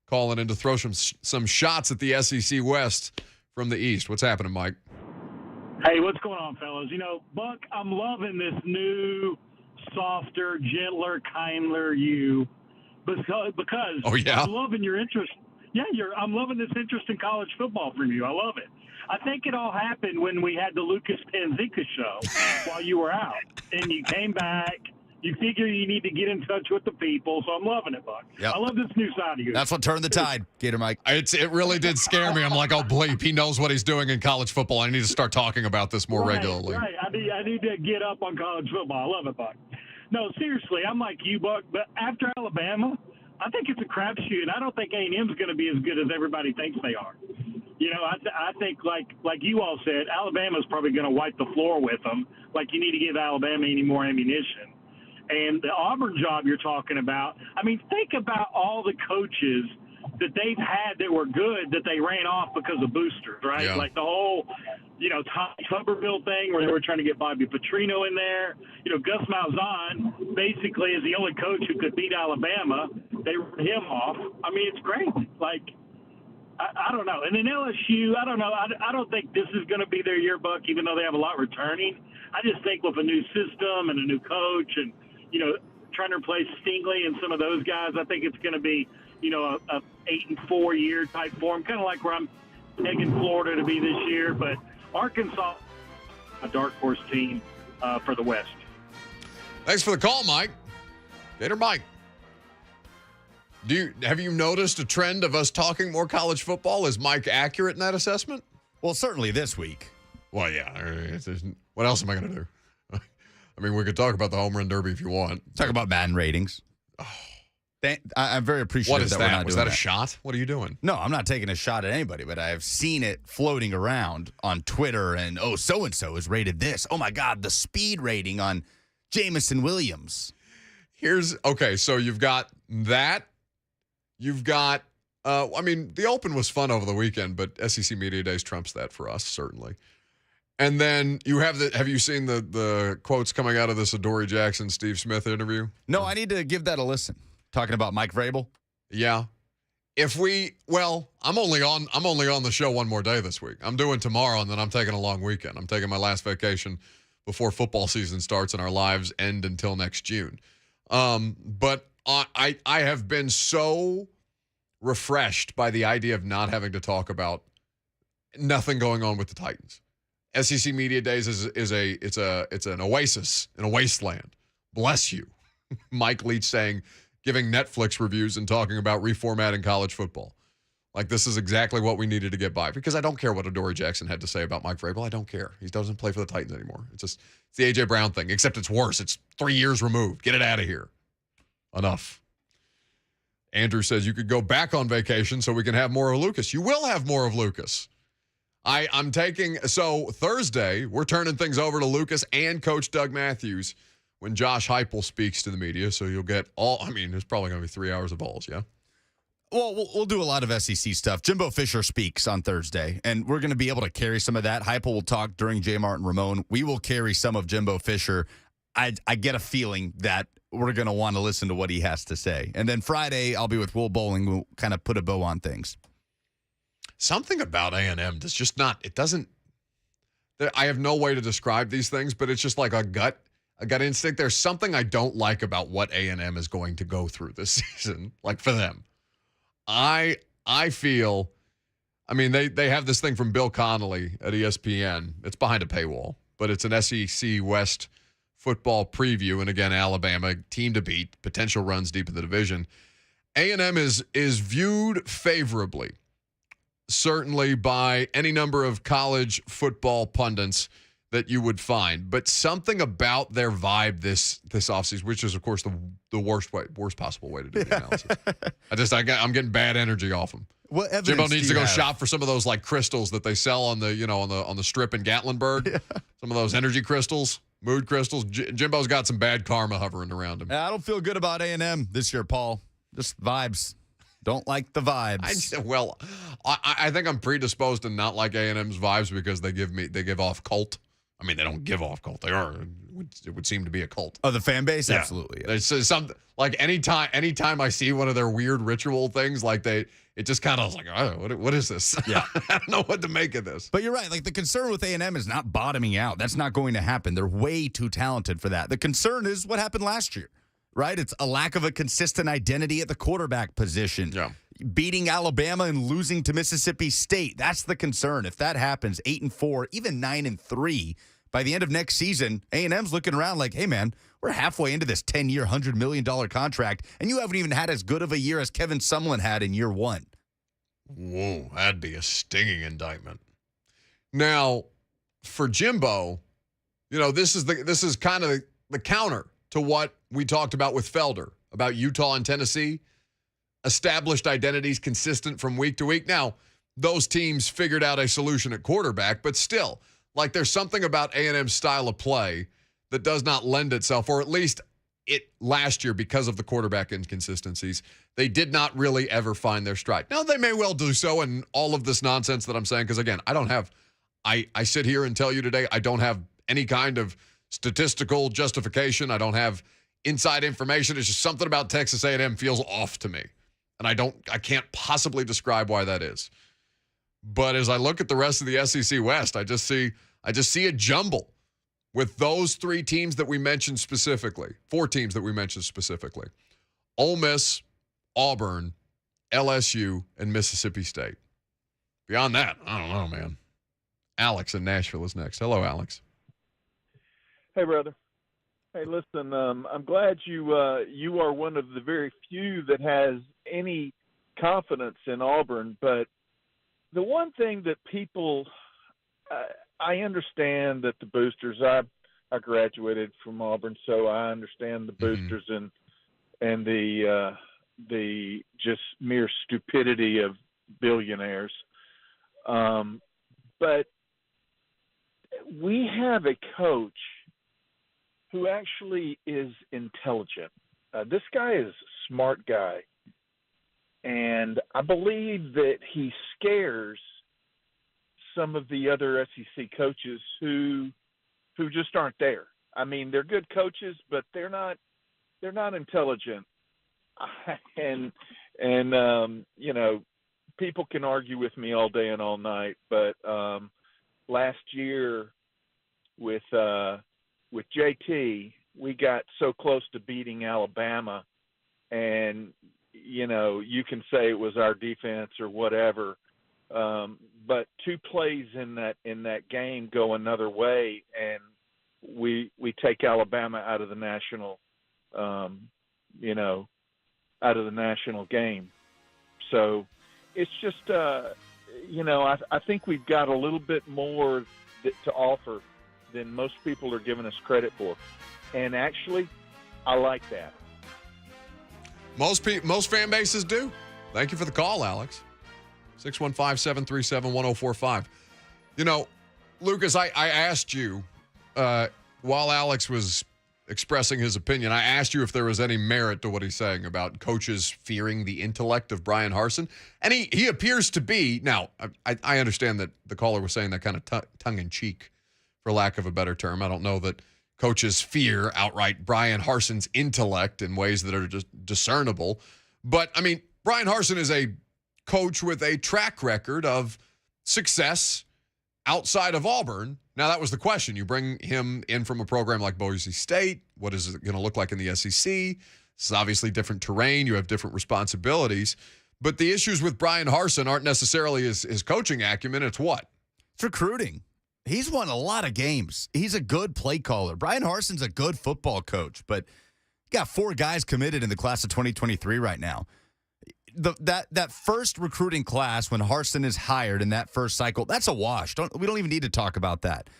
[SPEAKER 2] calling in to throw some shots at the SEC West from the East. What's happening, Mike?
[SPEAKER 20] Hey, what's going on, fellas? Buck, I'm loving this new, softer, gentler, kinder you because
[SPEAKER 2] oh, yeah?
[SPEAKER 20] I'm loving your interest. Yeah, I'm loving this interest in college football from you. I love it. I think it all happened when we had the Lucas Panzica show while you were out, and you came back. You figure you need to get in touch with the people, so I'm loving it, Buck.
[SPEAKER 1] Yep.
[SPEAKER 20] I love this new side of you.
[SPEAKER 1] That's what turned the tide, Gator Mike.
[SPEAKER 2] It really did scare me. I'm like, oh, bleep. He knows what he's doing in college football. I need to start talking about this more regularly.
[SPEAKER 20] Right. I need to get up on college football. I love it, Buck. No, seriously, I'm like you, Buck, but after Alabama, I think it's a crapshoot, and I don't think A&M's going to be as good as everybody thinks they are. I think, like you all said, Alabama's probably going to wipe the floor with them. Like, you need to give Alabama any more ammunition. And the Auburn job you're talking about, I mean, think about all the coaches that they've had that were good that they ran off because of boosters, right?
[SPEAKER 2] Yeah.
[SPEAKER 20] Like the whole, Tom Tuberville thing where they were trying to get Bobby Petrino in there. Gus Malzahn basically is the only coach who could beat Alabama. They ran him off. I mean, it's great. Like, I don't know. And then LSU, I don't know. I don't think this is going to be their year, Buck, even though they have a lot returning. I just think with a new system and a new coach and, trying to replace Stingley and some of those guys, I think it's going to be, a 8-4 year type form, kind of like where I'm taking Florida to be this year. But Arkansas, a dark horse team for the West.
[SPEAKER 2] Thanks for the call, Mike. Gator Mike. Have you noticed a trend of us talking more college football? Is Mike accurate in that assessment?
[SPEAKER 1] Well, certainly this week.
[SPEAKER 2] Well, yeah. What else am I going to do? I mean, we could talk about the home run derby if you want.
[SPEAKER 1] Talk about Madden ratings. Oh. I'm very appreciative
[SPEAKER 2] what is
[SPEAKER 1] that
[SPEAKER 2] that?
[SPEAKER 1] we're not
[SPEAKER 2] Was
[SPEAKER 1] doing
[SPEAKER 2] that a shot? What are you doing?
[SPEAKER 1] No, I'm not taking a shot at anybody, but I've seen it floating around on Twitter and, so-and-so has rated this. Oh, my God, the speed rating on Jamison Williams.
[SPEAKER 2] So you've got that. You've got, the Open was fun over the weekend, but SEC Media Days trumps that for us, certainly. And then you have you seen the quotes coming out of this Adoree Jackson, Steve Smith interview?
[SPEAKER 1] No, I need to give that a listen. Talking about Mike Vrabel?
[SPEAKER 2] Yeah. I'm only on the show one more day this week. I'm doing tomorrow, and then I'm taking a long weekend. I'm taking my last vacation before football season starts, and our lives end until next June. But I have been so refreshed by the idea of not having to talk about nothing going on with the Titans. SEC Media Days is an oasis in a wasteland. Bless you. Mike Leach saying, giving Netflix reviews and talking about reformatting college football. Like, this is exactly what we needed to get by. Because I don't care what Adoree Jackson had to say about Mike Vrabel. I don't care. He doesn't play for the Titans anymore. It's the A.J. Brown thing, except it's worse. It's 3 years removed. Get it out of here. Enough. Andrew says you could go back on vacation so we can have more of Lucas. You will have more of Lucas. I'm taking, so Thursday, we're turning things over to Lucas and Coach Doug Matthews when Josh Heupel speaks to the media. So you'll get there's probably going to be 3 hours of balls, yeah?
[SPEAKER 1] Well, we'll do a lot of SEC stuff. Jimbo Fisher speaks on Thursday, and we're going to be able to carry some of that. Heupel will talk during J. Martin Ramon. We will carry some of Jimbo Fisher. I get a feeling that we're going to want to listen to what he has to say. And then Friday, I'll be with Will Bowling. We'll kind of put a bow on things.
[SPEAKER 2] Something about A&M does just not, it doesn't, I have no way to describe these things, but it's just like a gut instinct. There's something I don't like about what A&M is going to go through this season, like for them. I feel, they have this thing from Bill Connolly at ESPN. It's behind a paywall, but it's an SEC West football preview. And again, Alabama, team to beat, potential runs deep in the division. A&M is viewed favorably, certainly by any number of college football pundits that you would find. But something about their vibe this offseason, which is, of course, the worst possible way to do the analysis. I'm getting bad energy off them.
[SPEAKER 1] What evidence
[SPEAKER 2] Jimbo needs to go
[SPEAKER 1] have?
[SPEAKER 2] shop for some of those like crystals that they sell on the on the strip in Gatlinburg. Yeah. Some of those energy crystals, mood crystals. Jimbo's got some bad karma hovering around him.
[SPEAKER 1] I don't feel good about A&M this year, Paul. Just vibes. Don't like the vibes.
[SPEAKER 2] I think I'm predisposed to not like A&M's vibes because they give off cult. They don't give off cult. They are. It would seem to be a cult.
[SPEAKER 1] Oh, the fan base?
[SPEAKER 2] Yeah.
[SPEAKER 1] Absolutely. Yeah.
[SPEAKER 2] It's something like anytime I see one of their weird ritual things, like it just kind of like, oh, what is this?
[SPEAKER 1] Yeah.
[SPEAKER 2] I don't know what to make of this.
[SPEAKER 1] But you're right. Like, the concern with A&M is not bottoming out. That's not going to happen. They're way too talented for that. The concern is what happened last year, right? It's a lack of a consistent identity at the quarterback position.
[SPEAKER 2] Yeah.
[SPEAKER 1] Beating Alabama and losing to Mississippi State. That's the concern. If that happens, 8-4, even 9-3, by the end of next season, A&M's looking around like, hey, man, we're halfway into this 10-year, $100 million contract, and you haven't even had as good of a year as Kevin Sumlin had in year one.
[SPEAKER 2] Whoa, that'd be a stinging indictment. Now, for Jimbo, this is kind of the counter to what we talked about with Felder, about Utah and Tennessee. Established identities consistent from week to week. Now, those teams figured out a solution at quarterback, but still, like, there's something about A&M's style of play that does not lend itself, or at least it last year, because of the quarterback inconsistencies, they did not really ever find their stride. Now, they may well do so, and all of this nonsense that I'm saying, because again, I sit here and tell you today, I don't have any kind of statistical justification. I don't have inside information. It's just something about Texas A&M feels off to me. And I can't possibly describe why that is. But as I look at the rest of the SEC West, I just see a jumble with those 3 teams that we mentioned specifically, 4 teams that we mentioned specifically. Ole Miss, Auburn, LSU, and Mississippi State. Beyond that, I don't know, man. Alex in Nashville is next. Hello, Alex.
[SPEAKER 21] Hey, brother. Hey, listen, I'm glad you are one of the very few that has any confidence in Auburn. But the one thing that people, I understand that the boosters, I graduated from Auburn, so I understand the boosters and the just mere stupidity of billionaires. But we have a coach who actually is intelligent. This guy is a smart guy. And I believe that he scares some of the other SEC coaches who just aren't there. They're good coaches, but they're not intelligent. And people can argue with me all day and all night, but last year with JT, we got so close to beating Alabama and you can say it was our defense or whatever, but 2 plays in that game go another way, and we take Alabama out of the national, out of the national game. So it's just, I think we've got a little bit more to offer than most people are giving us credit for. And actually, I like that.
[SPEAKER 2] Most fan bases do. Thank you for the call, Alex. 615-737-1045. Lucas, I asked you, while Alex was expressing his opinion, I asked you if there was any merit to what he's saying about coaches fearing the intellect of Brian Harsin. And he appears to be. Now, I understand that the caller was saying that kind of tongue-in-cheek, for lack of a better term. I don't know that coaches fear outright Brian Harsin's intellect in ways that are just discernible. But, I mean, Brian Harsin is a coach with a track record of success outside of Auburn. Now, that was the question. You bring him in from a program like Boise State. What is it going to look like in the SEC? This is obviously different terrain. You have different responsibilities. But the issues with Brian Harsin aren't necessarily his coaching acumen. It's what?
[SPEAKER 1] It's recruiting. He's won a lot of games. He's a good play caller. Brian Harsin's a good football coach, but got 4 guys committed in the class of 2023 right now. That first recruiting class, when Harsin is hired in that first cycle, that's a wash. We don't even need to talk about that.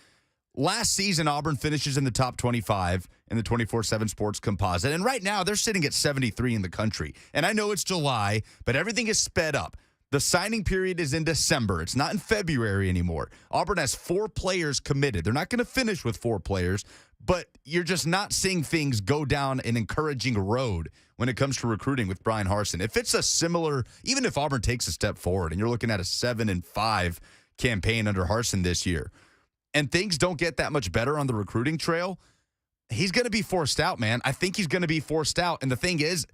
[SPEAKER 1] Last season, Auburn finishes in the top 25 in the 24/7 Sports Composite, and right now they're sitting at 73 in the country. And I know it's July, but everything is sped up. The signing period is in December. It's not in February anymore. Auburn has 4 players committed. They're not going to finish with 4 players, but you're just not seeing things go down an encouraging road when it comes to recruiting with Brian Harsin. If it's a similar, even if Auburn takes a step forward and you're looking at a 7-5 campaign under Harsin this year, and things don't get that much better on the recruiting trail, he's going to be forced out, man. I think he's going to be forced out. And the thing is,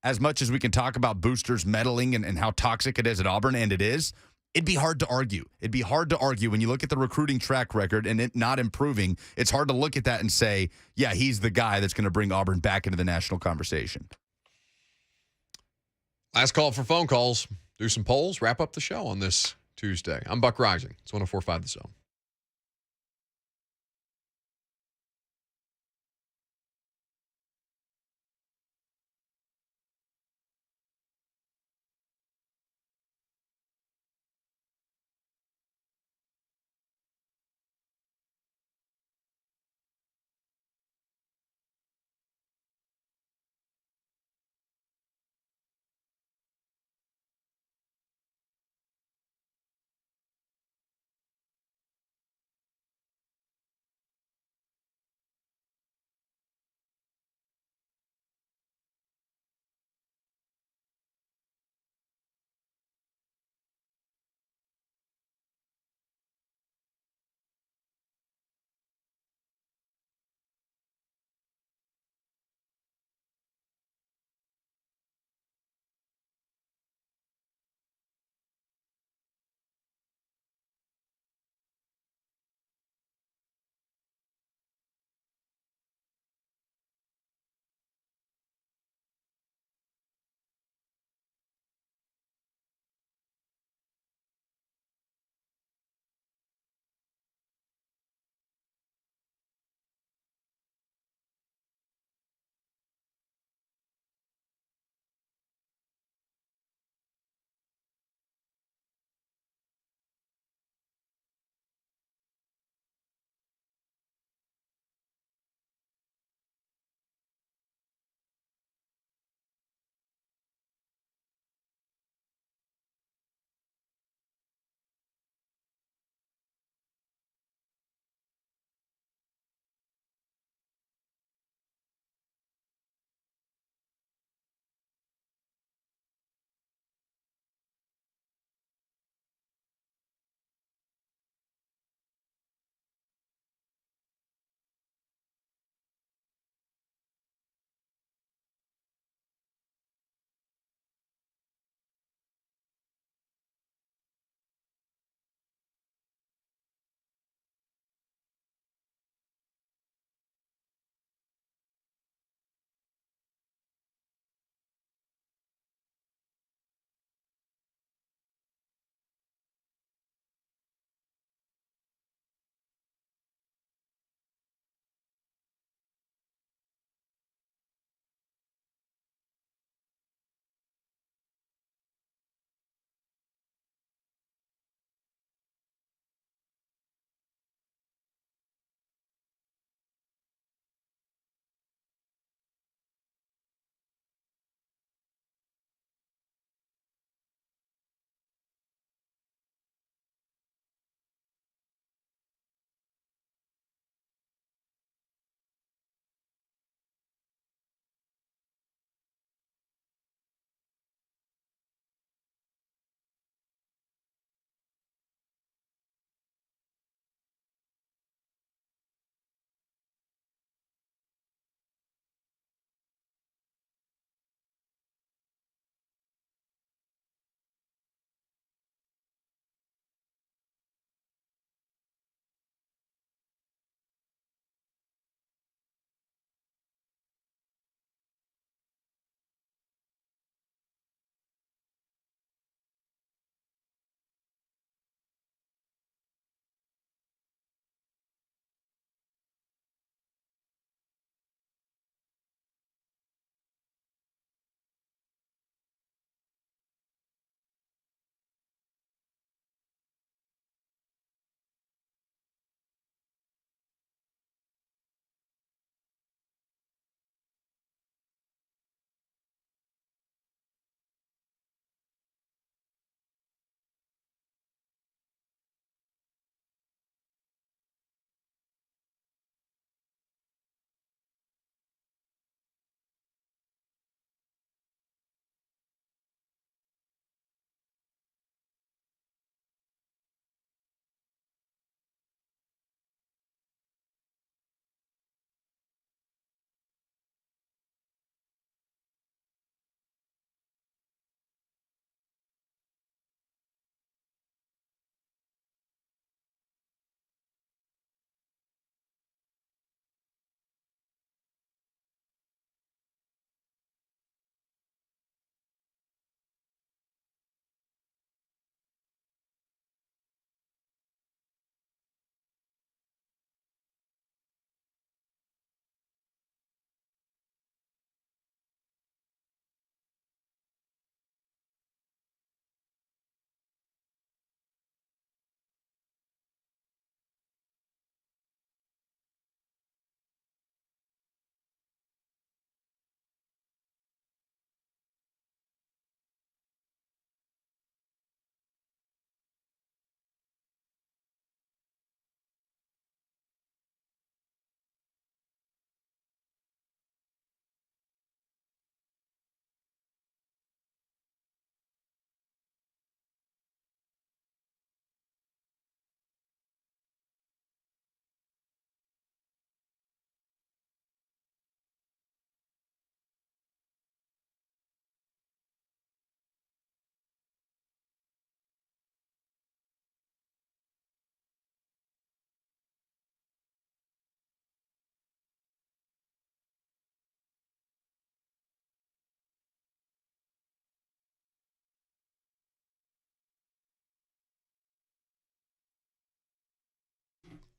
[SPEAKER 1] as much as we can talk about boosters meddling and how toxic it is at Auburn, and it is, it'd be hard to argue. It'd be hard to argue when you look at the recruiting track record and it not improving. It's hard to look at that and say, yeah, he's the guy that's going to bring Auburn back into the national conversation.
[SPEAKER 2] Last call for phone calls. Do some polls, wrap up the show on this Tuesday. I'm Buck Rising. It's 104.5 The Zone.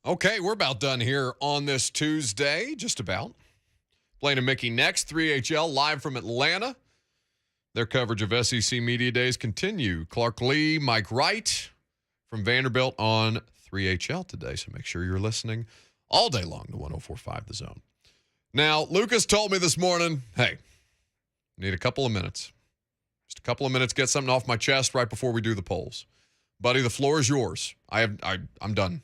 [SPEAKER 2] Okay, we're about done here on this Tuesday, just about. Blaine and Mickey next, 3HL live from Atlanta. Their coverage of SEC Media Days continue. Clark Lee, Mike Wright from Vanderbilt on 3HL today, so make sure you're listening all day long to 104.5 The Zone. Now, Lucas told me this morning, hey, need a couple of minutes. Just a couple of minutes, get something off my chest right before we do the polls. Buddy, the floor is yours. I'm done.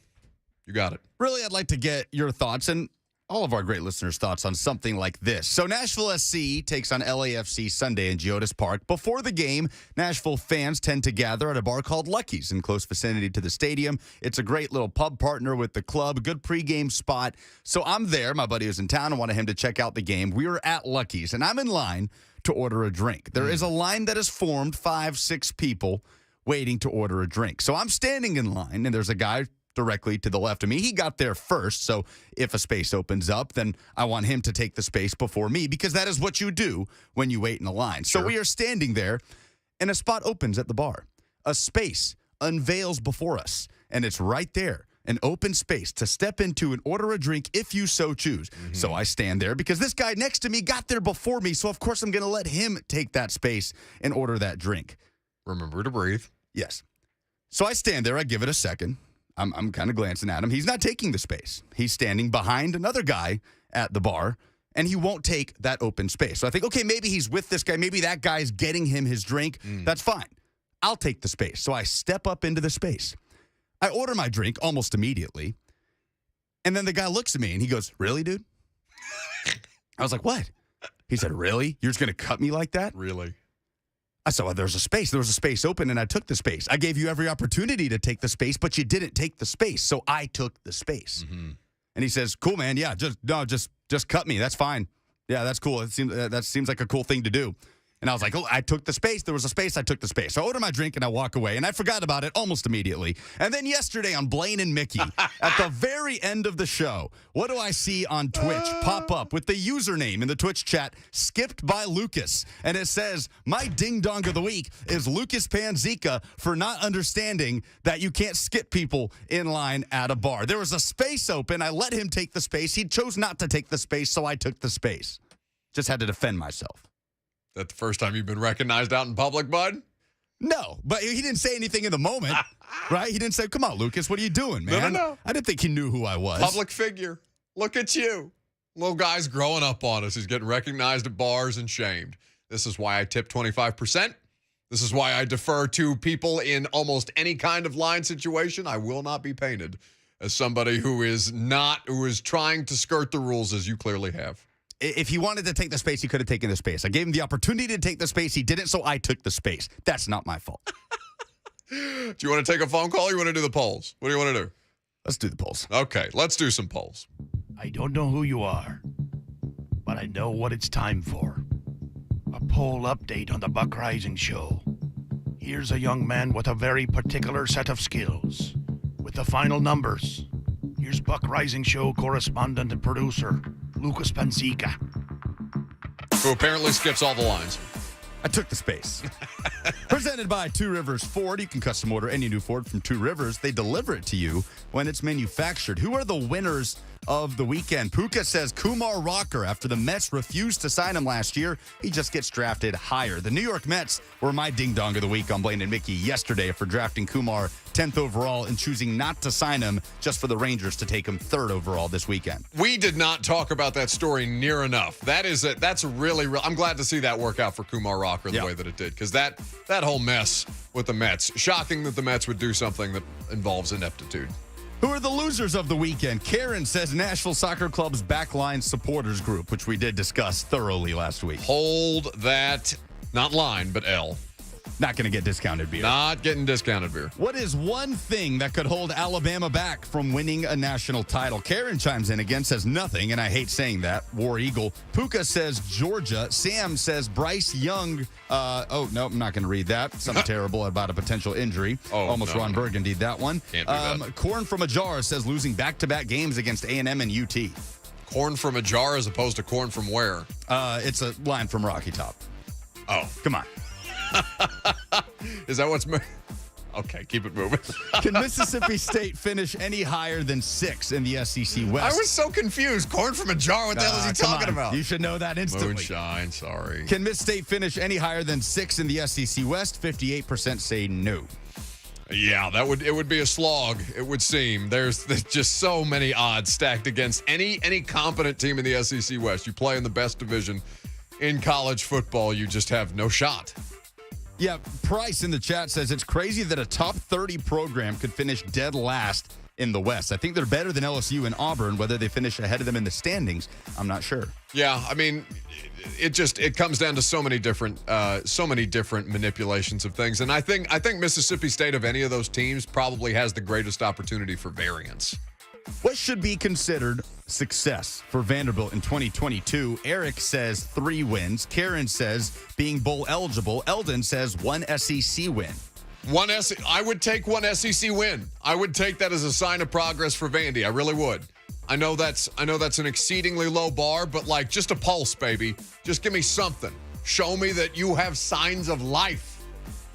[SPEAKER 2] You got it.
[SPEAKER 1] Really, I'd like to get your thoughts and all of our great listeners' thoughts on something like this. So Nashville SC takes on LAFC Sunday in Geodis Park. Before the game, Nashville fans tend to gather at a bar called Lucky's in close vicinity to the stadium. It's a great little pub partner with the club, good pregame spot. So I'm there. My buddy was in town. I wanted him to check out the game. We were at Lucky's, and I'm in line to order a drink. There is a line that is formed, 5-6 people waiting to order a drink. So I'm standing in line, and there's a guy directly to the left of me. He got there first, so if a space opens up, then I want him to take the space before me because that is what you do when you wait in a line. Sure. So we are standing there, and a spot opens at the bar. A space unveils before us, and it's right there, an open space to step into and order a drink if you so choose. Mm-hmm. So I stand there because this guy next to me got there before me, so of course I'm going to let him take that space and order that drink.
[SPEAKER 2] Remember to breathe.
[SPEAKER 1] Yes. So I stand there. I give it a second. I'm kind of glancing at him. He's not taking the space. He's standing behind another guy at the bar, and he won't take that open space. So I think, okay, maybe he's with this guy. Maybe that guy's getting him his drink. That's fine. I'll take the space. So I step up into the space. I order my drink almost immediately, and then the guy looks at me, and he goes, "Really, dude?" I was like, "What?" He said, "Really? You're just going to cut me like that?"
[SPEAKER 2] Really?
[SPEAKER 1] I said, well, there's a space. There was a space open, and I took the space. I gave you every opportunity to take the space, but you didn't take the space, so I took the space. Mm-hmm. And he says, "Cool, man. Yeah, just cut me. That's fine. Yeah, that's cool. That seems like a cool thing to do." And I was like, "Oh, I took the space. There was a space. I took the space." So I order my drink, and I walk away, and I forgot about it almost immediately. And then yesterday on Blaine and Mickey, at the very end of the show, what do I see on Twitch pop up with the username in the Twitch chat, Skipped by Lucas? And it says, "My ding-dong of the week is Lucas Panzika for not understanding that you can't skip people in line at a bar." There was a space open. I let him take the space. He chose not to take the space, so I took the space. Just had to defend myself.
[SPEAKER 2] That the first time you've been recognized out in public, bud?
[SPEAKER 1] No, but he didn't say anything in the moment, right? He didn't say, "Come on, Lucas, what are you doing, man?"
[SPEAKER 2] No.
[SPEAKER 1] I didn't think he knew who I was.
[SPEAKER 2] Public figure. Look at you. Little guy's growing up on us. He's getting recognized at bars and shamed. This is why I tip 25%. This is why I defer to people in almost any kind of line situation. I will not be painted as somebody who is trying to skirt the rules as you clearly have.
[SPEAKER 1] If he wanted to take the space, he could have taken the space. I gave him the opportunity to take the space. He didn't, so I took the space. That's not my fault.
[SPEAKER 2] Do you want to take a phone call or you want to do the polls? What do you want to do?
[SPEAKER 1] Let's do the polls.
[SPEAKER 2] Okay, let's do some polls.
[SPEAKER 3] I don't know who you are, but I know what it's time for. A poll update on the Buck Rising Show. Here's a young man with a very particular set of skills. With the final numbers, here's Buck Rising Show correspondent and producer, Lucas Panzika.
[SPEAKER 2] Who apparently skips all the lines.
[SPEAKER 1] I took the space. Presented by Two Rivers Ford. You can custom order any new Ford from Two Rivers. They deliver it to you when it's manufactured. Who are the winners of the weekend? Puka says Kumar Rocker. After the Mets refused to sign him last year, he just gets drafted higher. The New York Mets were my ding-dong of the week on Blaine and Mickey yesterday for drafting Kumar 10th overall and choosing not to sign him just for the Rangers to take him 3rd overall this weekend.
[SPEAKER 2] We did not talk about that story near enough. That's really I'm glad to see that work out for Kumar Rocker the way that it did, because that whole mess with the Mets, shocking that the Mets would do something that involves ineptitude.
[SPEAKER 1] Who are the losers of the weekend? Karen says Nashville Soccer Club's backline supporters group, which we did discuss thoroughly last week.
[SPEAKER 2] Hold that, not line, but L.
[SPEAKER 1] Not going to get discounted beer.
[SPEAKER 2] Not getting discounted beer.
[SPEAKER 1] What is one thing that could hold Alabama back from winning a national title? Karen chimes in again, says nothing, and I hate saying that. War Eagle. Puka says Georgia. Sam says Bryce Young. I'm not going to read that. Something terrible about a potential injury. Almost Ron Burgundy, that one.
[SPEAKER 2] Can't do that.
[SPEAKER 1] Corn from a Jar says losing back-to-back games against A&M and UT.
[SPEAKER 2] Corn from a jar as opposed to corn from where?
[SPEAKER 1] It's a line from Rocky Top.
[SPEAKER 2] Oh.
[SPEAKER 1] Come on.
[SPEAKER 2] Is that what's... Okay, keep it moving.
[SPEAKER 1] Can Mississippi State finish any higher than 6 in the SEC West?
[SPEAKER 2] I was so confused. Corn from a jar. What the hell is he
[SPEAKER 1] Come
[SPEAKER 2] talking
[SPEAKER 1] on.
[SPEAKER 2] about?
[SPEAKER 1] You should know that instantly.
[SPEAKER 2] Moonshine, sorry.
[SPEAKER 1] Can Miss State finish any higher than 6 in the SEC West? 58% say no.
[SPEAKER 2] Yeah, it would be a slog, it would seem. There's just so many odds stacked against any competent team in the SEC West. You play in the best division in college football, you just have no shot.
[SPEAKER 1] Yeah, Price in the chat says it's crazy that a top 30 program could finish dead last in the West. I think they're better than LSU and Auburn. Whether they finish ahead of them in the standings, I'm not sure.
[SPEAKER 2] Yeah, I mean, it comes down to so many different manipulations of things, and I think Mississippi State, of any of those teams, probably has the greatest opportunity for variance.
[SPEAKER 1] What should be considered success for Vanderbilt in 2022? Eric says 3 wins. Karen says being bowl eligible. Eldon says 1 SEC win.
[SPEAKER 2] I would take 1 SEC win. I would take that as a sign of progress for Vandy. I really would. I know that's an exceedingly low bar, but like, just a pulse, baby. Just give me something. Show me that you have signs of life.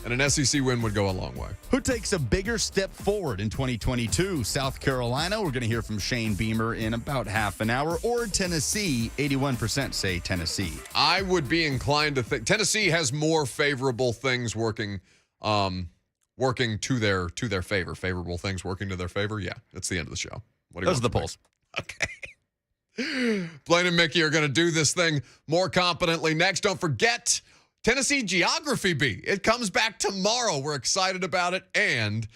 [SPEAKER 2] And an SEC win would go a long way.
[SPEAKER 1] Who takes a bigger step forward in 2022? South Carolina. We're going to hear from Shane Beamer in about half an hour. Or Tennessee. 81% say Tennessee.
[SPEAKER 2] I would be inclined to think Tennessee has more favorable things working to their favor. Favorable things working to their favor. Yeah, that's the end of the show. What do you
[SPEAKER 1] Those are the polls.
[SPEAKER 2] Okay. Blaine and Mickey are going to do this thing more competently next. Don't forget Tennessee Geography Bee. It comes back tomorrow. We're excited about it. And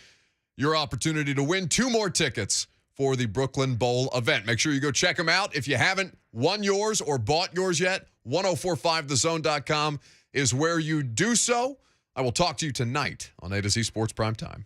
[SPEAKER 2] your opportunity to win 2 more tickets for the Brooklyn Bowl event. Make sure you go check them out. If you haven't won yours or bought yours yet, 1045thezone.com is where you do so. I will talk to you tonight on A to Z Sports Primetime.